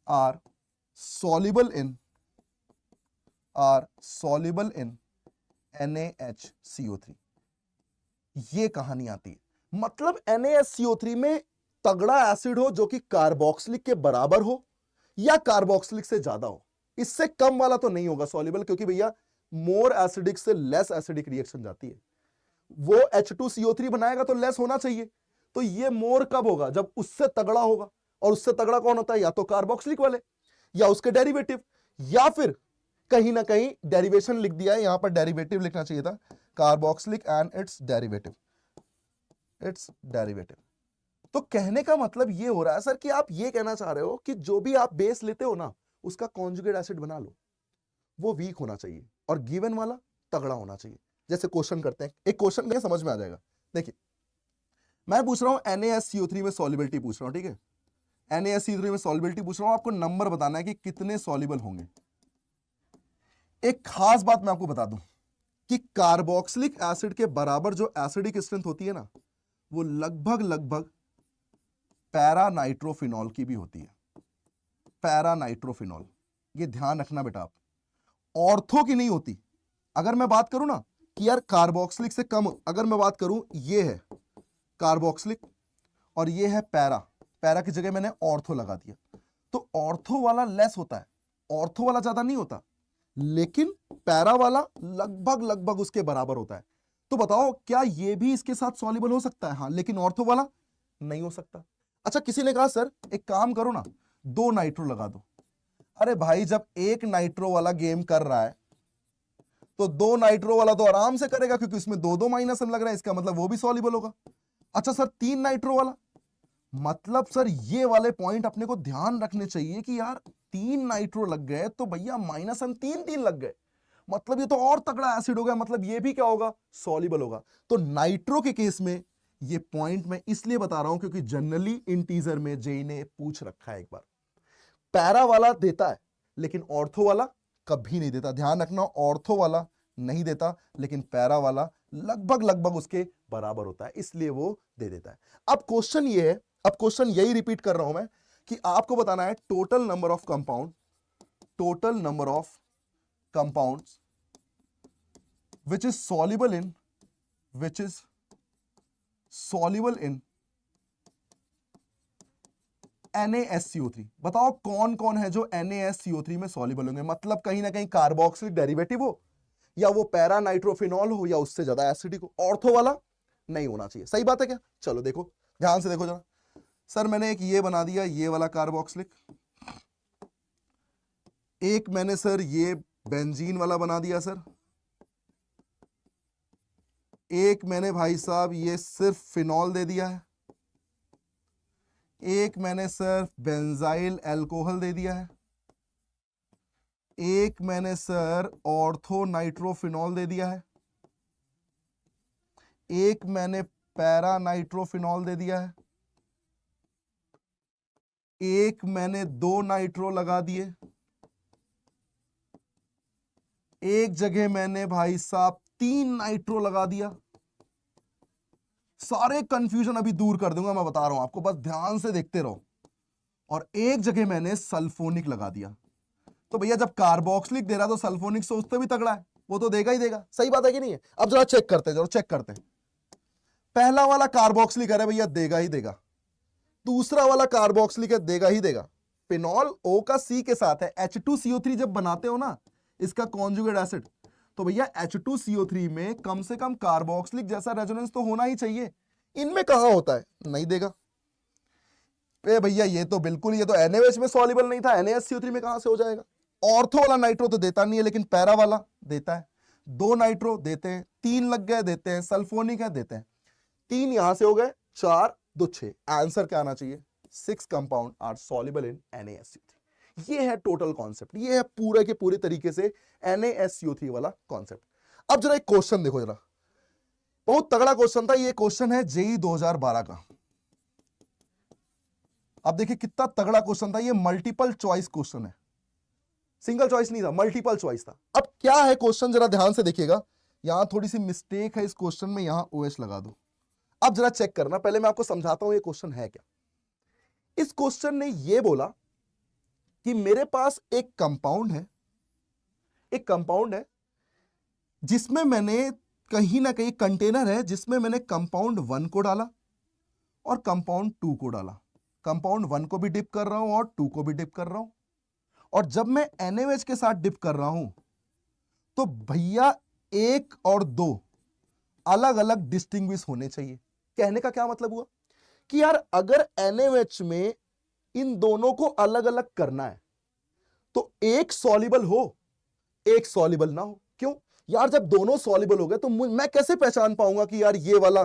आर soluble in NaHCO3। ये कहानी आती है, मतलब NaHCO3 में तगड़ा एसिड हो जो कि कार्बोक्सिलिक के बराबर हो या कार्बोक्सिलिक से ज्यादा हो, इससे कम वाला तो नहीं होगा सॉल्युबल, क्योंकि भैया मोर एसिडिक से लेस एसिडिक रिएक्शन जाती है। वो H2CO3 बनाएगा तो लेस होना चाहिए, तो ये मोर कब होगा, जब उससे तगड़ा होगा। और उससे तगड़ा कौन होता है? या तो कार्बोक्सिलिक वाले या उसके डेरिवेटिव, या फिर कहीं ना कहीं डेरिवेशन लिख दिया है, यहां पर डेरिवेटिव लिखना चाहिए था, carboxylic and it's derivative, it's derivative. तो कहने का मतलब ये हो रहा है सर कि आप ये कहना चाह रहे हो कि जो भी आप बेस लेते हो ना, उसका कॉन्जुगेट एसिड बना लो, वो वीक होना चाहिए और गिवन वाला तगड़ा होना चाहिए। जैसे क्वेश्चन करते हैं, एक क्वेश्चन में समझ में आ जाएगा। देखिए मैं पूछ रहा हूं NaSCO3 में सॉल्युबिलिटी पूछ रहा हूं, ठीक है, NaSCO3 में सॉल्युबिलिटी पूछ रहा हूं, आपको नंबर बताना है कि कितने सॉल्युबल होंगे। एक खास बात मैं आपको बता दूं कि कार्बोक्सिलिक एसिड के बराबर जो एसिडिक स्ट्रेंथ होती है ना, वो लगभग लगभग पैरा नाइट्रोफिनॉल की भी होती है, पैरा नाइट्रोफिनॉल। ये ध्यान रखना बेटा आप, ऑर्थो की नहीं होती। अगर मैं बात करूं ना कि यार कार्बोक्सिलिक से कम, अगर मैं बात करूं ये है कार्बोक्सिलिक और ये है पैरा, पैरा की जगह मैंने ऑर्थो लगा दिया, तो ऑर्थो वाला लेस होता है, ऑर्थो वाला ज्यादा नहीं होता, लेकिन पैरा वाला लगभग लगभग उसके बराबर होता है। तो बताओ क्या ये भी इसके साथ सॉल्युबल हो सकता है? हाँ, लेकिन ऑर्थो वाला नहीं हो सकता। अच्छा, किसी ने कहा सर एक काम करो ना, 2 नाइट्रो लगा दो। अरे भाई जब एक नाइट्रो वाला गेम कर रहा है तो 2 नाइट्रो वाला तो आराम से करेगा, क्योंकि उसमें 2 माइनस लग रहा है, इसका मतलब वो भी सॉल्युबल होगा। अच्छा सर 3 नाइट्रो वाला, मतलब सर ये वाले पॉइंट अपने को ध्यान रखने चाहिए कि यार 3 नाइट्रो लग गए तो भैया -3 लग गए, मतलब ये तो और तगड़ा एसिड हो गया, मतलब ये भी क्या होगा? सॉल्युबल होगा। तो नाइट्रो के केस में ये पॉइंट मैं इसलिए बता रहा हूं क्योंकि जनरली इंटीजर में जेई ने पूछ रखा है एक बार, पैरा वाला देता है लेकिन ऑर्थो वाला कभी नहीं देता। ध्यान रखना, ऑर्थो वाला नहीं देता लेकिन पैरा वाला लगभग लगभग उसके बराबर होता है, इसलिए वो दे देता है। अब क्वेश्चन ये है, अब क्वेश्चन यही रिपीट कर रहा हूं मैं कि आपको बताना है total number of compound, total number of compounds which is soluble in, which is soluble in NaSCO3। बताओ कौन कौन है जो NaSCO3 में सॉल्युबल होंगे, मतलब कहीं ना कहीं कार्बोक्सिलिक डेरिवेटिव हो या वो पैरा नाइट्रोफिनॉल हो या उससे ज्यादा एसिडिक हो, ऑर्थो वाला नहीं होना चाहिए। सही बात है क्या? चलो देखो ध्यान से देखो जरा। सर मैंने एक ये बना दिया, ये वाला कार्बोक्सिलिक, एक मैंने सर ये बेंजीन वाला बना दिया सर, एक मैंने भाई साहब ये सिर्फ फिनॉल दे दिया है, एक मैंने सर बेंजाइल अल्कोहल दे दिया है, एक मैंने सर ऑर्थो नाइट्रोफिनॉल दे दिया है, एक मैंने पैरा नाइट्रोफिनॉल दे दिया है, एक मैंने 2 नाइट्रो लगा दिए, एक जगह मैंने भाई साहब 3 नाइट्रो लगा दिया। सारे कंफ्यूजन अभी दूर कर दूंगा, मैं बता रहा हूं आपको, बस ध्यान से देखते रहो। और एक जगह मैंने सल्फोनिक लगा दिया। तो भैया जब कार्बोक्सिलिक दे रहा तो सल्फोनिक सोचते भी तगड़ा है, वो तो देगा ही देगा। सही बात है कि नहीं है? अब जरा चेक करते हैं, जरा चेक करते हैं। पहला वाला कार्बोक्सिलिक है भैया, देगा ही देगा। दूसरा वाला कार्बोक्सिलिक है, देगा ही देगा। फिनॉल O का C के साथ है, H2CO3 जब बनाते हो ना इसका कॉन्जुगेट एसिड, तो भैया H2CO3 में कम से कम कार्बोक्सिलिक जैसा रेजोनेंस तो होना ही चाहिए। इनमें कहां होता है? नहीं देगा। ए भैया ये तो बिल्कुल, ये तो NaOH में सॉल्युबल नहीं था, NaSCO3 में कहां से हो जाएगा? ऑर्थो वाला नाइट्रो तो देता नहीं है लेकिन पैरा वाला देता है। 2 नाइट्रो देते हैं, 3 लग गए देते हैं, सल्फोनिक है देते हैं। 3 यहां से हो गए, 4 2 6। आंसर क्या आना चाहिए? 6 compound are soluble in NaSCO3। ये है टोटल कॉन्सेप्ट, ये है पूरे के पूरे तरीके से NaSCO3 वाला कॉन्सेप्ट। अब जरा एक क्वेश्चन देखो, जरा बहुत तगड़ा क्वेश्चन था ये। क्वेश्चन है जेई 2012 का। अब देखिए कितना तगड़ा क्वेश्चन था ये, मल्टीपल चॉइस क्वेश्चन है, सिंगल चॉइस नहीं था, मल्टीपल चॉइस था। अब क्या है क्वेश्चन, जरा ध्यान से देखिएगा। यहां थोड़ी सी मिस्टेक है इस क्वेश्चन में, यहां OH लगा दो। अब जरा चेक करना, पहले मैं आपको समझाता हूं ये क्वेश्चन है क्या। इस क्वेश्चन ने ये बोला कि मेरे पास एक कंपाउंड है, एक कंपाउंड है जिसमें मैंने कहीं ना कहीं कंटेनर है जिसमें मैंने कंपाउंड 1 को डाला और कंपाउंड 2 को डाला। कंपाउंड 1 को भी डिप कर रहा हूं और 2 को भी डिप कर रहा हूं, और जब मैं NaOH के साथ डिप कर रहा हूं तो भैया 1 और 2 अलग अलग डिस्टिंग्विश होने चाहिए। कहने का क्या मतलब हुआ कि यार अगर NaOH में इन दोनों को अलग अलग करना है, तो एक सॉल्युबल हो एक सॉल्युबल ना हो। क्यों यार, जब दोनों सॉल्युबल हो गए तो मैं कैसे पहचान पाऊंगा कि यार ये वाला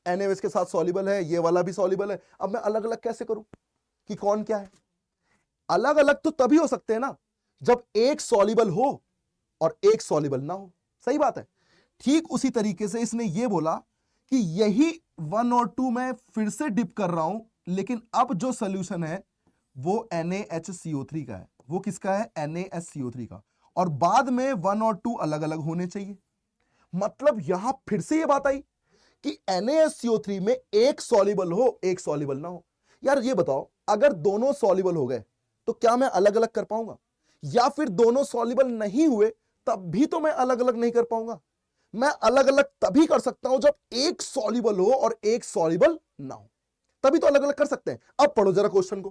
NaOH के साथ सॉल्युबल है, ये वाला भी सॉल्युबल है। अब मैं अलग अलग कैसे करूं कि कौन क्या है? अलग अलग तो तभी हो सकते हैं ना जब एक सॉल्युबल हो और एक सॉल्युबल ना हो। सही बात है। ठीक उसी तरीके से इसने ये बोला कि यही 1 और 2 मैं फिर से डिप कर रहा हूं, लेकिन अब जो सोल्यूशन है वो NaHCO3 का है। वो किसका है? NaSCO3 का। और बाद में 1 और 2 अलग अलग होने चाहिए। मतलब यहां फिर से ये बात आई कि NaSCO3 में एक सॉल्युबल हो एक सॉल्युबल ना हो। यार ये बताओ, अगर दोनों सॉल्युबल हो गए तो क्या मैं अलग अलग कर पाऊंगा? या फिर दोनों सॉल्युबल नहीं हुए तब भी तो मैं अलग अलग नहीं कर पाऊंगा? मैं अलग अलग तभी कर सकता हूं जब एक सॉल्युबल हो और एक सॉल्युबल ना हो, तभी तो अलग अलग कर सकते हैं। अब पढ़ो जरा क्वेश्चन को।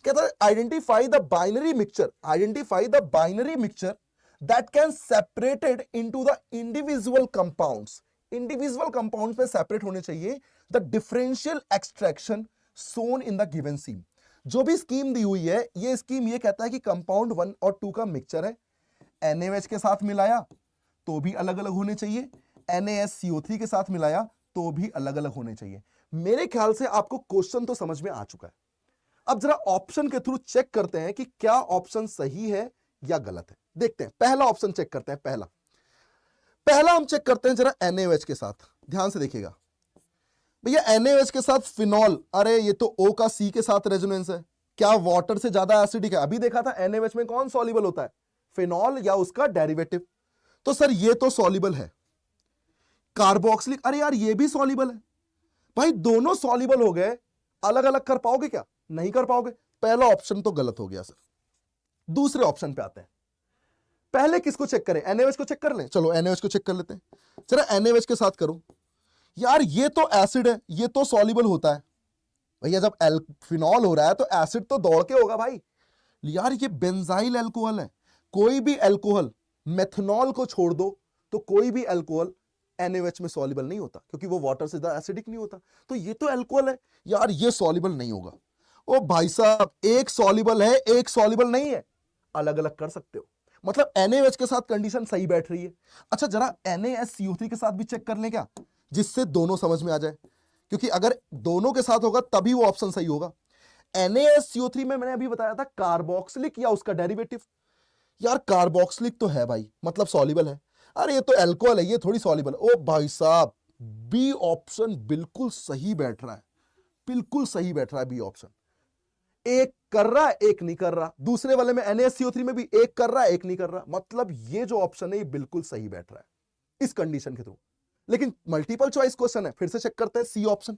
कहता है identify the binary mixture, identify the binary mixture that can separated into the individual compounds. Individual compounds में सेपरेट होने चाहिए। The differential extraction shown in the given scheme. जो भी स्कीम दी हुई है, ये स्कीम ये कहता है कि कंपाउंड 1 और 2 का मिक्सचर है, NaOH के साथ मिलाया तो भी अलग अलग होने चाहिए, NaSCO3 के साथ मिलाया तो भी अलग अलग होने चाहिए। मेरे ख्याल से आपको क्वेश्चन तो समझ में आ चुका है। अब जरा ऑप्शन के थ्रू चेक करते हैं कि क्या ऑप्शन सही है या गलत है। देखते हैं, पहला ऑप्शन चेक करते हैं। पहला हम चेक करते हैं जरा NaOH के साथ। ध्यान से देखिएगा भैया, NaOH के साथ फिनॉल, अरे ये तो O का C के साथ रेजोनेंस है, क्या वाटर से ज्यादा एसिडिक है? अभी देखा था NaOH में कौन सॉल्युबल होता है, फिनॉल या उसका डेरिवेटिव। तो सर ये तो सॉल्युबल है। कार्बोक्सिलिक, अरे यार ये भी सॉल्युबल है। भाई दोनों सॉल्युबल हो गए, अलग अलग कर पाओगे क्या? नहीं कर पाओगे। पहला ऑप्शन तो गलत हो गया सर। दूसरे ऑप्शन पे आते हैं। पहले किसको चेक करें? NaOH को चेक कर लें। चलो NaOH को चेक कर लेते हैं। जरा NaOH के साथ करो। यार ये तो एसिड है, ये तो सॉल्युबल होता है। भैया जब फिनॉल हो रहा है तो एसिड तो दौड़ के होगा भाई। यार ये बेंजाइल अल्कोहल है। कोई भी अल्कोहल, मेथनॉल को छोड़ दो तो कोई भी अल्कोहल NaOH में सॉल्युबल नहीं होता, क्योंकि वो वाटर से ज्यादा एसिडिक नहीं होता। तो ये तो अल्कोहल है, यार ये सॉल्युबल नहीं होगा। ओ भाई साहब, एक सॉल्युबल है एक सॉल्युबल नहीं है, अलग अलग कर सकते हो। मतलब NaOH के साथ कंडीशन सही बैठ रही है। अच्छा जरा NaSCO3 के साथ भी चेक कर लें क्या, जिससे दोनों समझ में आ जाए, क्योंकि अगर दोनों के साथ होगा तभी वो ऑप्शन सही होगा। NaSCO3 में मैंने अभी बताया था कार्बोक्सिलिक या उसका डेरिवेटिव। यार कार्बोक्सिलिक तो है भाई, मतलब सॉल्युबल है। अरे ये तो अल्कोहल है, ये थोड़ी सॉल्युबल। ओ भाई साहब, बी ऑप्शन बिल्कुल सही बैठ रहा है, बिल्कुल सही बैठ रहा है बी ऑप्शन। एक कर रहा है एक नहीं कर रहा, दूसरे वाले में NaSCO3 में भी एक कर रहा है एक नहीं कर रहा। मतलब ये जो ऑप्शन है ये बिल्कुल सही बैठ रहा है इस कंडीशन के थ्रू। लेकिन मल्टीपल चॉइस क्वेश्चन है, फिर से चेक करते हैं सी ऑप्शन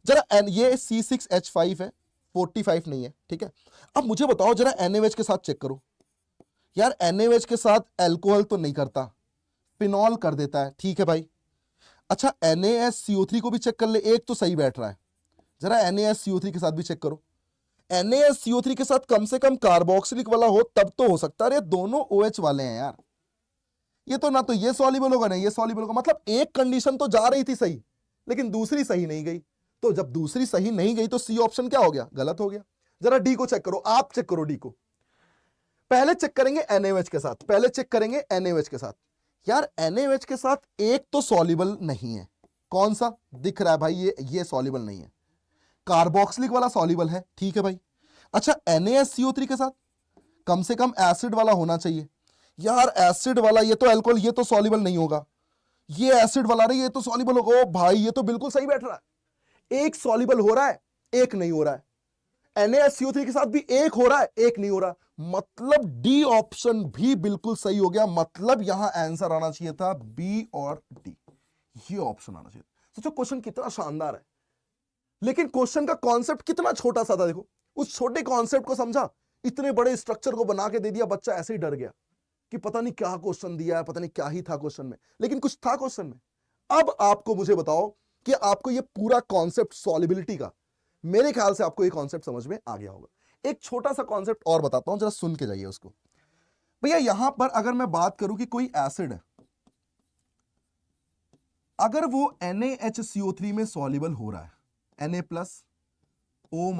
जरा। ये C6H5 है, 45 नहीं है, ठीक है। अब मुझे बताओ जरा NaOH के साथ चेक करो। यार NaOH के साथ अल्कोहल तो नहीं करता, फिनॉल कर देता है, ठीक है भाई। अच्छा NaSCO3 को भी चेक कर ले, एक तो सही बैठ रहा है। जरा NaSCO3 के साथ भी चेक करो। NaSCO3 के साथ कम से कम कार्बोक्सिलिक वाला हो तब तो हो सकता है। ये दोनों OH वाले हैं यार, ये तो ना तो ये सॉल्युबल होगा ना ये सॉल्युबल होगा। मतलब एक कंडीशन तो जा रही थी सही, लेकिन दूसरी सही नहीं गई। तो जब दूसरी सही नहीं गई तो सी ऑप्शन क्या हो गया? गलत हो गया। जरा डी को चेक करो, आप चेक करो डी को। पहले चेक करेंगे NaOH के साथ, पहले चेक करेंगे NaOH के साथ। यार NaOH के साथ एक तो सॉल्युबल नहीं है, कौन सा दिख रहा है भाई? ये सॉल्युबल नहीं है। कार्बोक्सिलिक वाला सॉल्युबल है, ठीक है भाई। अच्छा NaSCO3 के साथ कम से कम एसिड वाला होना चाहिए। यार एसिड वाला, ये तो अल्कोहल, ये तो सॉल्युबल नहीं होगा। ये एसिड वाला रही, ये तो सॉल्युबल होगा। ओ भाई ये तो बिल्कुल सही बैठ रहा है। एक सॉल्युबल हो रहा है एक नहीं हो रहा है। NaSCO3 के साथ भी एक हो रहा है एक नहीं हो रहा। मतलब डी ऑप्शन भी बिल्कुल सही हो गया। मतलब यहां आंसर आना चाहिए था बी और डी, ये ऑप्शन आना चाहिए। सोचो क्वेश्चन कितना शानदार है, लेकिन क्वेश्चन का कॉन्सेप्ट कितना छोटा सा था। देखो उस छोटे कॉन्सेप्ट को समझा, इतने बड़े स्ट्रक्चर को बना के दे दिया, बच्चा ऐसे ही डर गया कि पता नहीं क्या क्वेश्चन दिया है, पता नहीं क्या ही था क्वेश्चन में, लेकिन कुछ था क्वेश्चन में। अब आपको मुझे बताओ कि आपको ये पूरा कॉन्सेप्ट सॉल्युबिलिटी का, मेरे ख्याल से आपको ये कॉन्सेप्ट समझ में आ गया होगा। एक छोटा सा कॉन्सेप्ट और बताता हूं, जरा सुन के जाइए उसको। भैया यहां पर अगर मैं बात करूं कि कोई एसिड है, अगर वो NaHCO3 में सॉल्युबल हो रहा है, Na+, O-,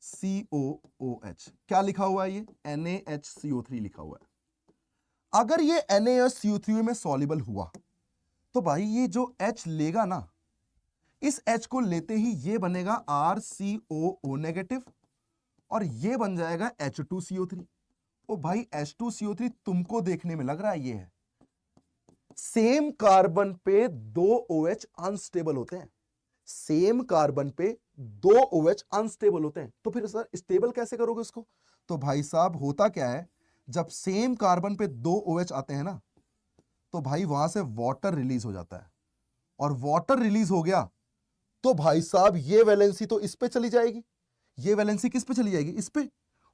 COOH। क्या लिखा हुआ है ये? NaHCO3 लिखा हुआ है। अगर ये NaHCO3 में सॉल्युबल हुआ तो भाई ये जो H लेगा ना, इस H को लेते ही ये बनेगा RCOO नेगेटिव और ये बन जाएगा H2CO3। ओ भाई H2CO3 तुमको देखने में लग रहा है ये है। सेम कार्बन पे दो OH अनस्टेबल होते हैं, सेम कार्बन पे दो OH अनस्टेबल होते हैं, तो फिर सर स्टेबल कैसे करोगे इसको? तो भाई साहब होता क्या है, जब सेम कार्बन पे दो OH आते हैं ना, तो भाई वहां से वाटर रिलीज हो जाता है, और वाटर रिलीज हो गया तो भाई साहब ये वैलेंसी तो इस पे चली जाएगी, ये वैलेंसी किस पे चली जाएगी? इस पे,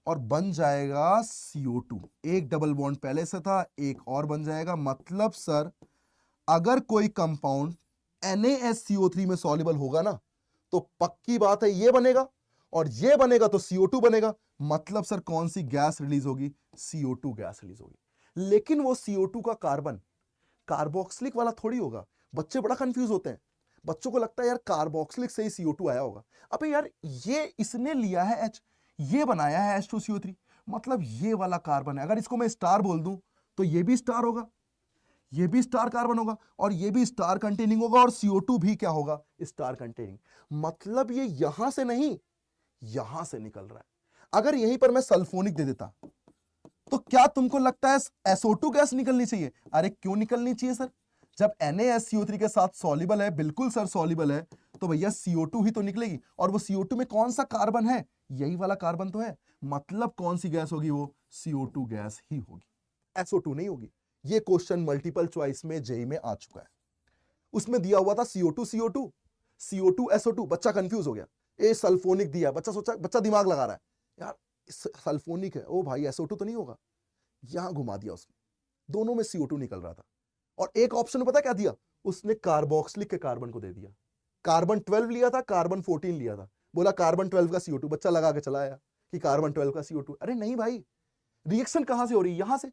और बन जाएगा CO2। एक डबल बॉन्ड पहले से था, एक और बन जाएगा। मतलब सर अगर कोई कंपाउंड NaSCO3 में सॉल्युबल होगा ना, तो पक्की बात है ये बनेगा, और ये बनेगा तो CO2 बनेगा। मतलब सर कौन सी गैस रिलीज होगी? CO2 गैस रिलीज होगी। लेकिन वो CO2 का कार्बन कार्बोक्सिलिक वाला थोड़ी होगा। बच्चे बड़ा कंफ्यूज होते हैं, बच्चों को लगता है यार कार्बोक्सिलिक से ही CO2 आया होगा। अबे यार ये इसने लिया है H, ये बनाया है H2CO3, मतलब ये वाला कार्बन है। अगर इसको मैं स्टार बोल दूं तो ये भी स्टार होगा, ये भी स्टार कार्बन होगा, और ये भी स्टार कंटेनिंग होगा, और CO2 भी क्या होगा? Star containing. मतलब ये यहां से नहीं, यहां से निकल रहा है। अगर यहीं पर मैं सल्फोनिक दे देता तो क्या तुमको लगता है SO2 गैस निकलनी चाहिए? अरे क्यों निकलनी चाहिए सर? जब NaSCO3 के साथ सॉल्युबल है, बिल्कुल सर सॉल्युबल है, तो भैया CO2 ही तो निकलेगी। और वो CO2 में कौन सा कार्बन है? यही वाला कार्बन तो है। मतलब कौन सी गैस होगी? वो CO2 गैस ही होगी, SO2 नहीं होगी। ये क्वेश्चन मल्टीपल चॉइस में जेई में आ चुका है। उसमें दिया हुआ था CO2 CO2 CO2 SO2, बच्चा कंफ्यूज हो गया। ए सल्फोनिक दिया, बच्चा सोचा, बच्चा दिमाग लगा रहा है यार सल्फोनिक है, ओ भाई SO2 तो नहीं होगा। यहां घुमा दिया उसने, दोनों में CO2 निकल रहा था। और एक ऑप्शन पता क्या दिया? उसने कार्बोक्सिलिक के कार्बन को दे दिया। कार्बन 12 लिया था, कार्बन 14 लिया था, बोला कार्बन 12 का CO2, बच्चा लगा के चला आया कि कार्बन 12 का CO2। अरे नहीं भाई, रिएक्शन कहां से हो रही है? यहां से।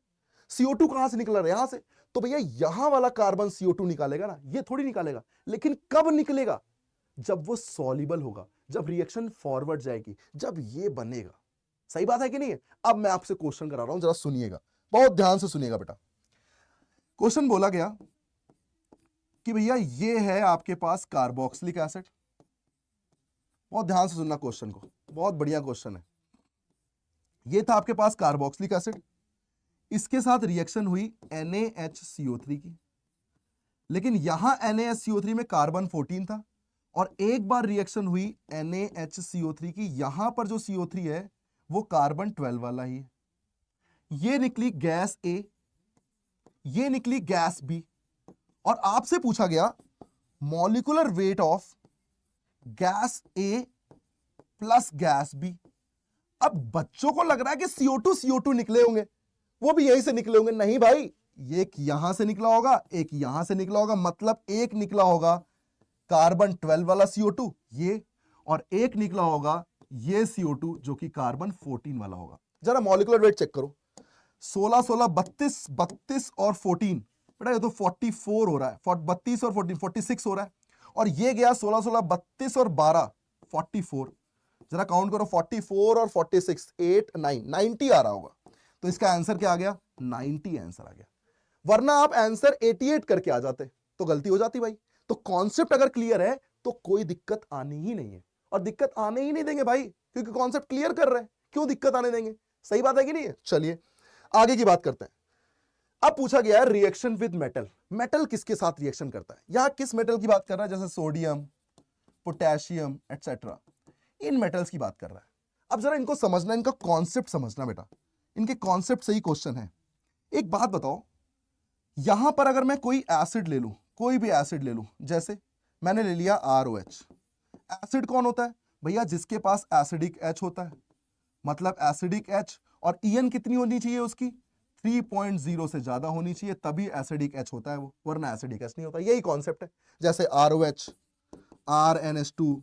CO2 कहां से निकल रहा है? यहां से। तो भैया यहां वाला कार्बन CO2 निकालेगा ना, ये थोड़ी निकालेगा। लेकिन कब निकलेगा? जब वो सॉल्युबल होगा, जब रिएक्शन फॉरवर्ड जाएगी, जब ये बनेगा। सही बात है कि नहीं है? अब मैं आपसे क्वेश्चन करा रहा हूं, जरा सुनिएगा, बहुत ध्यान से सुनिएगा बेटा। क्वेश्चन बोला गया कि भैया ये है आपके पास कार्बोक्सिलिक एसिड। बहुत ध्यान से सुनना क्वेश्चन को, बहुत बढ़िया क्वेश्चन है। ये था आपके पास कार्बोक्सिलिक एसिड, इसके साथ रिएक्शन हुई NaHCO3 की, लेकिन यहां NaHCO3 में कार्बन 14 था, और एक बार रिएक्शन हुई NaHCO3 की, यहां पर जो CO3 है वो कार्बन 12 वाला ही है। ये निकली गैस A, ये निकली गैस B, और आपसे पूछा गया molecular weight of gas A plus gas B। अब बच्चों को लग रहा है कि CO2 निकले होंगे, वो भी यहीं से निकले होंगे। नहीं भाई, एक यहां से निकला होगा, एक यहां से निकला होगा। मतलब एक निकला होगा कार्बन 12 वाला CO2 ये, और एक निकला होगा ये CO2 जो कि कार्बन 14 वाला होगा। जरा मॉलिक्यूलर वेट चेक करो, 16 16 32 32 और 14, बेटा ये तो 44 हो रहा है। 32 और 14 46 हो रहा है, और ये गया 16 16 32 और 12 44। जरा काउंट करो, 44 और 46 8 9 90 आ रहा होगा। तो इसका आंसर क्या आ गया? 90 आंसर आ गया। वरना आप आंसर 88 करके आ जाते तो गलती हो जाती भाई। तो कॉन्सेप्ट अगर क्लियर है तो कोई दिक्कत आनी ही नहीं है, और दिक्कत आने ही नहीं देंगे भाई, क्योंकि कॉन्सेप्ट क्लियर कर रहे हैं, क्यों दिक्कत आने देंगे? सही बात है कि नहीं है? चलिए आगे की बात करते हैं। अब पूछा गया है रिएक्शन विद मेटल, मेटल किसके साथ रिएक्शन करता है? यहां किस मेटल की बात कर रहा है? जैसे सोडियम, पोटेशियम एटसेट्रा, इन मेटल्स की बात कर रहा है। अब जरा इनको समझना, इनका कॉन्सेप्ट समझना बेटा, इनके कॉन्सेप्ट से ही क्वेश्चन है। एक बात बताओ, यहां पर अगर मैं कोई एसिड ले लूं, कोई भी एसिड ले लूं, जैसे मैंने ले लिया ROH। एसिड कौन होता है भैया? जिसके पास एसिडिक H होता है, मतलब एसिडिक H, और EN कितनी होनी चाहिए उसकी? 3.0 से ज्यादा होनी चाहिए, तभी एसिडिक H होता है वो, वरना एसिडिक H नहीं होता। यही कॉन्सेप्ट है। जैसे ROH, RNH2,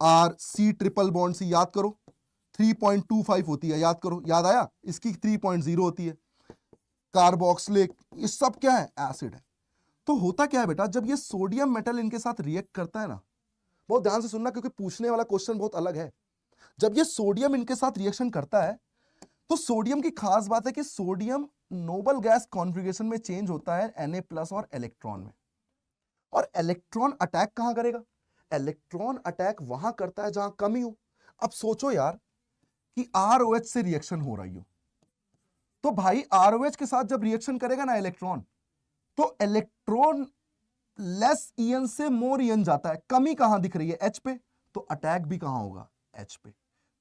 RC triple bond C, याद करो 3.25 होती है, याद करो, याद आया? इसकी 3.0 होती है। कार्बोक्सिलिक, ये सब क्या है? एसिड है। तो होता क्या है बेटा, जब ये सोडियम मेटल इनके साथ रिएक्ट करता है ना, बहुत ध्यान से सुनना क्योंकि पूछने वाला क्वेश्चन बहुत अलग है। जब ये सोडियम इनके साथ रिएक्शन करता है तो सोडियम की खास बात है कि सोडियम नोबल गैस कॉन्फ़िगरेशन में चेंज होता है Na+ और इलेक्ट्रॉन में। और इलेक्ट्रॉन अटैक कहां करेगा? इलेक्ट्रॉन अटैक वहां करता है जहां कमी हो। अब सोचो यार कि ROH से रिएक्शन हो रही हो, तो भाई ROH के साथ जब रिएक्शन करेगा ना इलेक्ट्रॉन, तो इलेक्ट्रॉन लेस ईएन से मोर ईएन जाता है। कमी कहां दिख रही है? H पे, तो अटैक भी कहां होगा? H पे।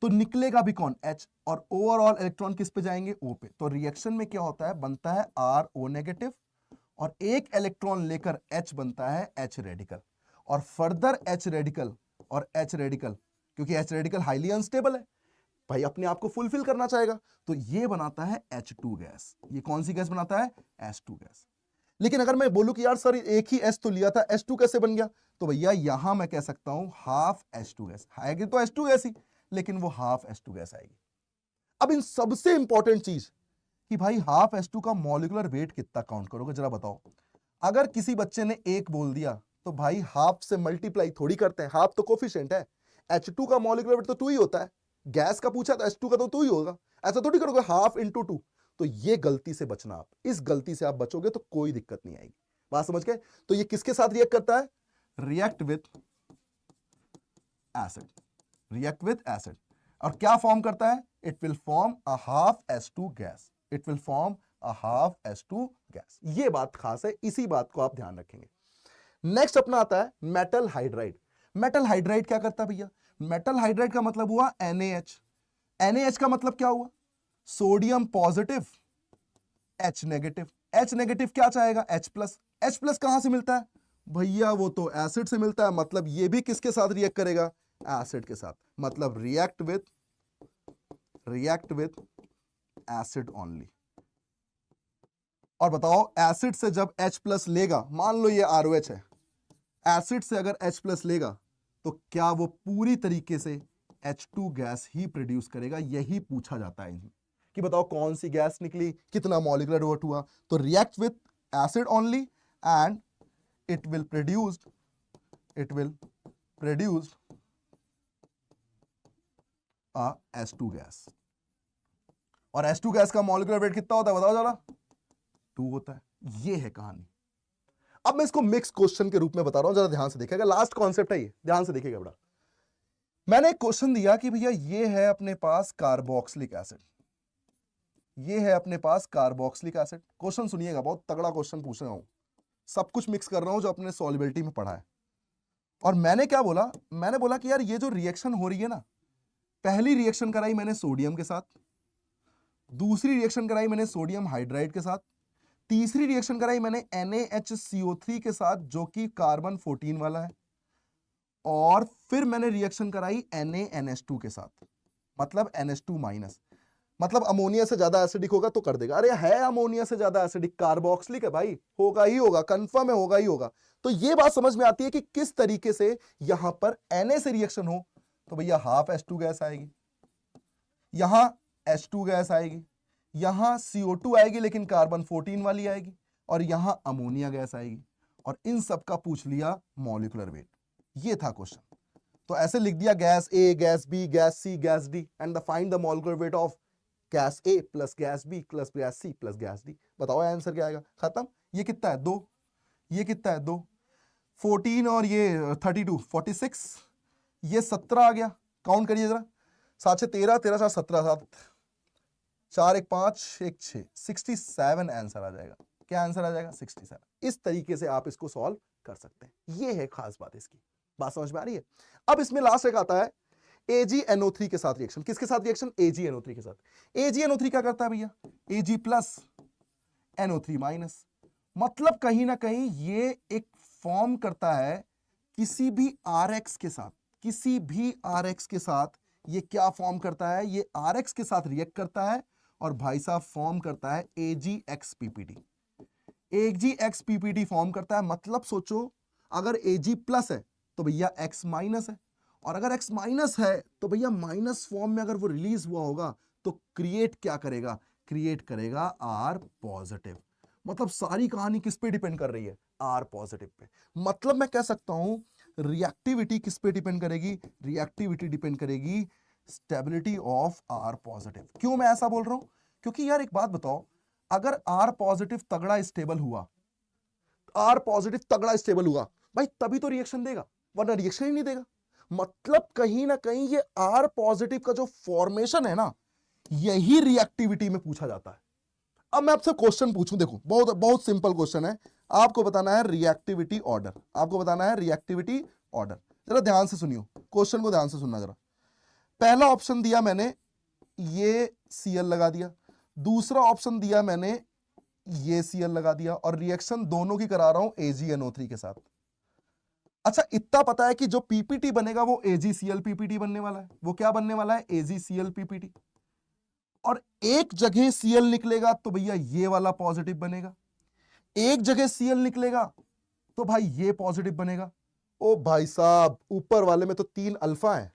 तो निकलेगा भी कौन? H। और ओवरऑल इलेक्ट्रॉन किस पे जाएंगे? O पे। तो रिएक्शन में क्या होता है? बनता है RO- और एक इलेक्ट्रॉन लेकर H बनता है H रेडिकल, और फर्दर H रेडिकल और H रेडिकल, क्योंकि H रेडिकल हाईली अनस्टेबल है भाई, अपने आप को फुलफिल करना चाहेगा, तो ये बनाता है H2 गैस। ये कौन सी गैस बनाता है? H2 gas. लेकिन अगर मैं बोलूं कि यार सर एक ही H तो लिया था, H2 कैसे बन गया? तो भैया यहां मैं कह सकता हूं हाफ H2 गैस आएगी, तो H2 गैस ही, लेकिन वो हाफ H2 गैस आएगी। अब इन सबसे इंपॉर्टेंट चीज कि भाई हाफ H2 का मॉलिक्यूलर वेट कितना काउंट करोगे जरा बताओ। अगर किसी बच्चे ने एक बोल दिया तो भाई हाफ से मल्टीप्लाई थोड़ी करते हैं, हाफ तो कोफिशिएंट है। H2 का मॉलिक्यूलर वेट तो 2 ही होता है, गैस का पूछा तो H2 का तो 2 ही होगा, ऐसा थोड़ी करोगे हाफ इंटू 2। तो ये गलती से बचना, आप इस गलती से आप बचोगे तो कोई दिक्कत नहीं आएगी। बात समझ गए? तो ये किसके साथ रिएक्ट करता है? React with acid, react with acid. और क्या फॉर्म करता है? It will form a half H2 gas, it will form a half H2 gas. ये बात खास है, इसी बात को आप ध्यान रखेंगे। नेक्स्ट अपना आता है मेटल हाइड्राइड। मेटल हाइड्राइड क्या करता है भैया? मेटल हाइड्राइड का मतलब हुआ NaH। NaH का मतलब क्या हुआ? Sodium positive H negative. H negative क्या चाहेगा? H+। H+ कहां से मिलता है भैया? वो तो एसिड से मिलता है, मतलब ये भी किसके साथ रिएक्ट करेगा? एसिड के साथ, मतलब रिएक्ट विथ एसिड ओनली। और बताओ एसिड से जब H+ लेगा, मान लो ये ROH है, एसिड से अगर H+ लेगा तो क्या वो पूरी तरीके से H2 गैस ही प्रोड्यूस करेगा? यही पूछा जाता है इनमें कि बताओ कौन सी गैस निकली, कितना मॉलिक्यूलर वेट हुआ। तो react with acid only and it will produce a H2 gas. और H2 गैस का मॉलिक्यूलर वेट कितना होता है बताओ जरा? 2 होता है। ये है कहानी। अब मैं इसको मिक्स क्वेश्चन के रूप में बता रहा हूं, जरा ध्यान से देखिएगा, लास्ट कॉन्सेप्ट है ये, ध्यान से देखिएगा बड़ा। मैंने एक क्वेश्चन दिया कि भैया ये है अपने पास कार्बोक्सिलिक एसिड, ये है अपने पास कार्बोक्सिलिक एसिड। क्वेश्चन सुनिएगा, बहुत तगड़ा क्वेश्चन पूछ रहा हूं, सब कुछ मिक्स कर रहा हूं जो अपने सॉल्युबिलिटी में पढ़ा है। और मैंने क्या बोला? मैंने बोला कि यार ये जो रिएक्शन हो रही है ना, पहली रिएक्शन कराई मैंने सोडियम के साथ, दूसरी रिएक्शन कराई मैंने सोडियम हाइड्राइड के साथ, तीसरी रिएक्शन कराई मैंने NaHCO3 के साथ जो कि कार्बन 14 वाला है, और फिर मैंने रिएक्शन कराई NaNH2 के साथ, मतलब NH2-। मतलब अमोनिया से ज्यादा एसिडिक होगा तो कर देगा। अरे है अमोनिया से ज्यादा एसिडिक, कार्बोक्सिलिक है भाई, होगा ही होगा, कंफर्म है, होगा ही होगा। तो ये बात समझ में आती है कि किस तरीके से यहां पर Na से रिएक्शन हो तो भैया हाफ H2 गैस आएगी, यहां H2 गैस आएगी, यहां CO2 आएगी लेकिन कार्बन 14 वाली आएगी, और यहां अमोनिया गैस आएगी। और इन सब का पूछ लिया मॉलिक्यूलर वेट। ये था क्वेश्चन। तो ऐसे लिख दिया gas A, gas B, gas C, gas D and find the molecular weight of gas A plus gas B plus gas C plus gas D। बताओ आंसर क्या आएगा? खत्म। ये कितना है? 2। ये कितना है? 2। 14 और ये 32, 46, ये 17 आ गया। काउंट करिए जरा, 7 6 13, 13 7 17, 7 4 1 5 1 6, 67 आंसर आ जाएगा। क्या आंसर आ जाएगा? 67। इस तरीके से आप इसको सॉल्व कर सकते हैं। ये है खास बात इसकी। बात समझ में आ रही है? अब इसमें लास्ट एक आता है AgNO3 के साथ रिएक्शन। किसके साथ रिएक्शन? AgNO3 के साथ। AgNO3 क्या करता है भैया? Ag plus NO3 minus. मतलब कहीं ना कहीं ये एक फॉर्म करता है किसी भी RX के साथ, किसी भी RX के साथ ये क्या फॉर्म करता है? ये RX के साथ रिएक्ट करता है और भाई साहब फॉर्म करता है AgXPPD। AgXPPD फॉर्म करता है। मतलब सोचो, अगर Ag प्लस है तो भैया X माइनस है, और अगर X माइनस है तो भैया माइनस फॉर्म में अगर वो रिलीज हुआ होगा तो क्रिएट क्या करेगा? क्रिएट करेगा R पॉजिटिव। मतलब सारी कहानी किस पे डिपेंड कर रही है? R positive pay. मतलब मैं कह सकता हूं रिएक्टिविटी किस पे डिपेंड करेगी? रिएक्टिविटी डिपेंड करेगी स्टेबिलिटी ऑफ आर पॉजिटिव। क्यों मैं ऐसा बोल रहा हूं? क्योंकि यार एक बात बताओ, अगर आर पॉजिटिव तगड़ा स्टेबल हुआ, आर पॉजिटिव तगड़ा स्टेबल हुआ भाई, तभी तो रिएक्शन देगा, वरना रिएक्शन ही नहीं देगा। मतलब कहीं ना कहीं ये आर पॉजिटिव का जो फॉर्मेशन है ना, यही रिएक्टिविटी में पूछा जाता है। अब मैं आपसे क्वेश्चन पूछूं, देखो बहुत बहुत सिंपल क्वेश्चन है, आपको बताना है रिएक्टिविटी ऑर्डर, आपको बताना है रिएक्टिविटी ऑर्डर। जरा ध्यान से सुनियो, क्वेश्चन को ध्यान से सुनना जरा। पहला ऑप्शन दिया मैंने, ये Cl लगा दिया, दूसरा ऑप्शन दिया मैंने, ये Cl लगा दिया, और रिएक्शन दोनों की करा रहा हूं AgNO3 के साथ। अच्छा इतना पता है कि जो पीपीटी बनेगा वो AgCl पीपीटी बनने वाला है। वो क्या बनने वाला है? AgCl PPT. और एक जगह Cl निकलेगा तो भैया ये वाला पॉजिटिव बनेगा, एक जगह Cl निकलेगा तो भाई ये पॉजिटिव बनेगा। ओ भाई साहब, ऊपर वाले में तो 3 अल्फा है,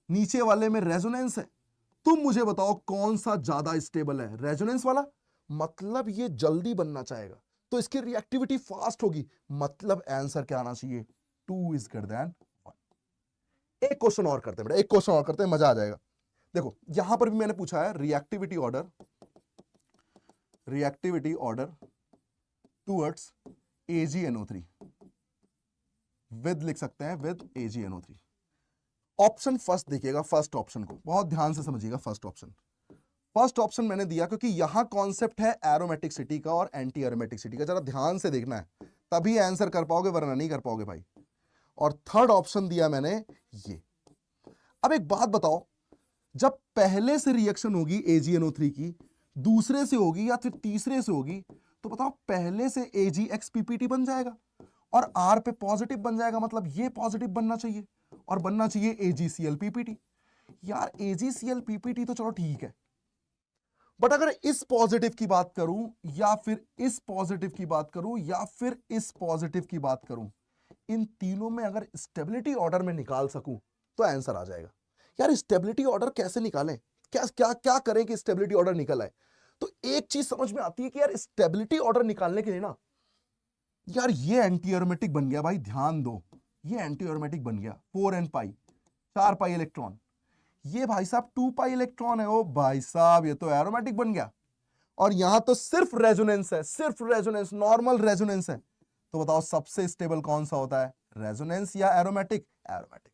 नीचे वाले में रेजोनेंस है। तुम मुझे बताओ कौन सा ज्यादा स्टेबल है? रेजोनेंस वाला। मतलब ये जल्दी बनना चाहेगा तो इसकी रिएक्टिविटी फास्ट होगी, मतलब आंसर क्या आना चाहिए? 2 इज ग्रेटर देन 1। एक क्वेश्चन और करते हैं बेटा, एक क्वेश्चन और करते हैं, मजा आ जाएगा। देखो यहां पर भी मैंने पूछा है reactivity order, reactivity order towards AgNO3 with, लिख सकते हैं विद AgNO3। ऑप्शन फर्स्ट देखिएगा, फर्स्ट ऑप्शन को बहुत ध्यान से समझिएगा। फर्स्ट ऑप्शन, फर्स्ट ऑप्शन मैंने दिया क्योंकि यहां कॉन्सेप्ट है एरोमेटिसिटी का और एंटी एरोमेटिसिटी का, जरा ध्यान से देखना है तभी आंसर कर पाओगे, वरना नहीं कर पाओगे भाई। और थर्ड ऑप्शन दिया मैंने ये। अब एक बात बताओ, जब पहले से रिएक्शन होगी AgNO3 की, दूसरे से होगी या फिर तीसरे से होगी, तो बताओ पहले से AgXPPT बन जाएगा और R पे पॉजिटिव बन जाएगा, मतलब ये पॉजिटिव बनना चाहिए और बनना चाहिए AgCl PPT। यार AgCl PPT तो चलो ठीक है, बट अगर इस पॉजिटिव की बात करूं या फिर इस पॉजिटिव की बात करूं या फिर इस पॉजिटिव की बात करूं, इन तीनों में अगर स्टेबिलिटी ऑर्डर में निकाल सकूं तो आंसर आ जाएगा। यार स्टेबिलिटी ऑर्डर कैसे निकालें, क्या क्या क्या करें कि स्टेबिलिटी ऑर्डर निकल आए? तो एक चीज समझ में आती है कि यार स्टेबिलिटी ऑर्डर निकालने के लिए ना, यार ये एंटी एरोमेटिक बन गया भाई, ध्यान दो, ये एंटी एरोमेटिक बन गया, 4n पाई, 4 पाई इलेक्ट्रॉन, ये भाई साहब 2 पाई इलेक्ट्रॉन है। ओ भाई साहब ये तो एरोमेटिक बन गया, और यहां तो सिर्फ रेजोनेंस है, सिर्फ रेजोनेंस, नॉर्मल रेजोनेंस है। तो बताओ सबसे स्टेबल कौन सा होता है, रेजोनेंस या एरोमेटिक? एरोमेटिक।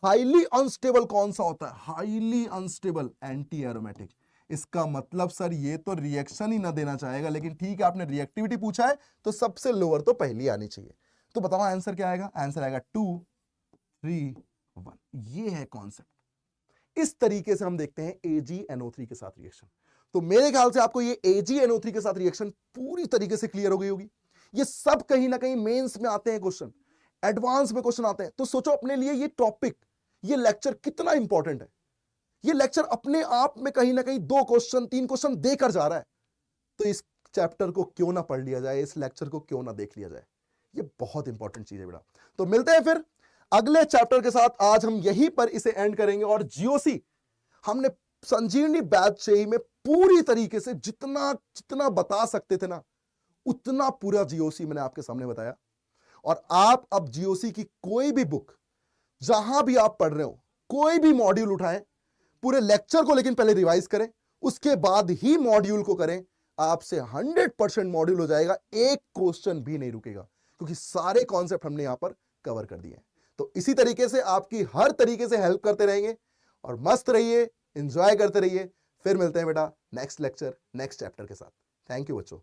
हाईली अनस्टेबल कौन सा होता है? Highly unstable, anti aromatic. इसका मतलब सर ये तो रिएक्शन ही ना देना चाहेगा, लेकिन ठीक है आपने रिएक्टिविटी पूछा है तो सबसे लोअर तो पहली आनी चाहिए। तो बताओ आंसर क्या आएगा? आंसर आएगा 2 3 1। ये है कॉन्सेप्ट। इस तरीके से हम देखते हैं AgNO3 के साथ रिएक्शन। तो मेरे ख्याल से आपको ये AgNO3 के साथ रिएक्शन पूरी तरीके से क्लियर हो गई होगी। ये सब कहीं ना कहीं मेंस में आते हैं क्वेश्चन, एडवांस में क्वेश्चन आते हैं। तो सोचो अपने लिए ये टॉपिक, ये लेक्चर कितना इंपॉर्टेंट है। ये लेक्चर अपने आप में कहीं ना कहीं 2 क्वेश्चन 3 क्वेश्चन देकर जा रहा है। तो इस चैप्टर को क्यों ना पढ़ लिया जाए, इस लेक्चर को क्यों ना देख लिया जाए। ये बहुत इंपॉर्टेंट चीज है बेटा। तो मिलते हैं फिर अगले चैप्टर के साथ। आज हम यहीं पर इसे एंड करेंगे। और जीओसी हमने संजीवनी बैच से ही में पूरी तरीके से जितना जितना बता सकते थे ना, उतना पूरा जीओसी मैंने आपके सामने बताया। और आप अब जीओसी की कोई भी बुक, जहां भी आप पढ़ रहे हो, कोई भी मॉड्यूल उठाएं, पूरे लेक्चर को लेकिन पहले रिवाइज करें, उसके बाद ही मॉड्यूल को करें। आपसे 100% मॉड्यूल हो जाएगा, एक क्वेश्चन भी नहीं रुकेगा, क्योंकि सारे कॉन्सेप्ट हमने यहां पर कवर कर दिए हैं। तो इसी तरीके से आपकी हर तरीके से हेल्प करते रहेंगे। और मस्त रहिए, एंजॉय करते रहिए। फिर मिलते हैं बेटा नेक्स्ट लेक्चर नेक्स्ट चैप्टर के साथ। थैंक यू बच्चों।